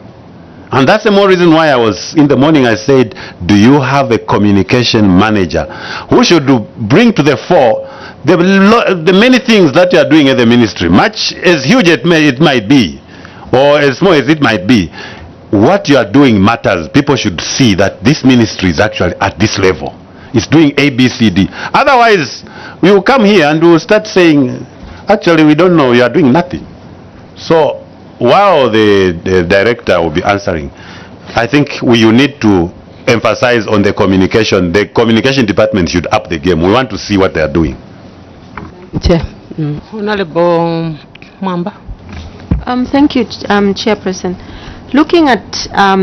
And that's the more reason why I was, in the morning I said, do you have a communication manager who should bring to the fore the many things that you are doing at the ministry, much as huge it might be, or as small as it might be. What you are doing matters. People should see that this ministry is actually at this level. It's doing A, B, C, D. Otherwise, we will come here and we will start saying, actually, we don't know, you are doing nothing. So, while the director will be answering, I think you need to emphasize on the communication. The communication department should up the game. We want to see what they are doing. Chair. Honorable Mwamba. Thank you, Chairperson. Looking at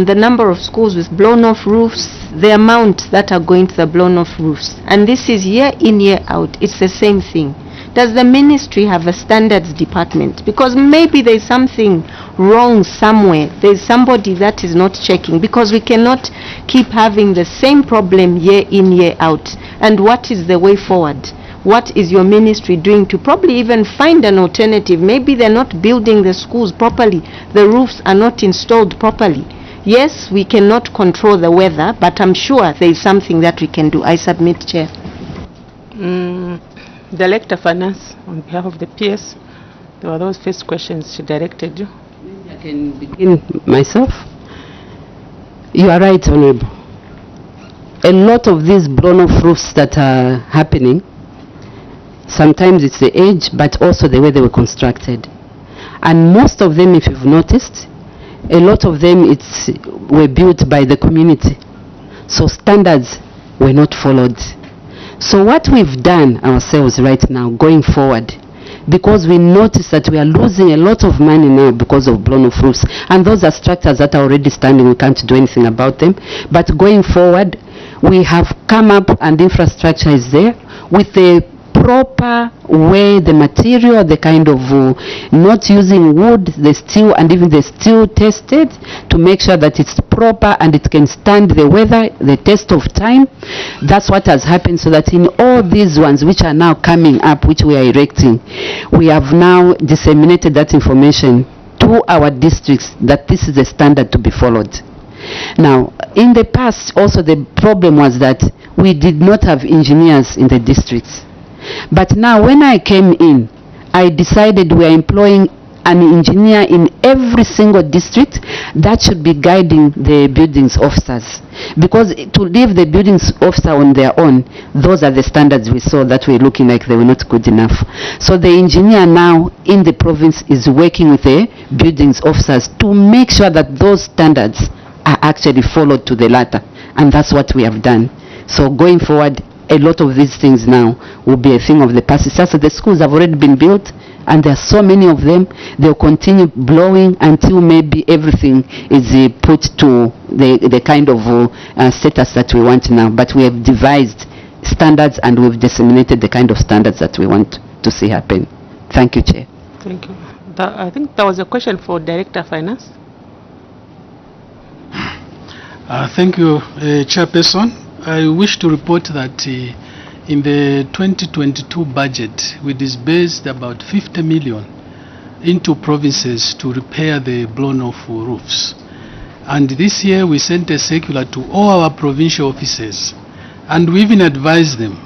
the number of schools with blown off roofs, the amount that are going to the blown off roofs, and this is year in, year out, it's the same thing. Does the ministry have a standards department? Because maybe there's something wrong somewhere. There's somebody that is not checking, because we cannot keep having the same problem year in, year out. And what is the way forward? What is your ministry doing to probably even find an alternative? Maybe they're not building the schools properly. The roofs are not installed properly. Yes, we cannot control the weather, but I'm sure there is something that we can do. I submit, Chair. Director Finance, on behalf of the PS, there were those first questions she directed you. Maybe I can begin myself. You are right, Honorable. A lot of these blown-off roofs that are happening, sometimes it's the age, but also the way they were constructed. And most of them, if you've noticed, a lot of them were built by the community. So standards were not followed. So what we've done ourselves right now, going forward, because we notice that we are losing a lot of money now because of blown-off roofs, and those are structures that are already standing, we can't do anything about them. But going forward, we have come up, and infrastructure is there, with the proper way, the material, the kind of not using wood, the steel, and even the steel tested to make sure that it's proper and it can stand the weather, the test of time. That's what has happened, so that in all these ones which are now coming up, which we are erecting, we have now disseminated that information to our districts that this is a standard to be followed. Now, in the past also the problem was that we did not have engineers in the districts. But now when I came in, I decided we are employing an engineer in every single district that should be guiding the buildings officers. Because to leave the buildings officer on their own, those are the standards we saw that were looking like they were not good enough. So the engineer now in the province is working with the buildings officers to make sure that those standards are actually followed to the letter. And that's what we have done. So going forward, a lot of these things now will be a thing of the past. It's just that the schools have already been built, and there are so many of them. They'll continue blowing until maybe everything is put to the kind of status that we want now. But we have devised standards, and we've disseminated the kind of standards that we want to see happen. Thank you, Chair. Thank you. I think there was a question for Director Finance. Thank you, Chairperson. I wish to report that in the 2022 budget, we disbursed about 50 million into provinces to repair the blown-off roofs. And this year, we sent a circular to all our provincial offices, and we even advised them,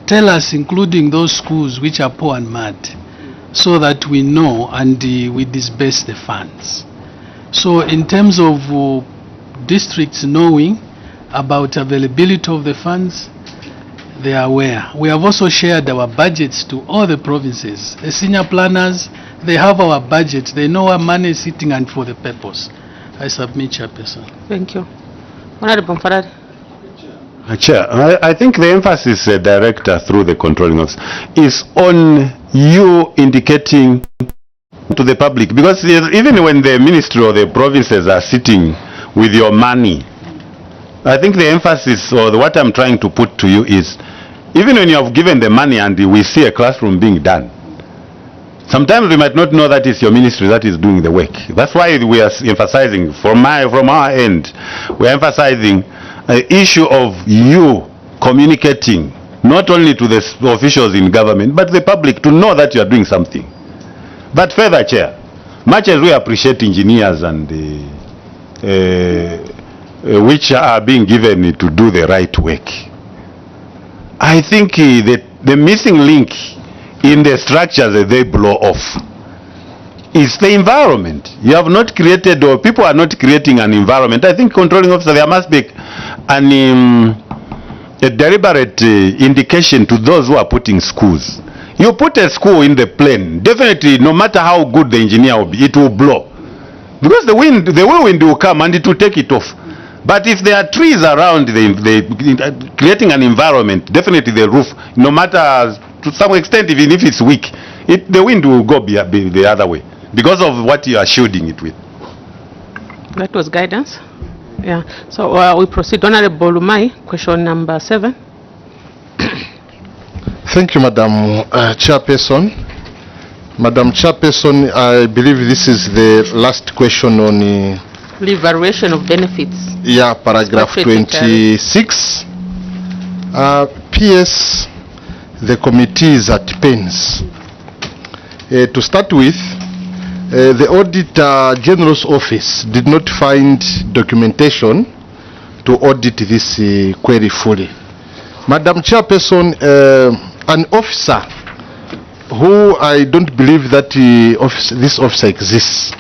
tell us, including those schools which are poor and mad, so that we know and we disburse the funds. So in terms of districts knowing about availability of the funds, they are aware. We have also shared our budgets to all the provinces. The senior planners, they have our budget. They know where money is sitting and for the purpose. I submit, Chairperson. Thank you. Honorable Farad. Chair, I think the emphasis, Director, through the controlling office, is on you indicating To the public, because even when the ministry or the provinces are sitting with your money, I think the emphasis or what I'm trying to put to you is, even when you have given the money and we see a classroom being done, sometimes we might not know that it's your ministry that is doing the work. That's why we are emphasizing, from our end, we are emphasizing the issue of you communicating, not only to the officials in government, but the public, to know that you are doing something. But further, Chair, much as we appreciate engineers and which are being given to do the right work, I think the missing link in the structures that they blow off is the environment. You have not created, or people are not creating an environment. I think controlling officer, there must be a deliberate indication to those who are putting schools. You put a school in the plain, definitely, no matter how good the engineer will be, it will blow. Because the wind will come and it will take it off. But if there are trees around, creating an environment, definitely the roof, no matter to some extent, even if it's weak, the wind will go the other way because of what you are shielding it with. That was guidance. Yeah. So we proceed. Honorable Lumai, question number 7. Thank you, Madam Chairperson. Madam Chairperson, I believe this is the last question on reevaluation of benefits. Yeah, paragraph 26. PS, the committee is at pains. To start with, the Auditor General's Office did not find documentation to audit this query fully. Madam Chairperson, an officer who I don't believe that this officer exists.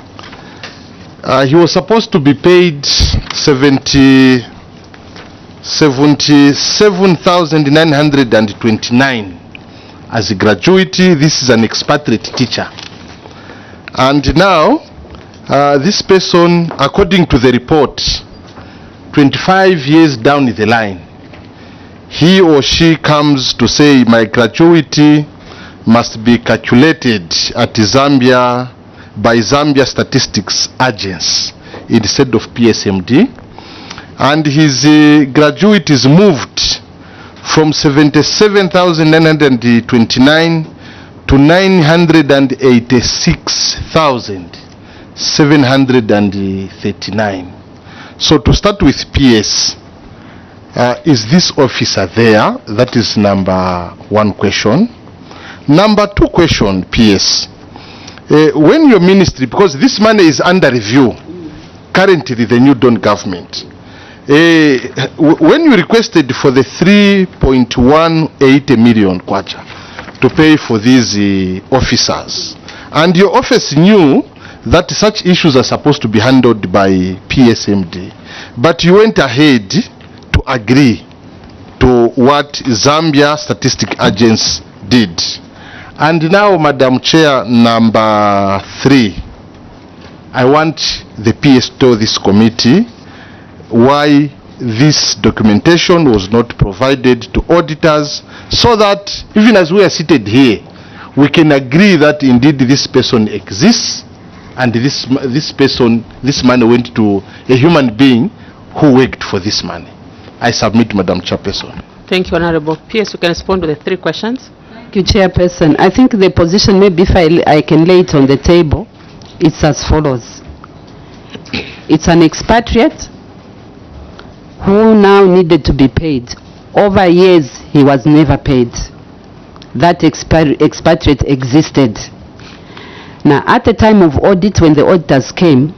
He was supposed to be paid 77,929 as a gratuity. This is an expatriate teacher. And now, this person, according to the report, 25 years down the line, he or she comes to say my gratuity must be calculated at Zambia by Zambia Statistics Agency instead of PSMD, and his gratuity is moved from 77,929 to 986,739. So to start with PS, is this officer there? That is number 1 question. Number 2 question, PS. When your ministry, because this money is under review, currently the New Dawn government, when you requested for the 3.18 million kwacha to pay for these officers, and your office knew that such issues are supposed to be handled by PSMD, but you went ahead to agree to what Zambia Statistics Agency did. And now, Madam Chair, number 3, I want the PS to tell this committee why this documentation was not provided to auditors, so that even as we are seated here, we can agree that indeed this person exists, and this money went to a human being who worked for this money. I submit, Madam Chairperson. Thank you, Honorable. PS, you can respond to the 3 questions. Thank you, Chairperson. I think the position, maybe if I can lay it on the table, it's as follows. It's an expatriate who now needed to be paid. Over years, he was never paid. That expatriate existed. Now, at the time of audit, when the auditors came,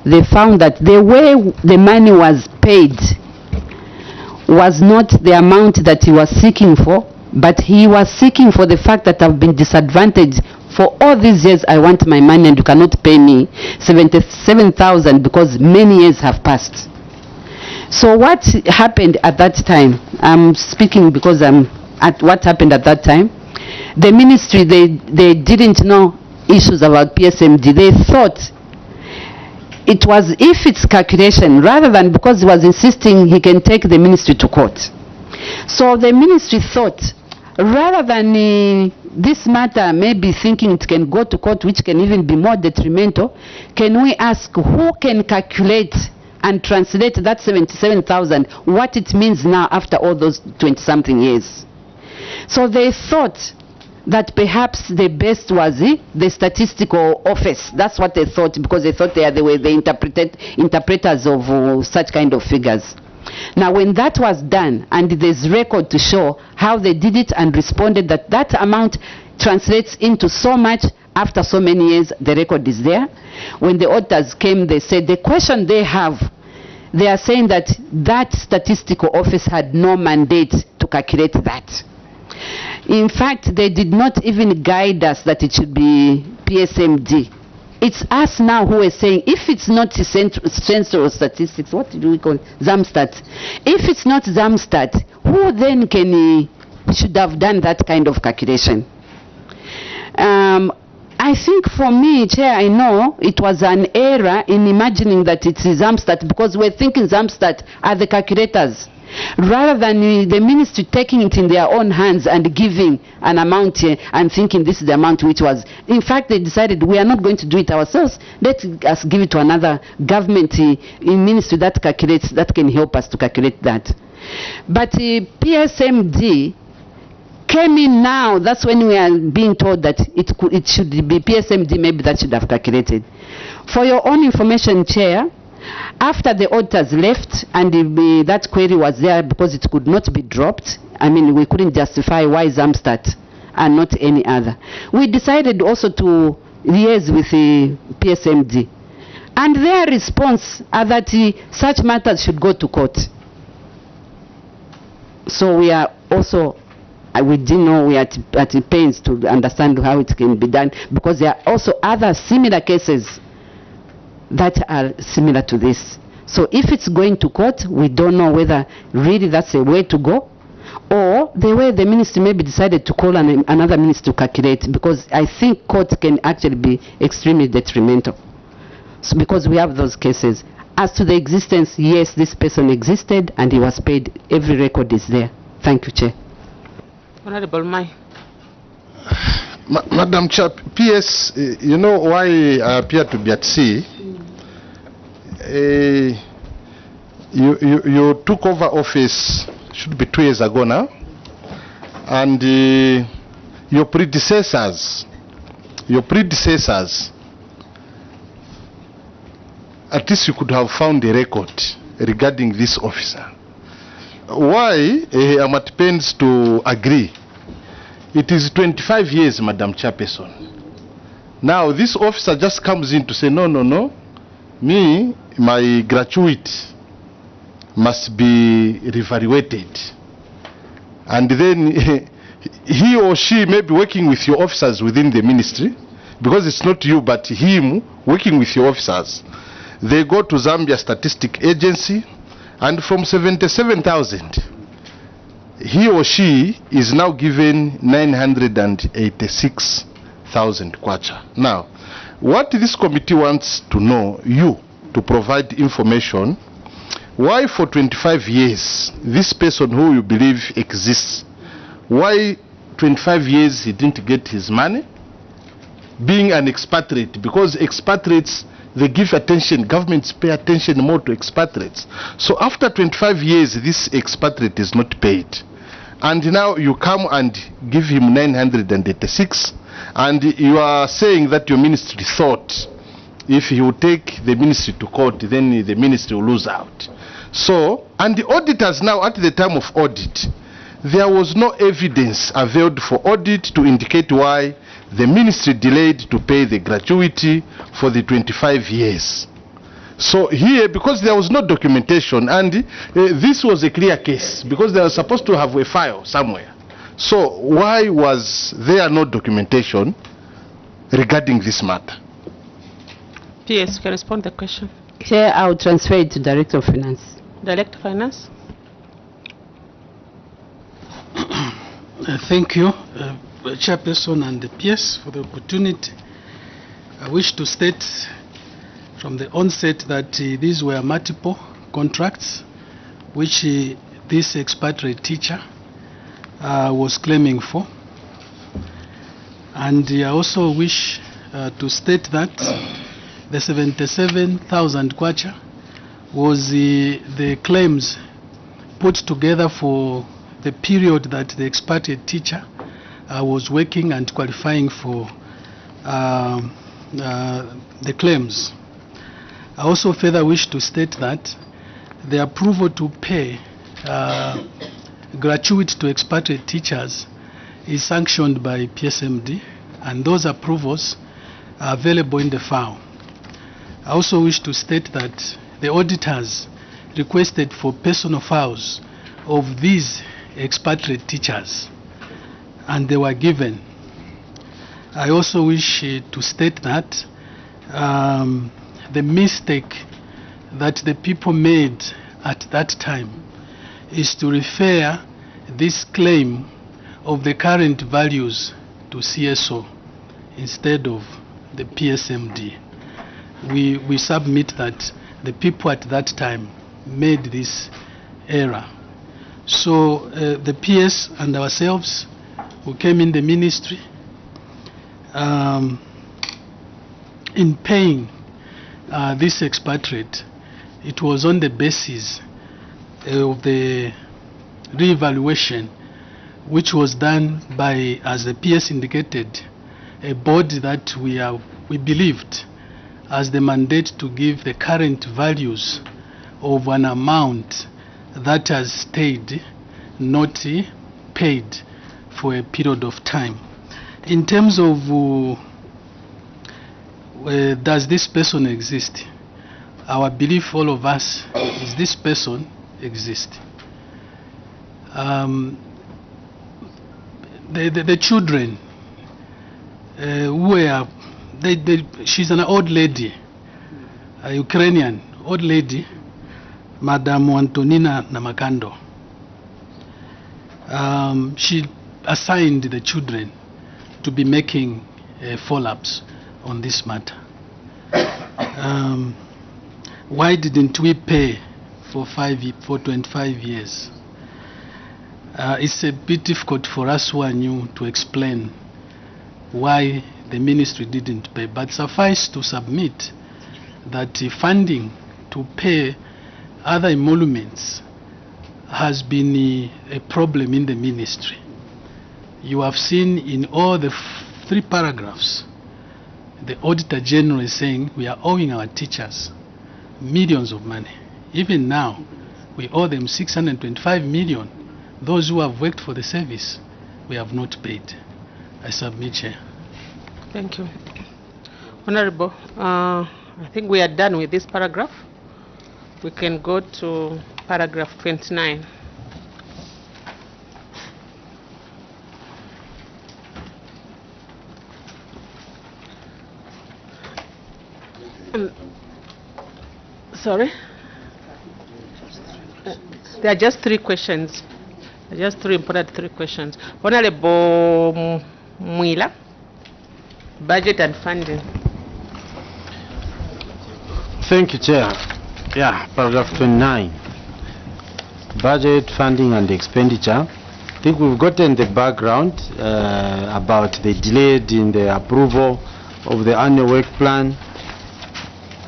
they found that the way the money was paid was not the amount that he was seeking for, but he was seeking for the fact that I've been disadvantaged for all these years. I want my money and you cannot pay me 77,000 because many years have passed. So what happened at that time, I'm speaking because I'm at what happened at that time, the ministry, they didn't know issues about PSMD. They thought it was if it's calculation, rather than because he was insisting he can take the ministry to court. So the ministry thought rather than this matter maybe thinking it can go to court, which can even be more detrimental, can we ask who can calculate and translate that 77,000, what it means now after all those 20-something years? So they thought that perhaps the best was the statistical office. That's what they thought, because they thought they were the interpreters of such kind of figures. Now, when that was done, and there's record to show how they did it and responded that that amount translates into so much after so many years, the record is there. When the auditors came, they said the question they have, they are saying that that statistical office had no mandate to calculate that. In fact, they did not even guide us that it should be PSMD. It's us now who are saying, if it's not central statistics, what do we call it? Zamstat. If it's not Zamstat, who then should have done that kind of calculation? I think for me, Chair, I know it was an error in imagining that it's Zamstat, because we're thinking Zamstat are the calculators, rather than the ministry taking it in their own hands and giving an amount and thinking this is the amount which was. In fact, they decided we are not going to do it ourselves. Let us give it to another government ministry that calculates, that can help us to calculate that. But PSMD came in now. That's when we are being told that it should be PSMD, maybe that should have calculated. For your own information, Chair, after the auditors left and that query was there because it could not be dropped, I mean, we couldn't justify why Zamstat and not any other, we decided also to liaise with the PSMD. And their response are that such matters should go to court. So we are also, we didn't know, we are at pains to understand how it can be done, because there are also other similar cases that are similar to this. So if it's going to court, we don't know whether really that's a way to go, or the way the ministry maybe decided to call another ministry to calculate, because I think court can actually be extremely detrimental. So because we have those cases. As to the existence, yes, this person existed and he was paid. Every record is there. Thank you, Chair. Honorable Mai. Madam Chair, PS, you know why I appear to be at sea? You took over office, should be 2 years ago now, and your predecessors, at least you could have found a record regarding this officer. Why I'm at pains to agree? It is 25 years, Madam Chairperson. Now this officer just comes in to say, no, me, my gratuity must be reevaluated. And then he or she may be working with your officers within the ministry, because it's not you but him working with your officers. They go to Zambia Statistic Agency, and from 77,000, he or she is now given 986,000 kwacha. Now, what this committee wants to know, you to provide information, why for 25 years this person who you believe exists, why 25 years he didn't get his money, being an expatriate, because expatriates, they give attention, governments pay attention more to expatriates. So after 25 years this expatriate is not paid, and now you come and give him 986, and you are saying that your ministry thought if you take the ministry to court, then the ministry will lose out. So, and the auditors now, at the time of audit, there was no evidence availed for audit to indicate why the ministry delayed to pay the gratuity for the 25 years. So here, because there was no documentation, and this was a clear case, because they were supposed to have a file somewhere. So why was there no documentation regarding this matter? PS, can respond to the question. Chair, I'll transfer it to Director of Finance. Director of Finance. Thank you, Chairperson and the PS, for the opportunity. I wish to state from the onset that these were multiple contracts which this expatriate teacher was claiming for. And I also wish to state that the 77,000 kwacha was the claims put together for the period that the expatriate teacher was working and qualifying for the claims. I also further wish to state that the approval to pay gratuity to expatriate teachers is sanctioned by PSMD, and those approvals are available in the file. I also wish to state that the auditors requested for personal files of these expatriate teachers, and they were given. I also wish to state that the mistake that the people made at that time is to refer this claim of the current values to CSO instead of the PSMD. We submit that the people at that time made this error. So the PS and ourselves who came in the ministry in paying this expatriate, it was on the basis of the reevaluation which was done by, as the PS indicated, a body that we believed as the mandate to give the current values of an amount that has stayed not paid for a period of time. In terms of does this person exist, our belief, all of us, is this person exists. The children were, she's an old lady, a Ukrainian old lady, Madam Antonina Namakando. She assigned the children to be making follow-ups on this matter. Why didn't we pay for 25 years? It's a bit difficult for us who are new to explain why the ministry didn't pay, but suffice to submit that the funding to pay other emoluments has been a problem in the ministry. You have seen in all the 3 paragraphs, the Auditor General is saying we are owing our teachers millions of money. Even now, we owe them 625 million. Those who have worked for the service, we have not paid. I submit, Chair. Thank you. Honorable, I think we are done with this paragraph. We can go to paragraph 29. Sorry? There are just 3 questions. Just 3 important 3 questions. Honorable Mwila, budget and funding. Thank you, Chair. Yeah, paragraph 29. Budget, funding and expenditure. I think we've gotten the background about the delay in the approval of the annual work plan,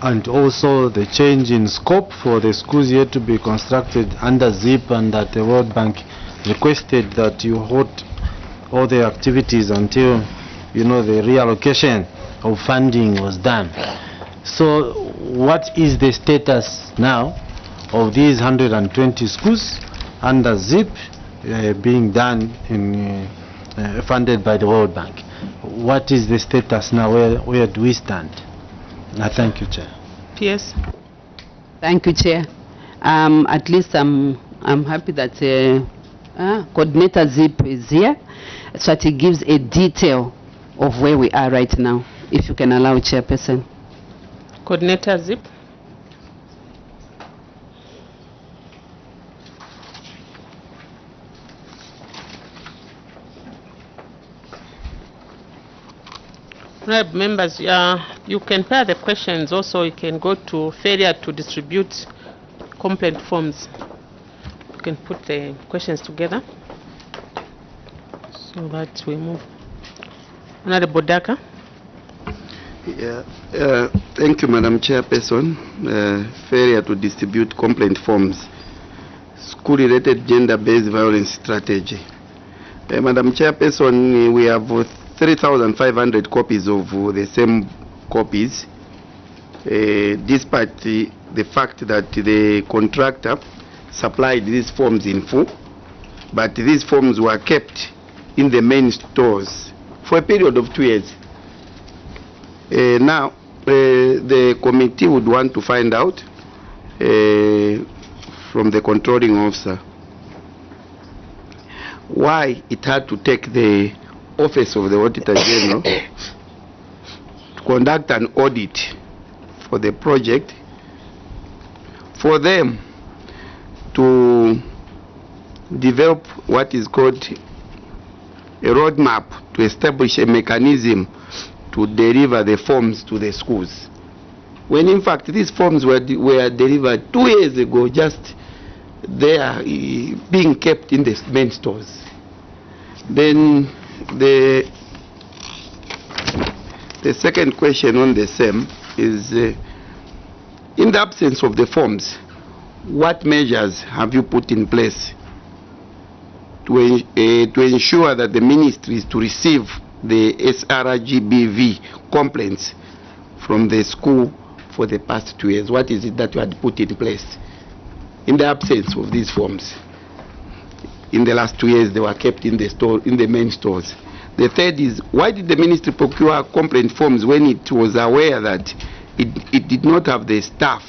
and also the change in scope for the schools yet to be constructed under ZIP, and that the World Bank requested that you hold all the activities until the reallocation of funding was done. So what is the status now of these 120 schools under ZIP being done in funded by the World Bank? What is the status now? Where do we stand? Thank you, Chair. PS. Thank you, Chair. At least I'm happy that Coordinator ZIP is here, so that he gives a detail of where we are right now. If you can allow, Chairperson. Coordinator ZIP. Right, members, you can pair the questions. Also, you can go to failure to distribute complaint forms. You can put the questions together. So that we move. Honorable Daka. Yeah, thank you, Madam Chairperson. Failure to distribute complaint forms. School-related gender-based violence strategy. Madam Chairperson, we have 3,500 copies of the same copies, despite the fact that the contractor supplied these forms in full, but these forms were kept in the main stores for a period of 2 years. Now, the committee would want to find out from the controlling officer why it had to take the Office of the Auditor General to conduct an audit for the project, for them to develop what is called a roadmap to establish a mechanism to deliver the forms to the schools, when in fact these forms were delivered 2 years ago, just there being kept in the main stores. Then the second question on the same is, in the absence of the forms, what measures have you put in place to ensure that the ministry is to receive the SRGBV complaints from the school for the past 2 years? What is it that you had put in place in the absence of these forms? In the last 2 years, they were kept in the store, in the main stores. The third is, why did the ministry procure complaint forms when it was aware that it did not have the staff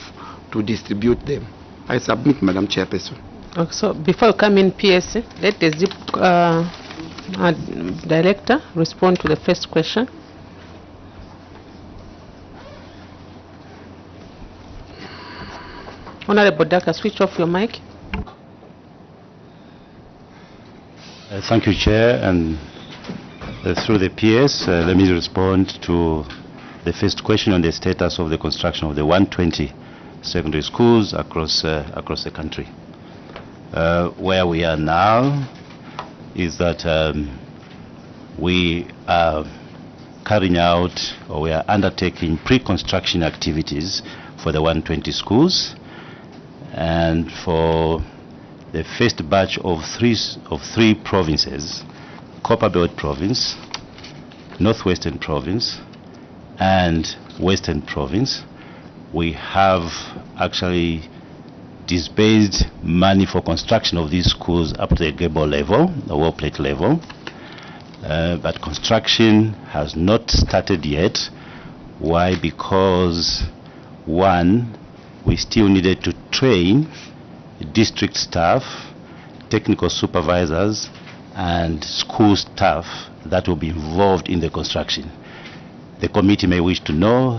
to distribute them? I submit, Madam Chairperson. Okay, so before you come in, PS, let the ZIP director respond to the first question. Honorable Daka, switch off your mic. Thank you, Chair, and through the PS, let me respond to the first question on the status of the construction of the 120 secondary schools across the country. Where we are now is that we are carrying out, or we are undertaking pre-construction activities for the 120 schools, and for the first batch of three provinces, Copperbelt Province, Northwestern Province, and Western Province, we have actually disbursed money for construction of these schools up to the gable level, the wall plate level. But construction has not started yet. Why? Because, one, we still needed to train district staff, technical supervisors, and school staff that will be involved in the construction. The committee may wish to know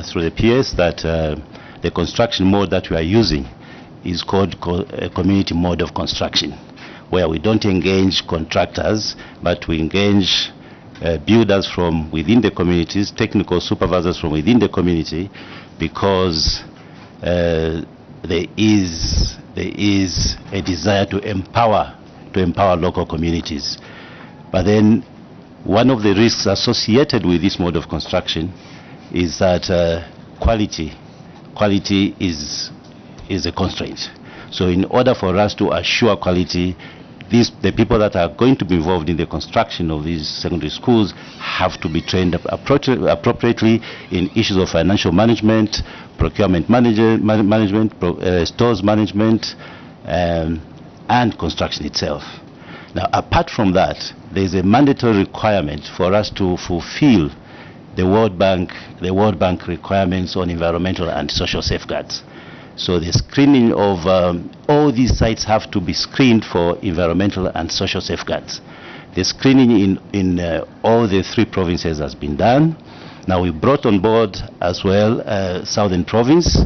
through the PS that the construction mode that we are using is called a community mode of construction, where we don't engage contractors, but we engage builders from within the communities, technical supervisors from within the community, because there is a desire to empower local communities. But then one of the risks associated with this mode of construction is that quality is a constraint. So in order for us to assure quality, the people that are going to be involved in the construction of these secondary schools have to be trained appropriately in issues of financial management, procurement management, stores management, and construction itself. Now, apart from that, there is a mandatory requirement for us to fulfill the World Bank requirements on environmental and social safeguards. So the screening of all these sites have to be screened for environmental and social safeguards. The screening in all the three provinces has been done. Now we brought on board as well Southern Province.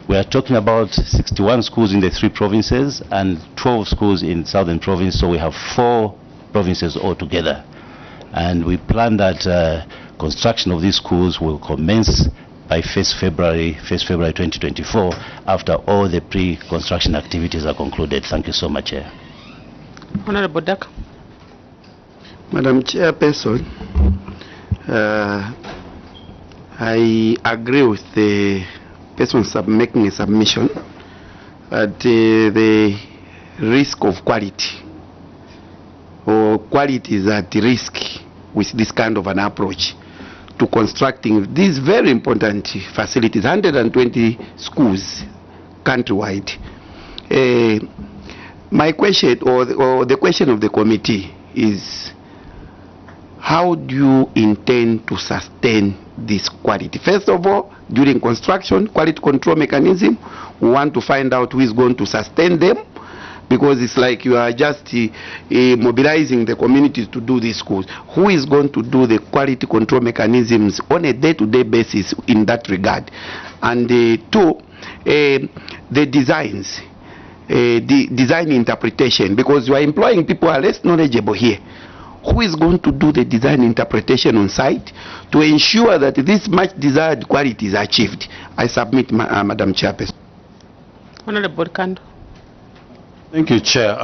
We are talking about 61 schools in the three provinces and 12 schools in Southern Province, so we have 4 provinces altogether. And we plan that construction of these schools will commence by 1st February 2024, after all the pre-construction activities are concluded. Thank you so much, Chair. Honorable Daka. Madam Chairperson, I agree with the person making a submission that the risk of quality or quality is at risk with this kind of an approach to constructing these very important facilities, 120 schools countrywide. My question, or the question of the committee is, how do you intend to sustain this quality? First of all, during construction, quality control mechanism, we want to find out who is going to sustain them, because it's like you are just mobilizing the communities to do these schools. Who is going to do the quality control mechanisms on a day-to-day basis in that regard? And two, the designs, the design interpretation, because you are employing people who are less knowledgeable here. Who is going to do the design interpretation on site to ensure that this much desired quality is achieved? I submit, Madam Chairperson. Honorable Kando. Thank you, Chair.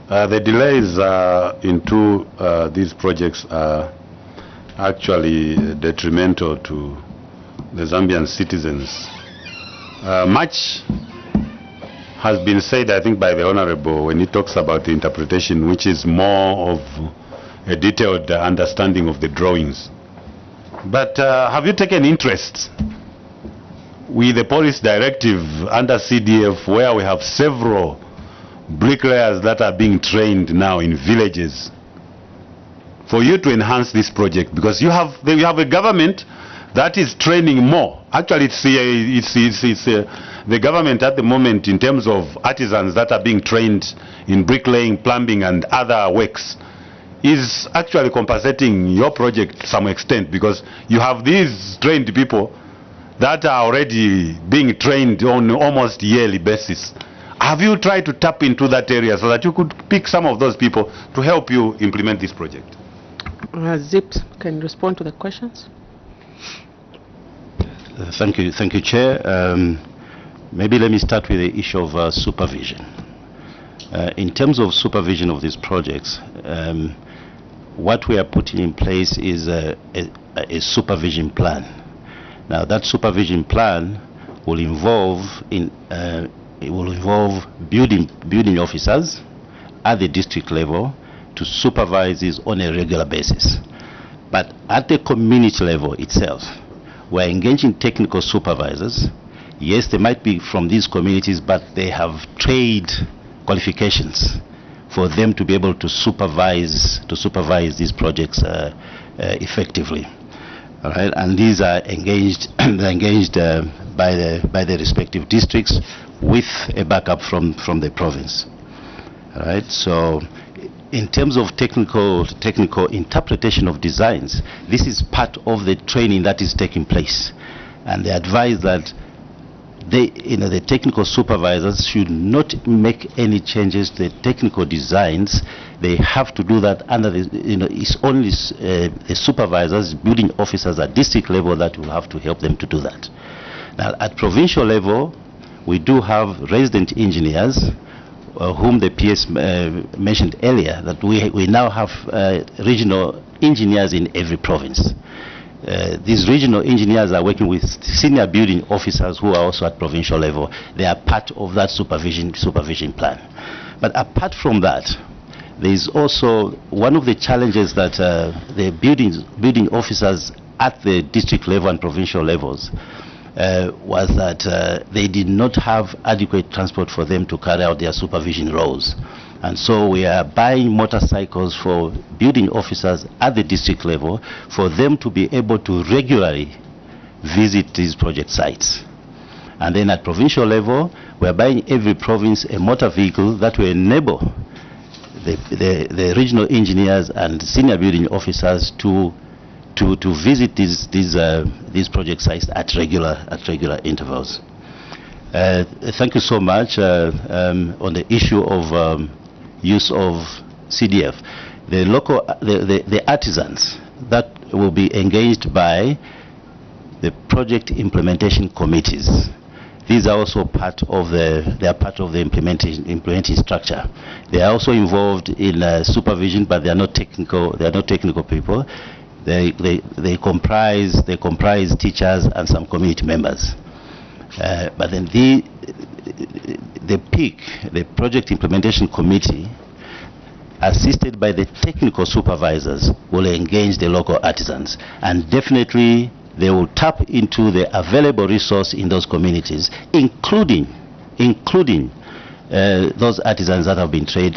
The delays into these projects are actually detrimental to the Zambian citizens. Much has been said, I think, by the Honorable when he talks about the interpretation, which is more of a detailed understanding of the drawings. But have you taken interest with the police directive under CDF, where we have several bricklayers that are being trained now in villages, for you to enhance this project? Because you have a government that is training more. Actually, it's the government at the moment, in terms of artisans that are being trained in bricklaying, plumbing, and other works, is actually compensating your project to some extent, because you have these trained people that are already being trained on almost yearly basis. Have you tried to tap into that area so that you could pick some of those people to help you implement this project? Zips, can you respond to the questions? Thank you, Chair. Maybe let me start with the issue of supervision. In terms of supervision of these projects, what we are putting in place is a supervision plan. Now, that supervision plan will involve building officers at the district level to supervise this on a regular basis. But at the community level itself, we're engaging technical supervisors. Yes, they might be from these communities, but they have trade qualifications for them to be able to supervise these projects effectively. All right, and these are engaged by the respective districts with a backup from the province. All right, so in terms of technical interpretation of designs, this is part of the training that is taking place, and they advise that the technical supervisors should not make any changes to the technical designs. They have to do that under the, it's only the supervisors, building officers at district level that will have to help them to do that. Now, at provincial level, we do have resident engineers, whom the PS mentioned earlier, that we now have regional engineers in every province. These regional engineers are working with senior building officers who are also at provincial level. They are part of that supervision plan. But apart from that, there is also one of the challenges that the building officers at the district level and provincial levels was that they did not have adequate transport for them to carry out their supervision roles. And so we are buying motorcycles for building officers at the district level for them to be able to regularly visit these project sites. And then at provincial level, we are buying every province a motor vehicle that will enable the regional engineers and senior building officers to visit these project sites at regular intervals. Thank you so much. On the issue of use of CDF, the artisans that will be engaged by the project implementation committees, these are also part of they are part of the implementing structure. They are also involved in supervision, but they are not technical. They are not technical people. They comprise teachers and some community members. But then the PIC, the Project Implementation Committee, assisted by the technical supervisors, will engage the local artisans, and definitely they will tap into the available resource in those communities, including those artisans that have been trained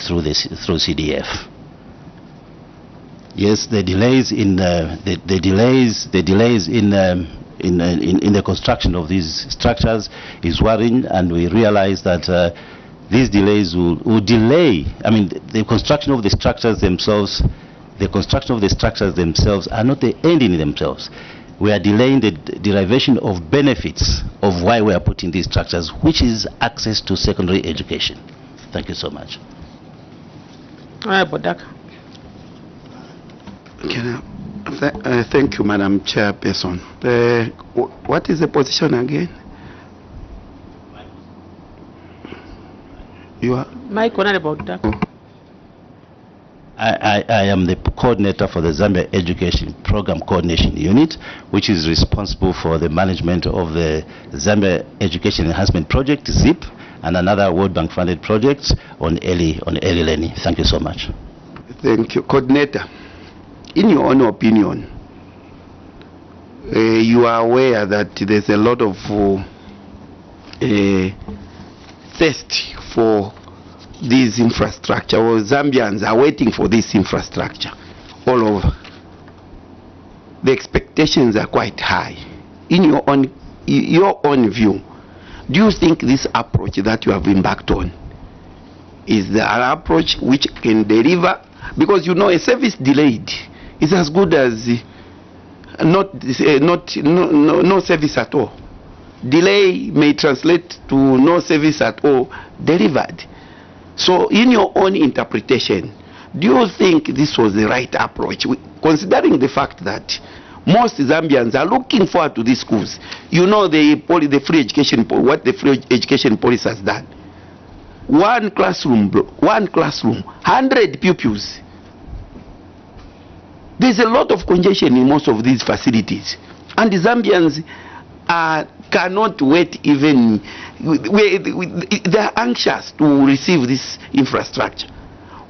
through CDF. Yes, the delays in in the construction of these structures is worrying, and we realize that these delays will delay. I mean, the construction of the structures themselves. The construction of the structures themselves are not the end in themselves. We are delaying the derivation of benefits of why we are putting these structures, which is access to secondary education. Thank you so much. Thank you, Madam Chairperson. What is the position again? You are? Mike, Honorable Daka. I am the coordinator for the Zambia Education Program Coordination Unit, which is responsible for the management of the Zambia Education Enhancement Project, ZIP, and another World Bank funded project on early learning. Thank you so much. Thank you. Coordinator, in your own opinion, you are aware that there's a lot of thirst for this infrastructure, or Zambians are waiting for this infrastructure all over. The expectations are quite high. In your own view, do you think this approach that you have embarked on is the approach which can deliver? Because you know, a service delayed is as good as no service at all. Delay may translate to no service at all delivered. So in your own interpretation, do you think this was the right approach, considering the fact that most Zambians are looking forward to these schools? You know, the free education, what the free education policy has done. One classroom, 100 pupils. There's a lot of congestion in most of these facilities, and the Zambians cannot wait even. They are anxious to receive this infrastructure.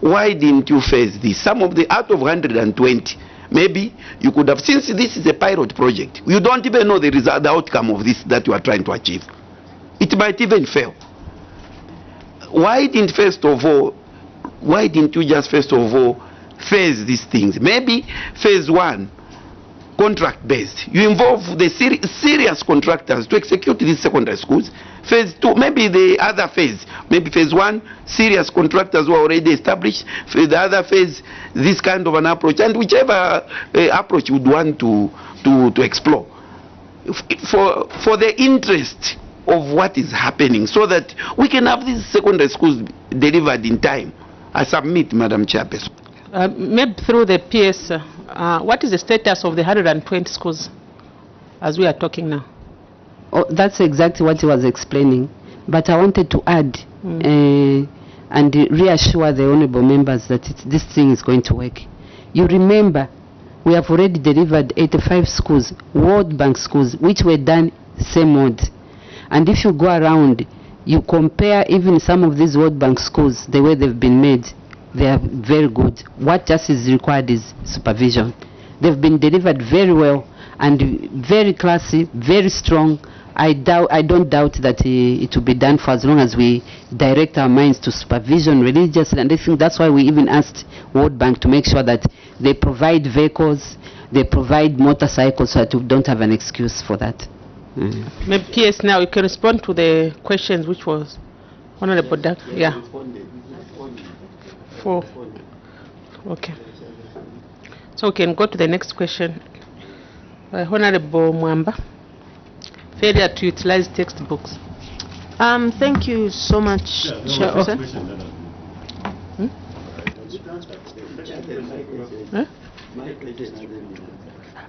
Why didn't you face this? Some of the out of 120, maybe you could have, since this is a pilot project, you don't even know the result, the outcome of this that you are trying to achieve. It might even fail. Why didn't you just first of all phase these things? Maybe phase one, contract based. You involve the serious contractors to execute these secondary schools. Phase two, maybe the other phase, maybe phase one, serious contractors who are already established. For the other phase, this kind of an approach, and whichever approach you would want to explore, for the interest of what is happening, so that we can have these secondary schools delivered in time. I submit, Madam Chairperson. Maybe through the PS, what is the status of the 120 schools as we are talking now? Oh, that's exactly what he was explaining. But I wanted to add and reassure the honorable members that this thing is going to work. You remember, we have already delivered 85 schools, World Bank schools, which were done same mode. And if you go around, you compare even some of these World Bank schools, the way they've been made, they are very good. What just is required is supervision. They've been delivered very well and very classy, very strong. I don't doubt that it will be done for as long as we direct our minds to supervision religiously. And I think that's why we even asked World Bank to make sure that they provide vehicles, they provide motorcycles, so that we don't have an excuse for that. Maybe PS now you can respond to the questions which was Honorable Duck. Yeah. 4. Okay. So we can go to the next question. Honorable Mwamba. Failure to utilize textbooks. Thank you so much, Chairperson.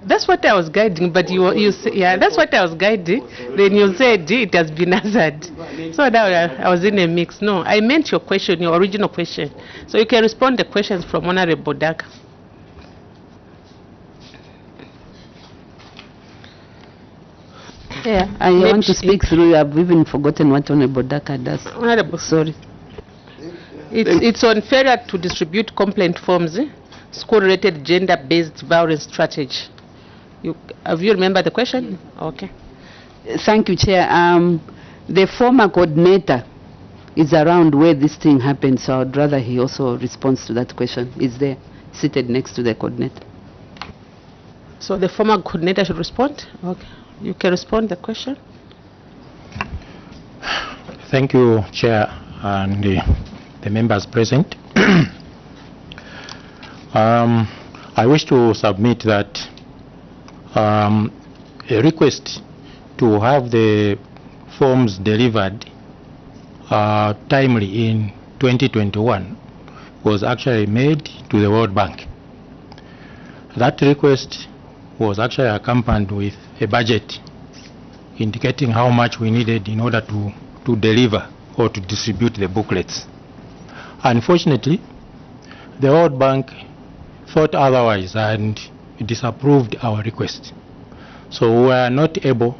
That's what I was guiding, but you say, yeah, that's what I was guiding. Then you said it has been answered. So now I was in a mix. No, I meant your question, your original question. So you can respond the questions from Honorable Daka. Yeah, I want to speak through. I've even forgotten what Honorable Daka does. Honorable, sorry. It's on failure to distribute complaint forms, school-related gender-based violence strategy. Have you remembered the question? Okay. Thank you, Chair. The former coordinator is around where this thing happened, so I'd rather he also responds to that question. Is there, seated next to the coordinator. So the former coordinator should respond? Okay. You can respond to the question. Thank you, Chair, and the members present. I wish to submit that a request to have the forms delivered timely in 2021 was actually made to the World Bank. That request was actually accompanied with a budget indicating how much we needed in order to deliver or to distribute the booklets. Unfortunately, the World Bank thought otherwise and disapproved our request. So we were not able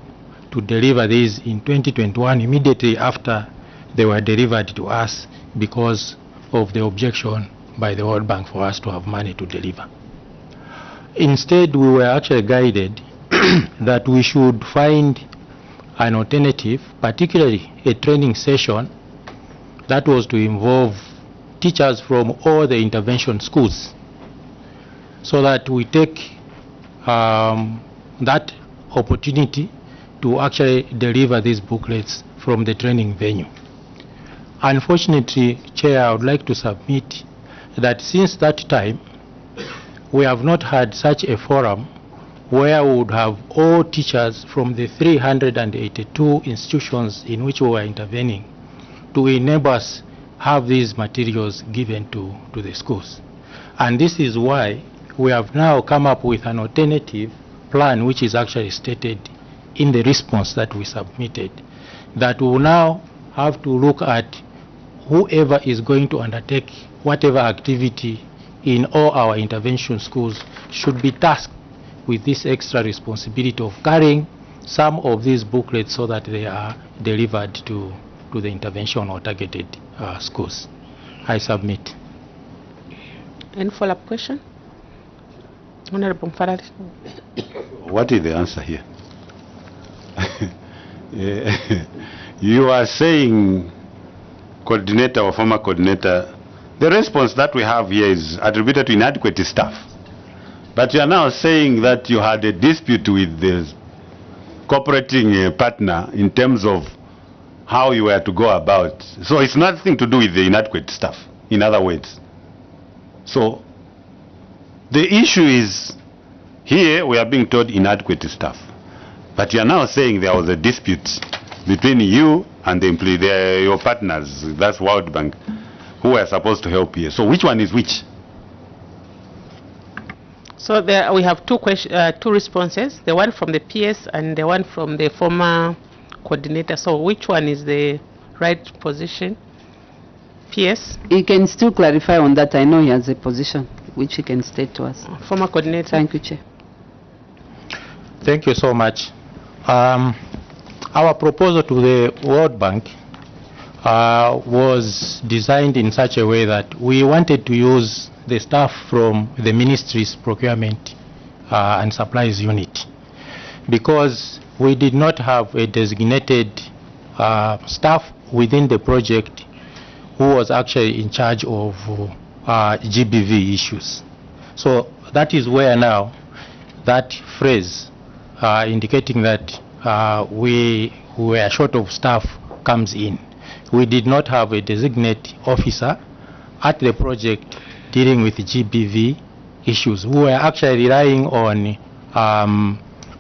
to deliver these in 2021 immediately after they were delivered to us because of the objection by the World Bank for us to have money to deliver. Instead, we were actually guided that we should find an alternative, particularly a training session that was to involve teachers from all the intervention schools, so that we take that opportunity to actually deliver these booklets from the training venue. Unfortunately, Chair, I would like to submit that since that time, we have not had such a forum where we would have all teachers from the 382 institutions in which we were intervening to enable us have these materials given to the schools. And this is why we have now come up with an alternative plan, which is actually stated in the response that we submitted, that we will now have to look at whoever is going to undertake whatever activity in all our intervention schools should be tasked with this extra responsibility of carrying some of these booklets so that they are delivered to the intervention or targeted schools. I submit. Any follow-up question? Honorable Mfarali. What is the answer here? You are saying coordinator or former coordinator. The response that we have here is attributed to inadequate staff. But you are now saying that you had a dispute with the cooperating partner in terms of how you were to go about. So it's nothing to do with the inadequate staff, in other words. So the issue is, here we are being told inadequate staff. But you are now saying there was a dispute between you and your partners, that's World Bank, who are supposed to help here. So which one is which? So there we have two responses, the one from the PS and the one from the former coordinator. So which one is the right position? PS? He can still clarify on that. I know he has a position which he can state to us. Former coordinator. Thank you, Chair. Thank you so much. Our proposal to the World Bank was designed in such a way that we wanted to use the staff from the ministry's procurement and supplies unit, because we did not have a designated staff within the project who was actually in charge of GBV issues. So that is where now that phrase indicating that we were short of staff comes in. We did not have a designated officer at the project dealing with GBV issues. We were actually relying on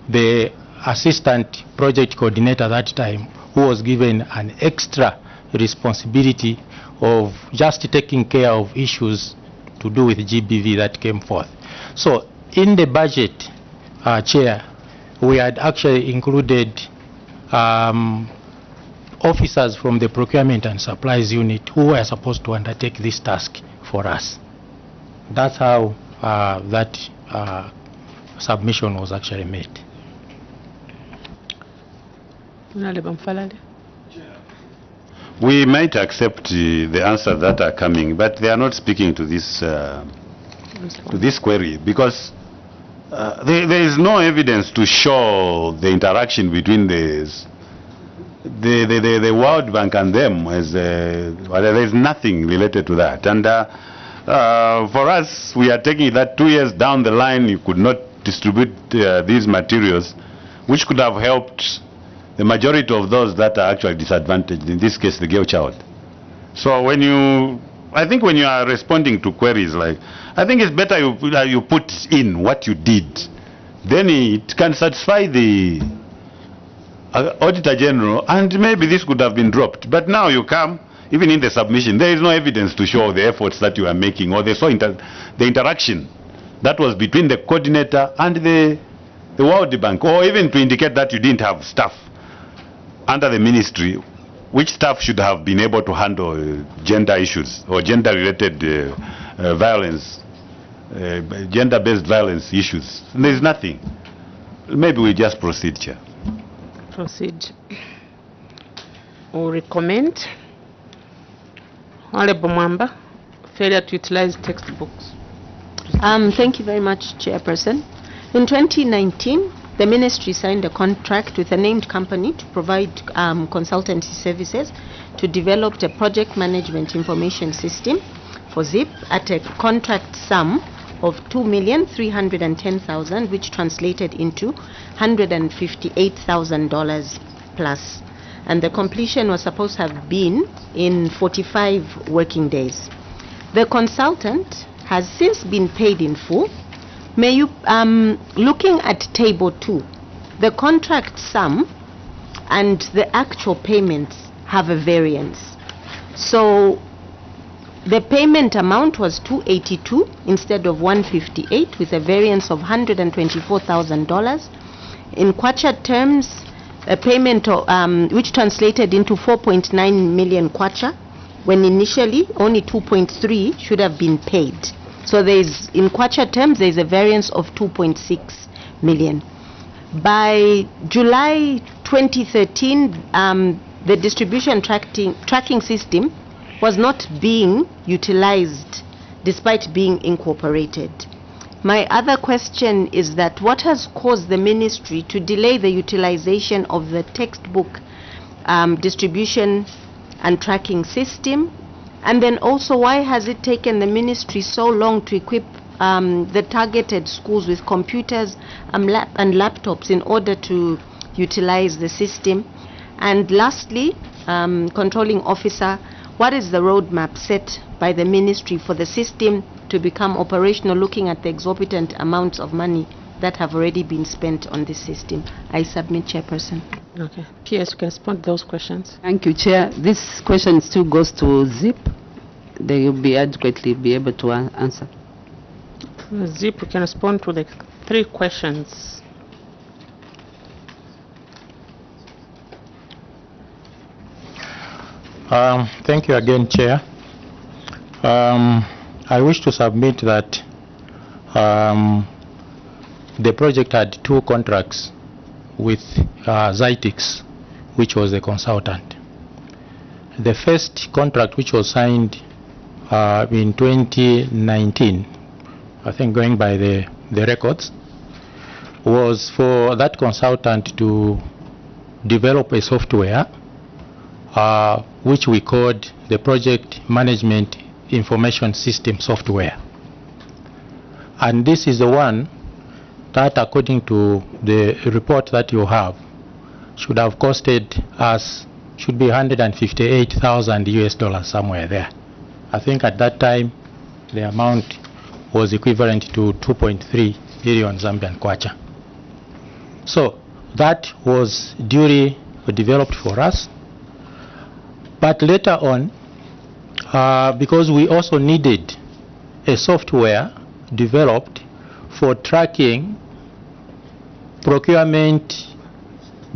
the assistant project coordinator at that time, who was given an extra responsibility of just taking care of issues to do with GBV that came forth. So in the budget Chair, we had actually included officers from the procurement and supplies unit who were supposed to undertake this task for us. That's how that submission was actually made. We might accept the answers that are coming, but they are not speaking to this query, because there is no evidence to show the interaction between the World Bank and them. As well, there is nothing related to that. And for us, we are taking that 2 years down the line, you could not distribute these materials, which could have helped the majority of those that are actually disadvantaged, in this case the girl child. So when I think when you are responding to queries, like, I think it's better you put in what you did. Then it can satisfy the Auditor General, and maybe this could have been dropped. But now you come, even in the submission, there is no evidence to show the efforts that you are making, or the interaction that was between the coordinator and the World Bank, or even to indicate that you didn't have staff under the ministry, which staff should have been able to handle gender issues or gender-related violence, gender-based violence issues. There is nothing. Maybe we just proceed, Chair. Proceed. Or recommend. Honorable Mwamba, failure to utilize textbooks. Thank you very much, Chairperson. In 2019, the ministry signed a contract with a named company to provide consultancy services to develop a project management information system for ZIP at a contract sum of $2,310,000, which translated into $158,000 plus. And the completion was supposed to have been in 45 working days. The consultant has since been paid in full. May you, looking at table 2, the contract sum and the actual payments have a variance. So the payment amount was 282 instead of 158, with a variance of $124,000. In kwacha terms, a payment which translated into 4.9 million kwacha, when initially only 2.3 should have been paid. So there is, in kwacha terms, there is a variance of 2.6 million. By July 2013, the distribution tracking system was not being utilized despite being incorporated. My other question is that what has caused the ministry to delay the utilization of the textbook distribution and tracking system? And then also, why has it taken the ministry so long to equip the targeted schools with computers and laptops in order to utilize the system? And lastly, controlling officer, what is the roadmap set by the ministry for the system to become operational, looking at the exorbitant amounts of money that have already been spent on this system? I submit, Chairperson. Okay. PS, you can respond to those questions. Thank you, Chair. This question still goes to ZIP. They will be adequately be able to answer. ZIP, you can respond to the 3 questions. Thank you again, Chair. I wish to submit that the project had 2 contracts with Zytix, which was the consultant. The first contract, which was signed in 2019, I think going by the records, was for that consultant to develop a software which we called the Project Management Information System software. And this is the one that, according to the report that you have, should have costed us, should be $158,000 somewhere there. I think at that time the amount was equivalent to 2.3 billion Zambian kwacha. So that was duly developed for us. But later on, because we also needed a software developed for tracking procurement,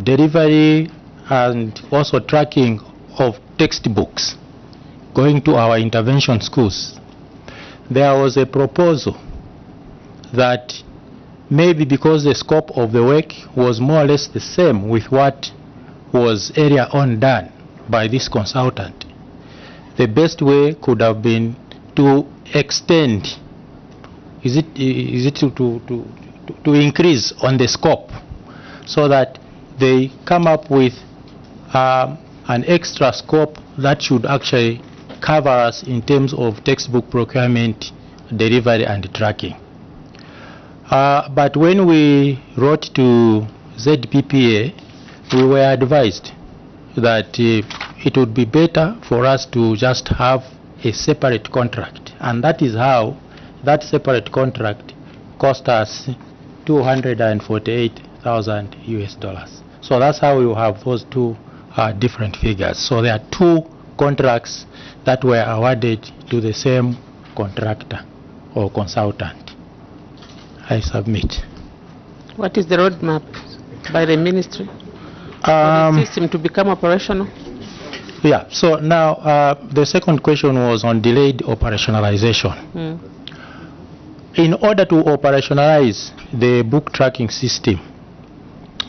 delivery, and also tracking of textbooks going to our intervention schools, there was a proposal that maybe because the scope of the work was more or less the same with what was earlier on done by this consultant, the best way could have been to extend, to increase on the scope, so that they come up with an extra scope that should actually cover us in terms of textbook procurement, delivery, and tracking. But when we wrote to ZPPA, we were advised that it would be better for us to just have a separate contract, and that is how that separate contract cost us $248,000 US. So that's how you have those two different figures. So there are two contracts that were awarded to the same contractor or consultant. I submit. What is the roadmap by the ministry for the system to become operational? Yeah, so now the second question was on delayed operationalization. In order to operationalize the book tracking system,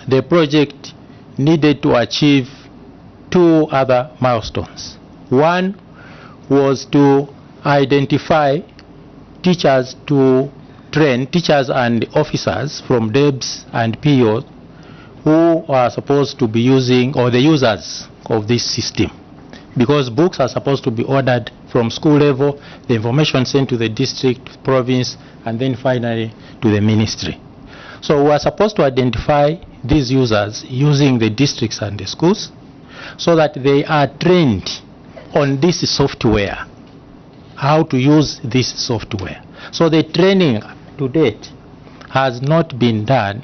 the project needed to achieve two other milestones. One was to identify teachers to train, teachers and officers from DEBs and POs who are supposed to be using, or the users of this system. Because books are supposed to be ordered from school level, the information sent to the district, province, and then finally to the ministry. So we are supposed to identify these users using the districts and the schools so that they are trained on this software, how to use this software. So the training to date has not been done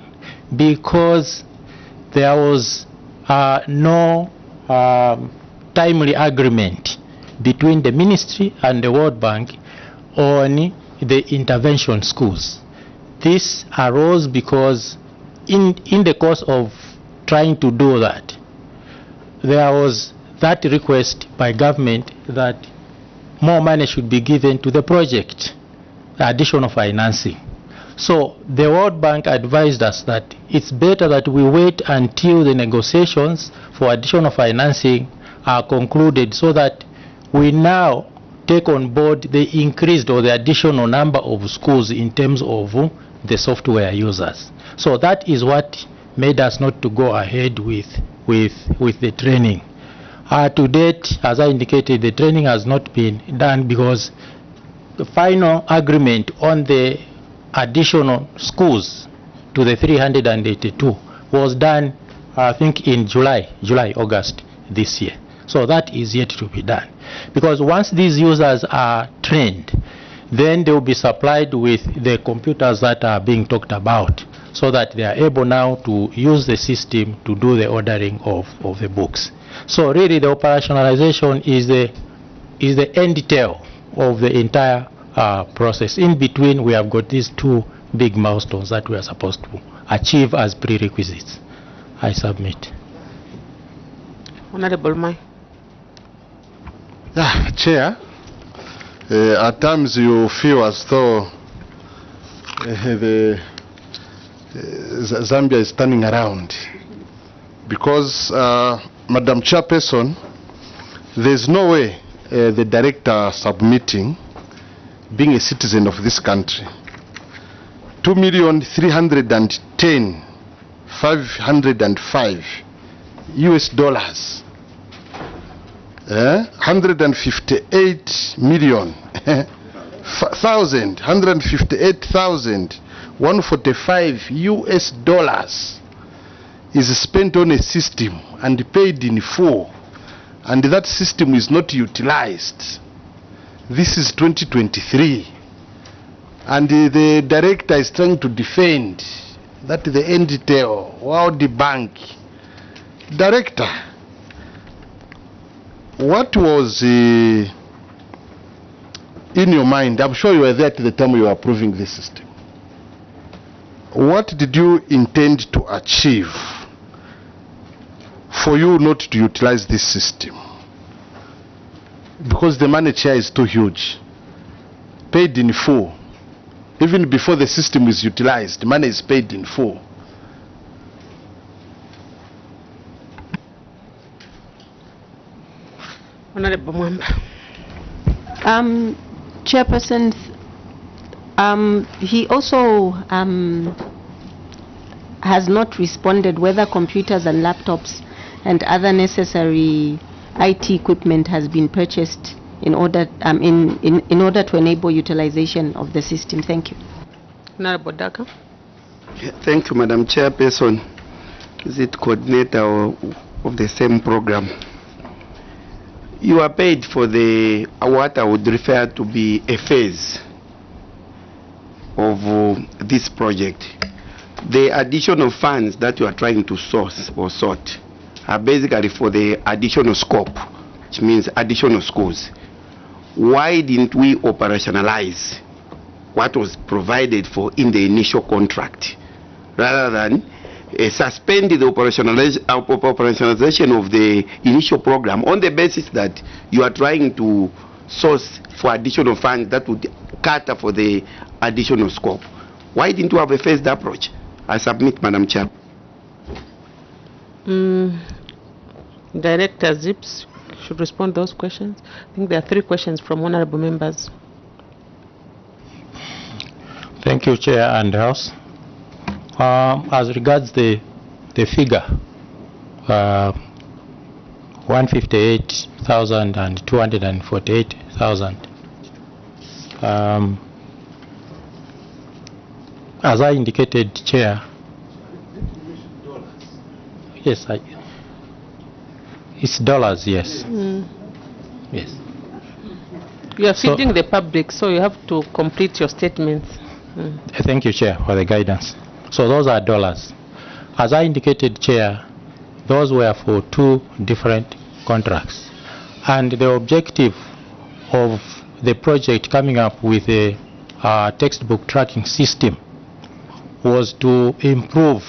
because there was no timely agreement between the ministry and the World Bank on the intervention schools. This arose because in the course of trying to do that, there was that request by government that more money should be given to the project, additional financing. So the World Bank advised us that it's better that we wait until the negotiations for additional financing are concluded, so that we now take on board the increased or the additional number of schools in terms of the software users. So that is what made us not to go ahead with the training. To date, as I indicated, the training has not been done because the final agreement on the additional schools to the 382 was done, I think, in August this year. So that is yet to be done. Because once these users are trained, then they will be supplied with the computers that are being talked about, so that they are able now to use the system to do the ordering of the books. So really the operationalization is the end tail of the entire process. In between, we have got these two big milestones that we are supposed to achieve as prerequisites. I submit. Honorable Mai. Chair, at times you feel as though Zambia is turning around, because Madam Chairperson, there's no way the director submitting, being a citizen of this country, 2,310,505 US dollars, 158,158,145 US dollars is spent on a system and paid in full, and that system is not utilized. This is 2023, and the director is trying to defend that the end detail, World Bank. Director, what was in your mind? I'm sure you were there at the time you were approving this system. what did you intend to achieve for you not to utilize this system? Because the money share is too huge. Paid in full. Even before the system is utilized, the money is paid in full. Honorable Mwamba. Chairperson, he also has not responded whether computers and laptops and other necessary IT equipment has been purchased in order in order to enable utilization of the system. Thank you. Honorable Daka. Thank you, Madam Chairperson. Is it coordinator of the same program? You are paid for the what I would refer to be a phase of this project. The additional funds that you are trying to source or sort are basically for the additional scope, which means additional schools. Why didn't we operationalize what was provided for in the initial contract rather than suspend the operationalization of the initial program on the basis that you are trying to source for additional funds that would cater for the additional scope? Why didn't you have a phased approach? I submit, Madam Chair. Director Zips should respond to those questions. I think there are 3 questions from honorable members. Thank you, Chair and House. As regards the figure, 158,000 and 248,000. As I indicated, Chair, yes, it's dollars, yes. Yes. You are feeding the public, so you have to complete your statements. Thank you, Chair, for the guidance. So those are dollars. As I indicated, Chair, those were for 2 different contracts. And the objective of the project coming up with a textbook tracking system was to improve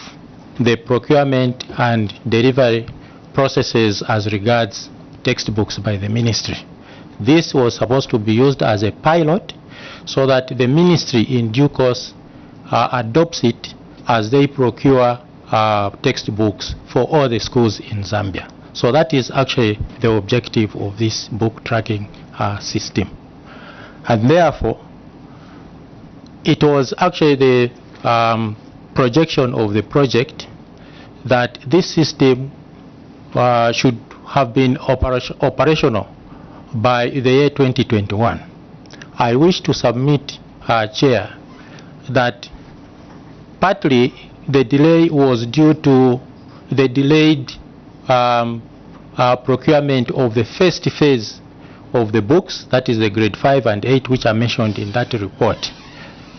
the procurement and delivery processes as regards textbooks by the ministry. This was supposed to be used as a pilot so that the ministry in due course adopts it as they procure textbooks for all the schools in Zambia. So that is actually the objective of this book tracking system. And therefore, it was actually the projection of the project that this system should have been operational by the year 2021. I wish to submit, Chair, that partly the delay was due to the delayed procurement of the first phase of the books, that is the grade 5 and 8, which are mentioned in that report.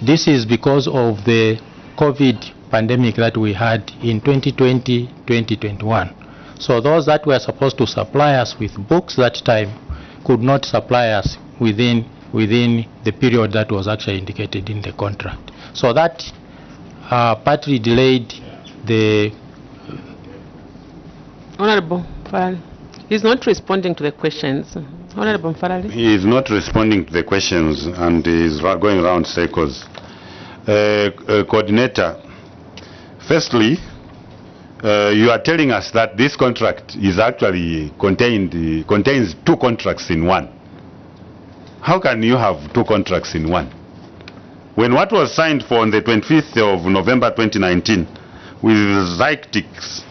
This is because of the COVID pandemic that we had in 2020-2021. So those that were supposed to supply us with books that time could not supply us within the period that was actually indicated in the contract. So that partly delayed the... Honorable Farali. He's not responding to the questions. Honorable Farali. He is not responding to the questions and is going around circles. Coordinator, firstly, you are telling us that this contract is actually contains 2 contracts in one. How can you have 2 contracts in one? When what was signed for on the 25th of November 2019 with Zyctics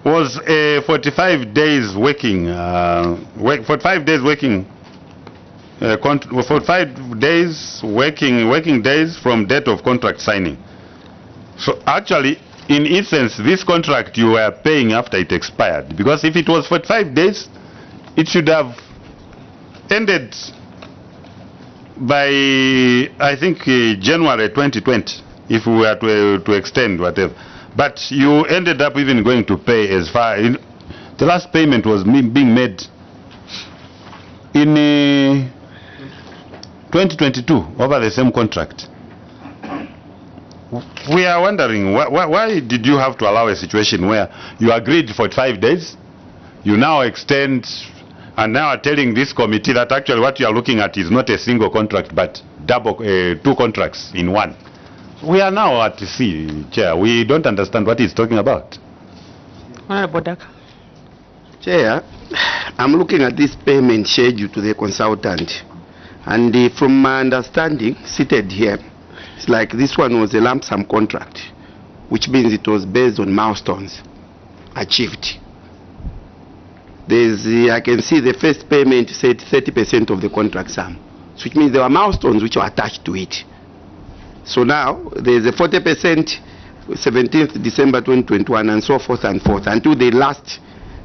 was a 45 days working, 45 days working, 45 days working days from date of contract signing. So actually, in essence, this contract you were paying after it expired, because if it was 45 days, it should have ended by, I think, January 2020, if we were to extend whatever. But you ended up even going to pay as far. The last payment was being made in 2022 over the same contract. We are wondering, why did you have to allow a situation where you agreed for 5 days, you now extend, and now are telling this committee that actually what you are looking at is not a single contract, but two contracts in one? We are now at sea, Chair. We don't understand what he's talking about. Honorable Daka. Chair, I'm looking at this payment schedule to the consultant, and from my understanding, seated here, it's like this one was a lump sum contract, which means it was based on milestones achieved. I can see the first payment said 30% of the contract sum, which means there were milestones which were attached to it. So now there's a 40%, 17th December 2021, and so forth and forth, until the last,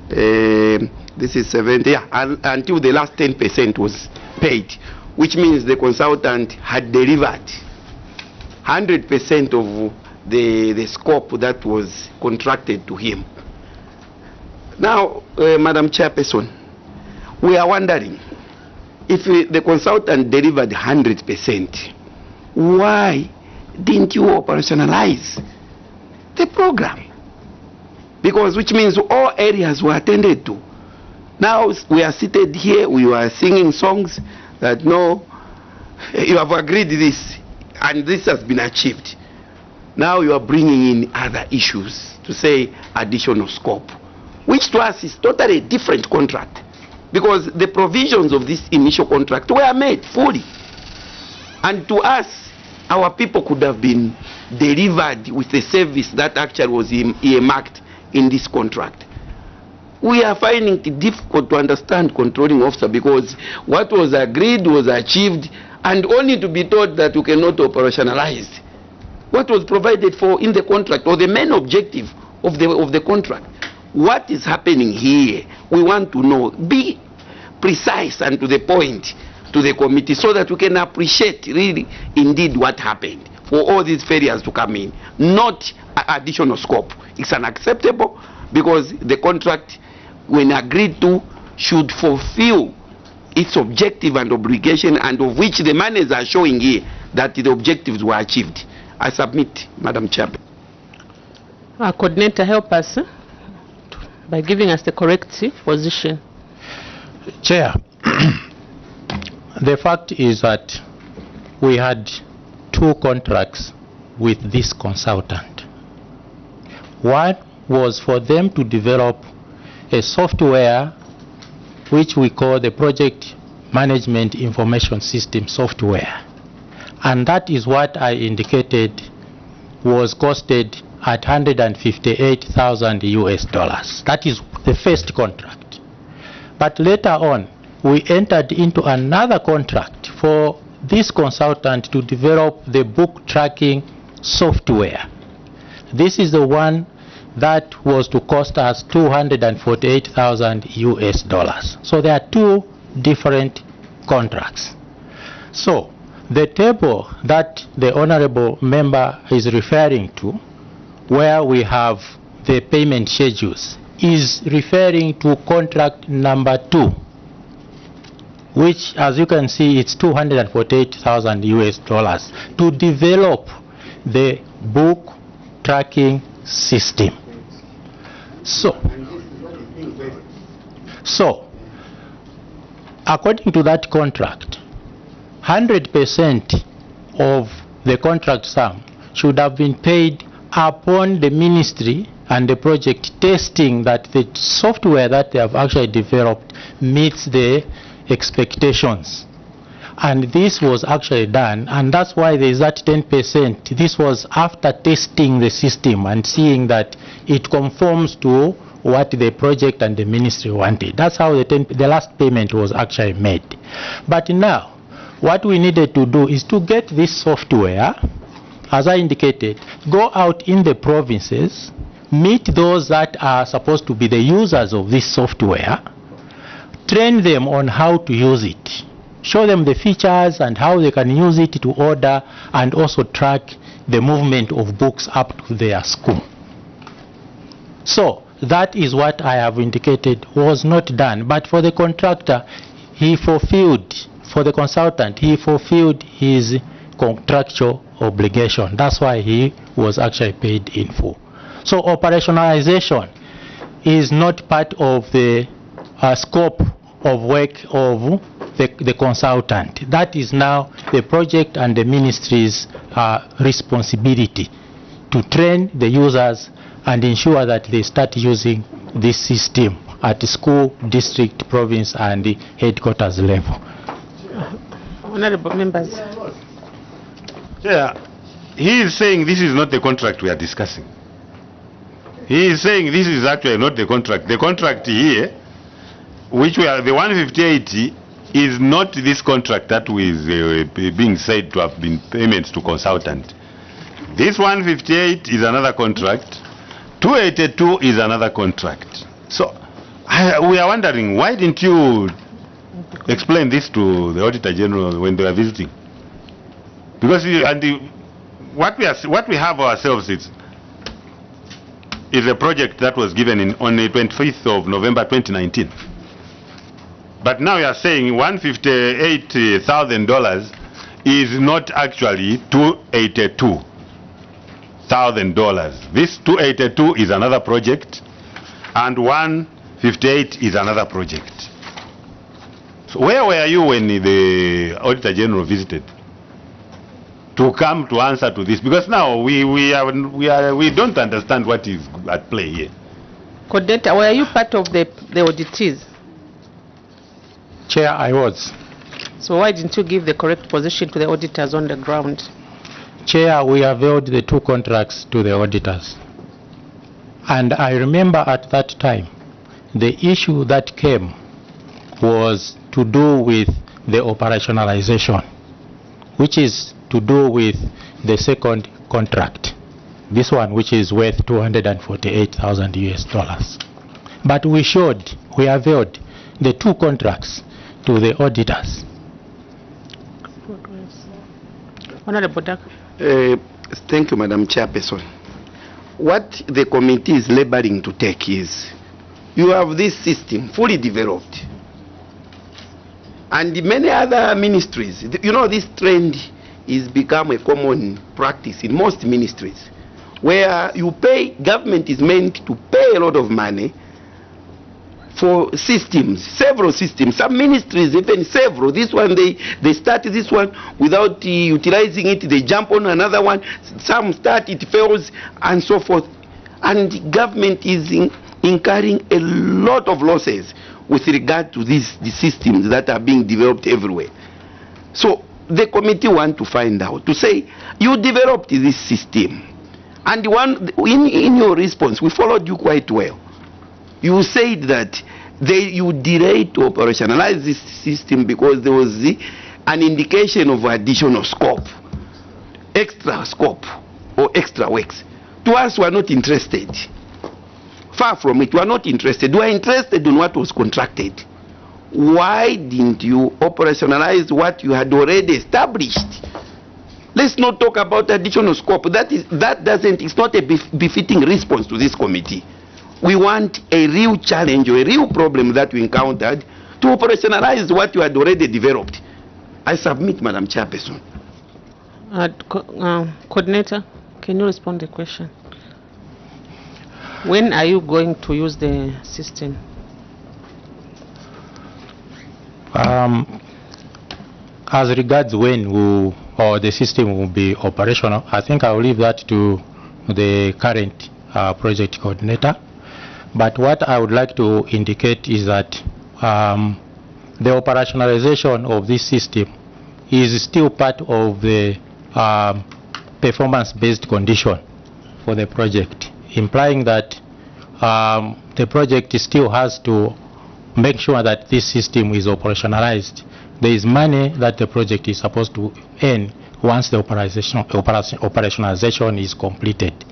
this is 70, yeah, until the last 10% was paid, which means the consultant had delivered 100% of the scope that was contracted to him. Now, Madam Chairperson, we are wondering, if the consultant delivered 100%, why didn't you operationalize the program? Because which means all areas were attended to. Now we are seated here, we were singing songs that no, you have agreed this and this has been achieved. Now you are bringing in other issues to say additional scope, which to us is totally different contract, because the provisions of this initial contract were made fully, and to us our people could have been delivered with a service that actually was earmarked in this contract. We are finding it difficult to understand, controlling officer, because what was agreed was achieved, and only to be told that you cannot operationalize what was provided for in the contract, or the main objective of the contract. What is happening here? We want to know. Be precise and to the point to the committee, so that we can appreciate really indeed what happened for all these failures to come in, not additional scope. It's unacceptable, because the contract, when agreed to, should fulfill its objective and obligation, and of which the monies are showing here that the objectives were achieved. I submit, Madam Chair. Coordinator, help us by giving us the correct position. Chair, the fact is that we had 2 contracts with this consultant. One was for them to develop a software which we call the Project Management Information System software. And that is what I indicated was costed at $158,000 That is the first contract. But later on, we entered into another contract for this consultant to develop the book tracking software. This is the one that was to cost us $248,000 So there are 2 different contracts. So the table that the honorable member is referring to, where we have the payment schedules, is referring to contract number 2, which, as you can see, it's $248,000 to develop the book tracking system. So according to that contract, 100% of the contract sum should have been paid upon the ministry and the project testing that the software that they have actually developed meets the expectations. And this was actually done, and that's why there is that 10%. This was after testing the system and seeing that it conforms to what the project and the ministry wanted. That's how the last payment was actually made. But now, what we needed to do is to get this software, as I indicated, go out in the provinces, meet those that are supposed to be the users of this software, train them on how to use it, show them the features and how they can use it to order and also track the movement of books up to their school. So that is what I have indicated was not done. But for the contractor, he fulfilled, for the consultant, he fulfilled his contractual obligation. That's why he was actually paid in full. So operationalization is not part of the scope of work of the consultant. That is now the project and the ministry's responsibility to train the users and ensure that they start using this system at the school, district, province, and the headquarters level. Honorable members. Yeah, he is saying this is not the contract we are discussing. He is saying this is actually not the contract. The contract here, which we are, the 158, is not this contract that is being said to have been payments to consultant. This 158 is another contract. 282 is another contract. So we are wondering, why didn't you explain this to the Auditor General when they were visiting? Because what we have ourselves is a project that was given on the 25th of November 2019. But now you are saying $158,000 is not actually $282,000. This 282 is another project, and 158 is another project. So where were you when the Auditor General visited to come to answer to this? Because now we don't understand what is at play here. Coordinator, were you part of the auditees? Chair, I was. So why didn't you give the correct position to the auditors on the ground? Chair, we availed the two contracts to the auditors. And I remember at that time, the issue that came was to do with the operationalization, which is to do with the second contract, this one which is worth $248,000. But we availed the two contracts to the auditors. Honorable Dak. Thank you, Madam Chairperson. What the committee is laboring to take is, you have this system fully developed, and many other ministries, you know, this trend is become a common practice in most ministries, where you pay, government is meant to pay a lot of money for systems, several systems. Some ministries, even several. This one, they start this one without utilizing it, they jump on another one. Some start, it fails, and so forth. And the government is incurring a lot of losses with regard to the systems that are being developed everywhere. So the committee want to find out, to say, you developed this system, and in your response, we followed you quite well. You said that you delayed to operationalize this system because there was an indication of additional scope, extra scope, or extra works. To us, we are not interested. Far from it, we are not interested. We are interested in what was contracted. Why didn't you operationalize what you had already established? Let's not talk about additional scope. It's not a befitting response to this committee. We want a real challenge or a real problem that we encountered to operationalize what you had already developed. I submit, Madam Chairperson. Coordinator, can you respond to the question? When are you going to use the system? As regards when the system will be operational, I think I will leave that to the current project coordinator. But what I would like to indicate is that the operationalization of this system is still part of the performance-based condition for the project, implying that the project still has to make sure that this system is operationalized. There is money that the project is supposed to earn once the operationalization is completed.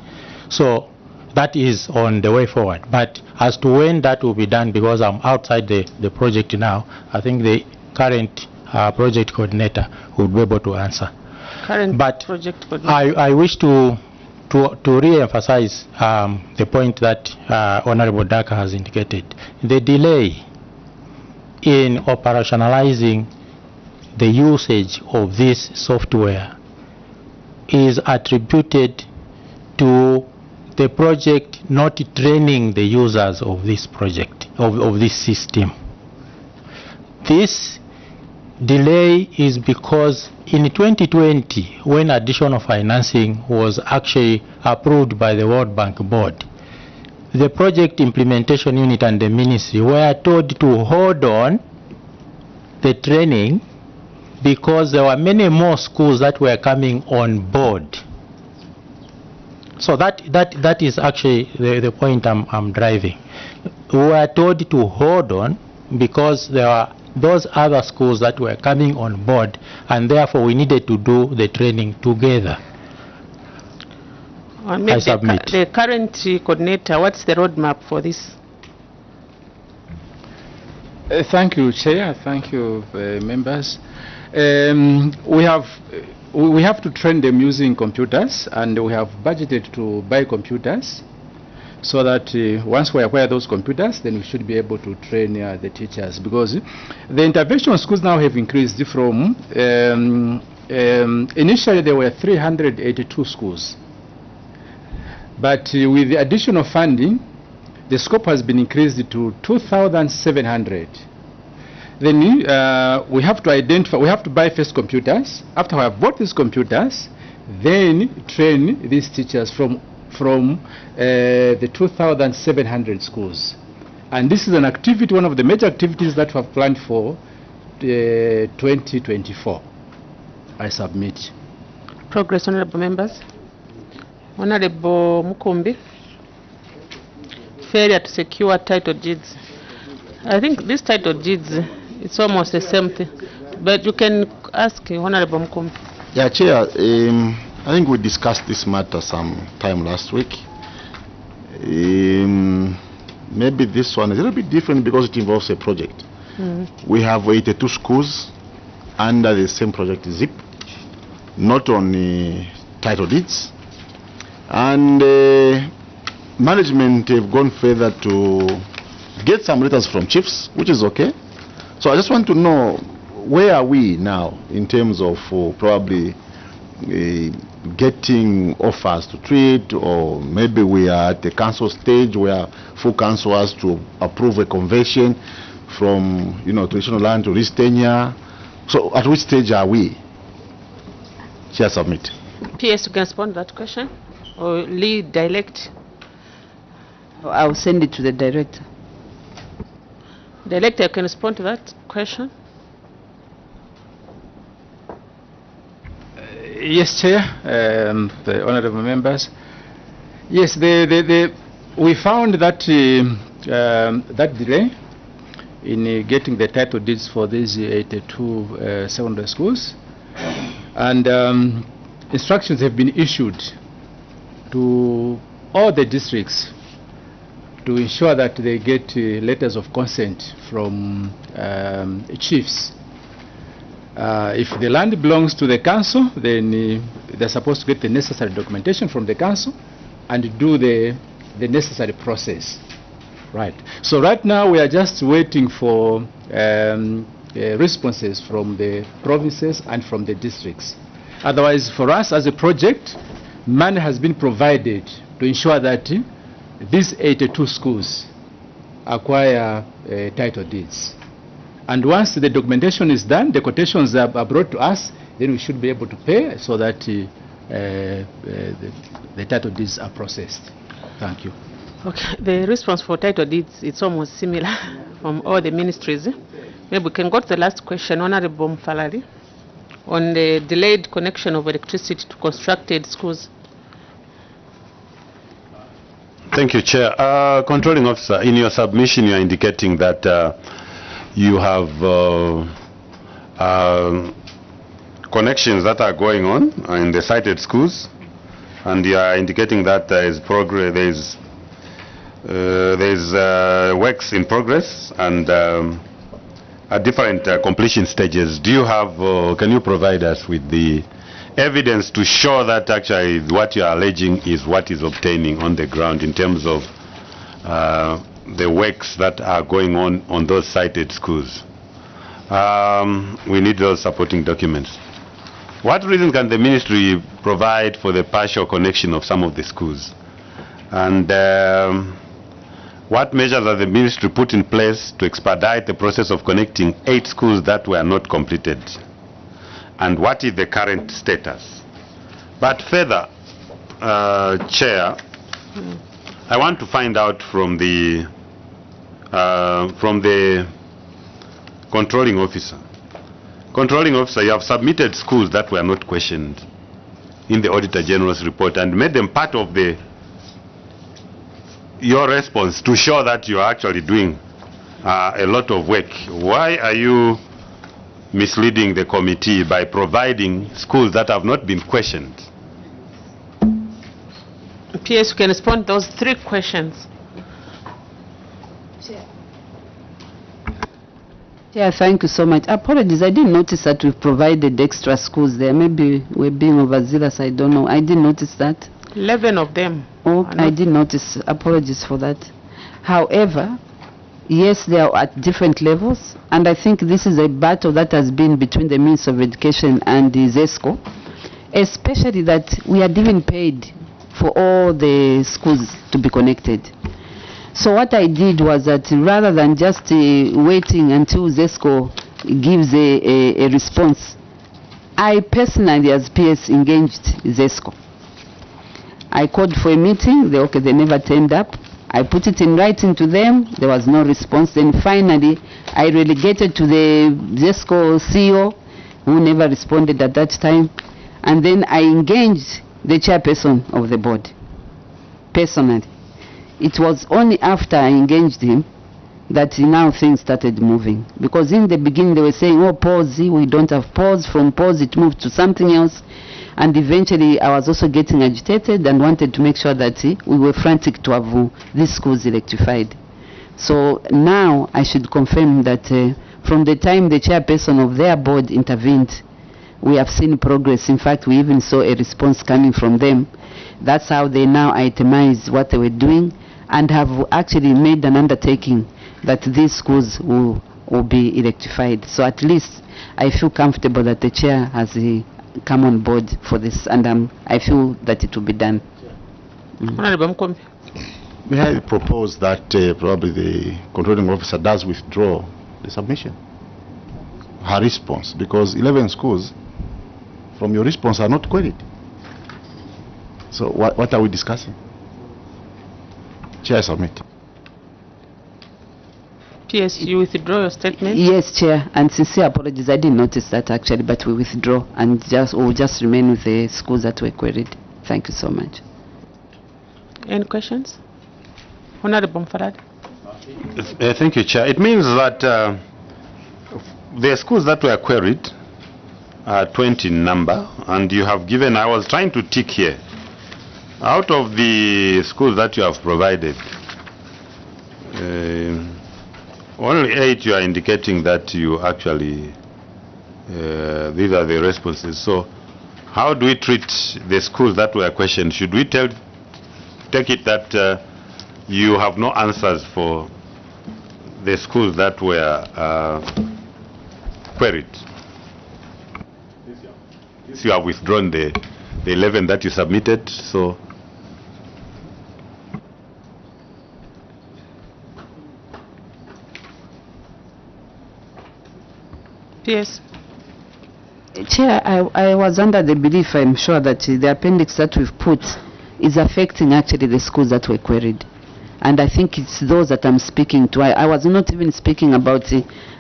So that is on the way forward. But as to when that will be done, because I'm outside the project now, I think the current project coordinator will be able to answer. Project coordinator. I wish to re-emphasize the point that Honorable Daka has indicated. The delay in operationalizing the usage of this software is attributed to the project not training the users of this project, of this system. This delay is because in 2020, when additional financing was actually approved by the World Bank Board, the project implementation unit and the ministry were told to hold on the training because there were many more schools that were coming on board. So that is actually the point I'm driving. We were told to hold on because there were those other schools that were coming on board, and therefore we needed to do the training together. I submit. The current coordinator, what's the roadmap for this? Thank you, Chair. Thank you, members. We have to train them using computers, and we have budgeted to buy computers so that once we acquire those computers, then we should be able to train the teachers, because the intervention schools now have increased from initially there were 382 schools, but with the additional funding the scope has been increased to 2,700. Then we have to identify, we have to buy first computers. After we have bought these computers, then train these teachers from the 2,700 schools. And this is an activity, one of the major activities that we have planned for 2024. I submit. Progress, honorable members. Honorable Mukumbi. Failure to secure title deeds. I think this title deeds, it's almost the same thing. But you can ask Honorable Mukumbi. Yeah, Chair, I think we discussed this matter some time last week. Maybe this one is a little bit different because it involves a project. We have 82 schools under the same project ZIP, not on title deeds. And management have gone further to get some letters from chiefs, which is okay. So I just want to know, where are we now in terms of probably getting offers to treat, or maybe we are at the council stage where full council has to approve a conversion from traditional land to lease tenure. So at which stage are we? Chair, submit. PS, you can respond to that question, or lead direct. I'll send it to the director. Director, can respond to that question. Yes, Chair, the honourable members. Yes, we found that that delay in getting the title deeds for these 82 secondary schools, and instructions have been issued to all the districts to ensure that they get letters of consent from chiefs. If the land belongs to the council, then they're supposed to get the necessary documentation from the council and do the necessary process. Right. So right now we are just waiting for responses from the provinces and from the districts. Otherwise, for us as a project, money has been provided to ensure that these 82 schools acquire title deeds. And once the documentation is done, the quotations are brought to us, then we should be able to pay so that the title deeds are processed. Thank you. Okay, the response for title deeds, it's almost similar from all the ministries. Maybe we can go to the last question, Honorable Mfalali, on the delayed connection of electricity to constructed schools. Thank you, Chair. Controlling Officer, in your submission you are indicating that you have connections that are going on in the cited schools, and you are indicating that there is progress, there is works in progress and at different completion stages. Do you have, can you provide us with the evidence to show that actually what you are alleging is what is obtaining on the ground in terms of the works that are going on those cited schools? We need those supporting documents. What reason can the ministry provide for the partial connection of some of the schools? And what measures has the ministry put in place to expedite the process of connecting 8 schools that were not completed? And what is the current status? But further, Chair, I want to find out from the controlling officer. Controlling officer, you have submitted schools that were not questioned in the Auditor General's report and made them part of your response to show that you are actually doing a lot of work. Why are you misleading the committee by providing schools that have not been questioned? PS, you can respond to those 3 questions. Yeah, thank you so much. Apologies, I didn't notice that we've provided extra schools there. Maybe we're being overzealous, I don't know. I didn't notice that. 11 of them. Oh, I did notice. Apologies for that. However, yes, they are at different levels, and I think this is a battle that has been between the Ministry of Education and the ZESCO, especially that we are even paid for all the schools to be connected. So what I did was that rather than just waiting until ZESCO gives a response, I personally, as PS, engaged ZESCO. I called for a meeting, they never turned up. I put it in writing to them, there was no response. Then finally, I relegated to the ZESCO CEO, who never responded at that time. And then I engaged the chairperson of the board, personally. It was only after I engaged him that now things started moving. Because in the beginning they were saying, oh, pause, we don't have pause. From pause it moved to something else. And eventually I was also getting agitated and wanted to make sure that we were frantic to have these schools electrified. So now I should confirm that from the time the chairperson of their board intervened, we have seen progress. In fact, we even saw a response coming from them. That's how they now itemize what they were doing and have actually made an undertaking that these schools will be electrified. So at least I feel comfortable that the chair has come on board for this, and I feel that it will be done. May I propose that probably the controlling officer does withdraw the submission, her response, because 11 schools from your response are not queried. So what are we discussing? Chair, submit. PS, you withdraw your statement? Yes, Chair, and sincere apologies. I didn't notice that actually, but we withdraw and we'll just remain with the schools that were queried. Thank you so much. Any questions? Honorable Farad. Thank you, Chair. It means that the schools that were queried are 20 in number, and you have given, I was trying to tick here, out of the schools that you have provided, only 8 you are indicating that you actually, these are the responses. So how do we treat the schools that were questioned? Should we take it that you have no answers for the schools that were queried? You have withdrawn the 11 that you submitted, so Yes. Chair, I was under the belief, I'm sure, that the appendix that we've put is affecting actually the schools that were queried. And I think it's those that I'm speaking to. I was not even speaking about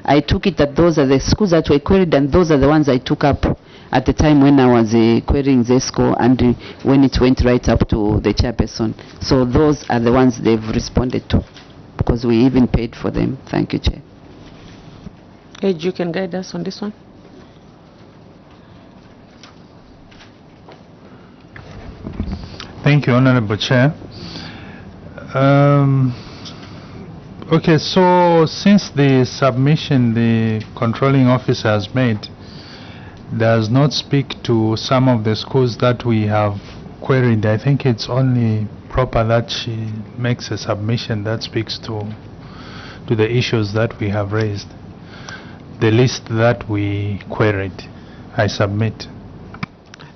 I took it that those are the schools that were queried, and those are the ones I took up at the time when I was querying ZESCO and when it went right up to the chairperson. So those are the ones they've responded to, because we even paid for them. Thank you, Chair. Ed, you can guide us on this one. Thank you, Honorable Chair. Okay, so since the submission the controlling officer has made does not speak to some of the schools that we have queried, I think it's only proper that she makes a submission that speaks to the issues that we have raised. The list that we queried, I submit.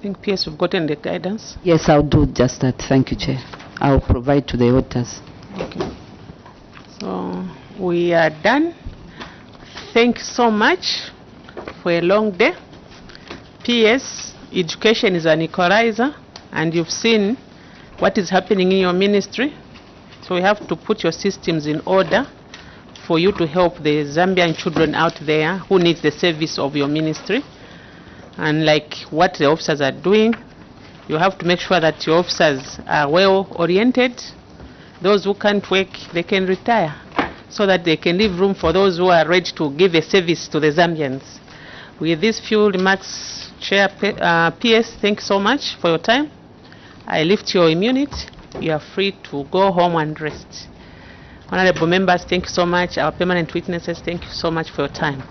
think PS have gotten the guidance. Yes, I'll do just that. Thank you, Chair. I'll provide to the auditors. Okay. So we are done. Thank you so much for a long day. PS, education is an equalizer, and you've seen what is happening in your ministry. So we have to put your systems in order for you to help the Zambian children out there who need the service of your ministry. And like what the officers are doing, you have to make sure that your officers are well oriented. Those who can't work, they can retire, so that they can leave room for those who are ready to give a service to the Zambians. With these few remarks, Chair, PS, thank you so much for your time. I lift your immunity. You are free to go home and rest. Honorable members, thank you so much. Our permanent witnesses, thank you so much for your time.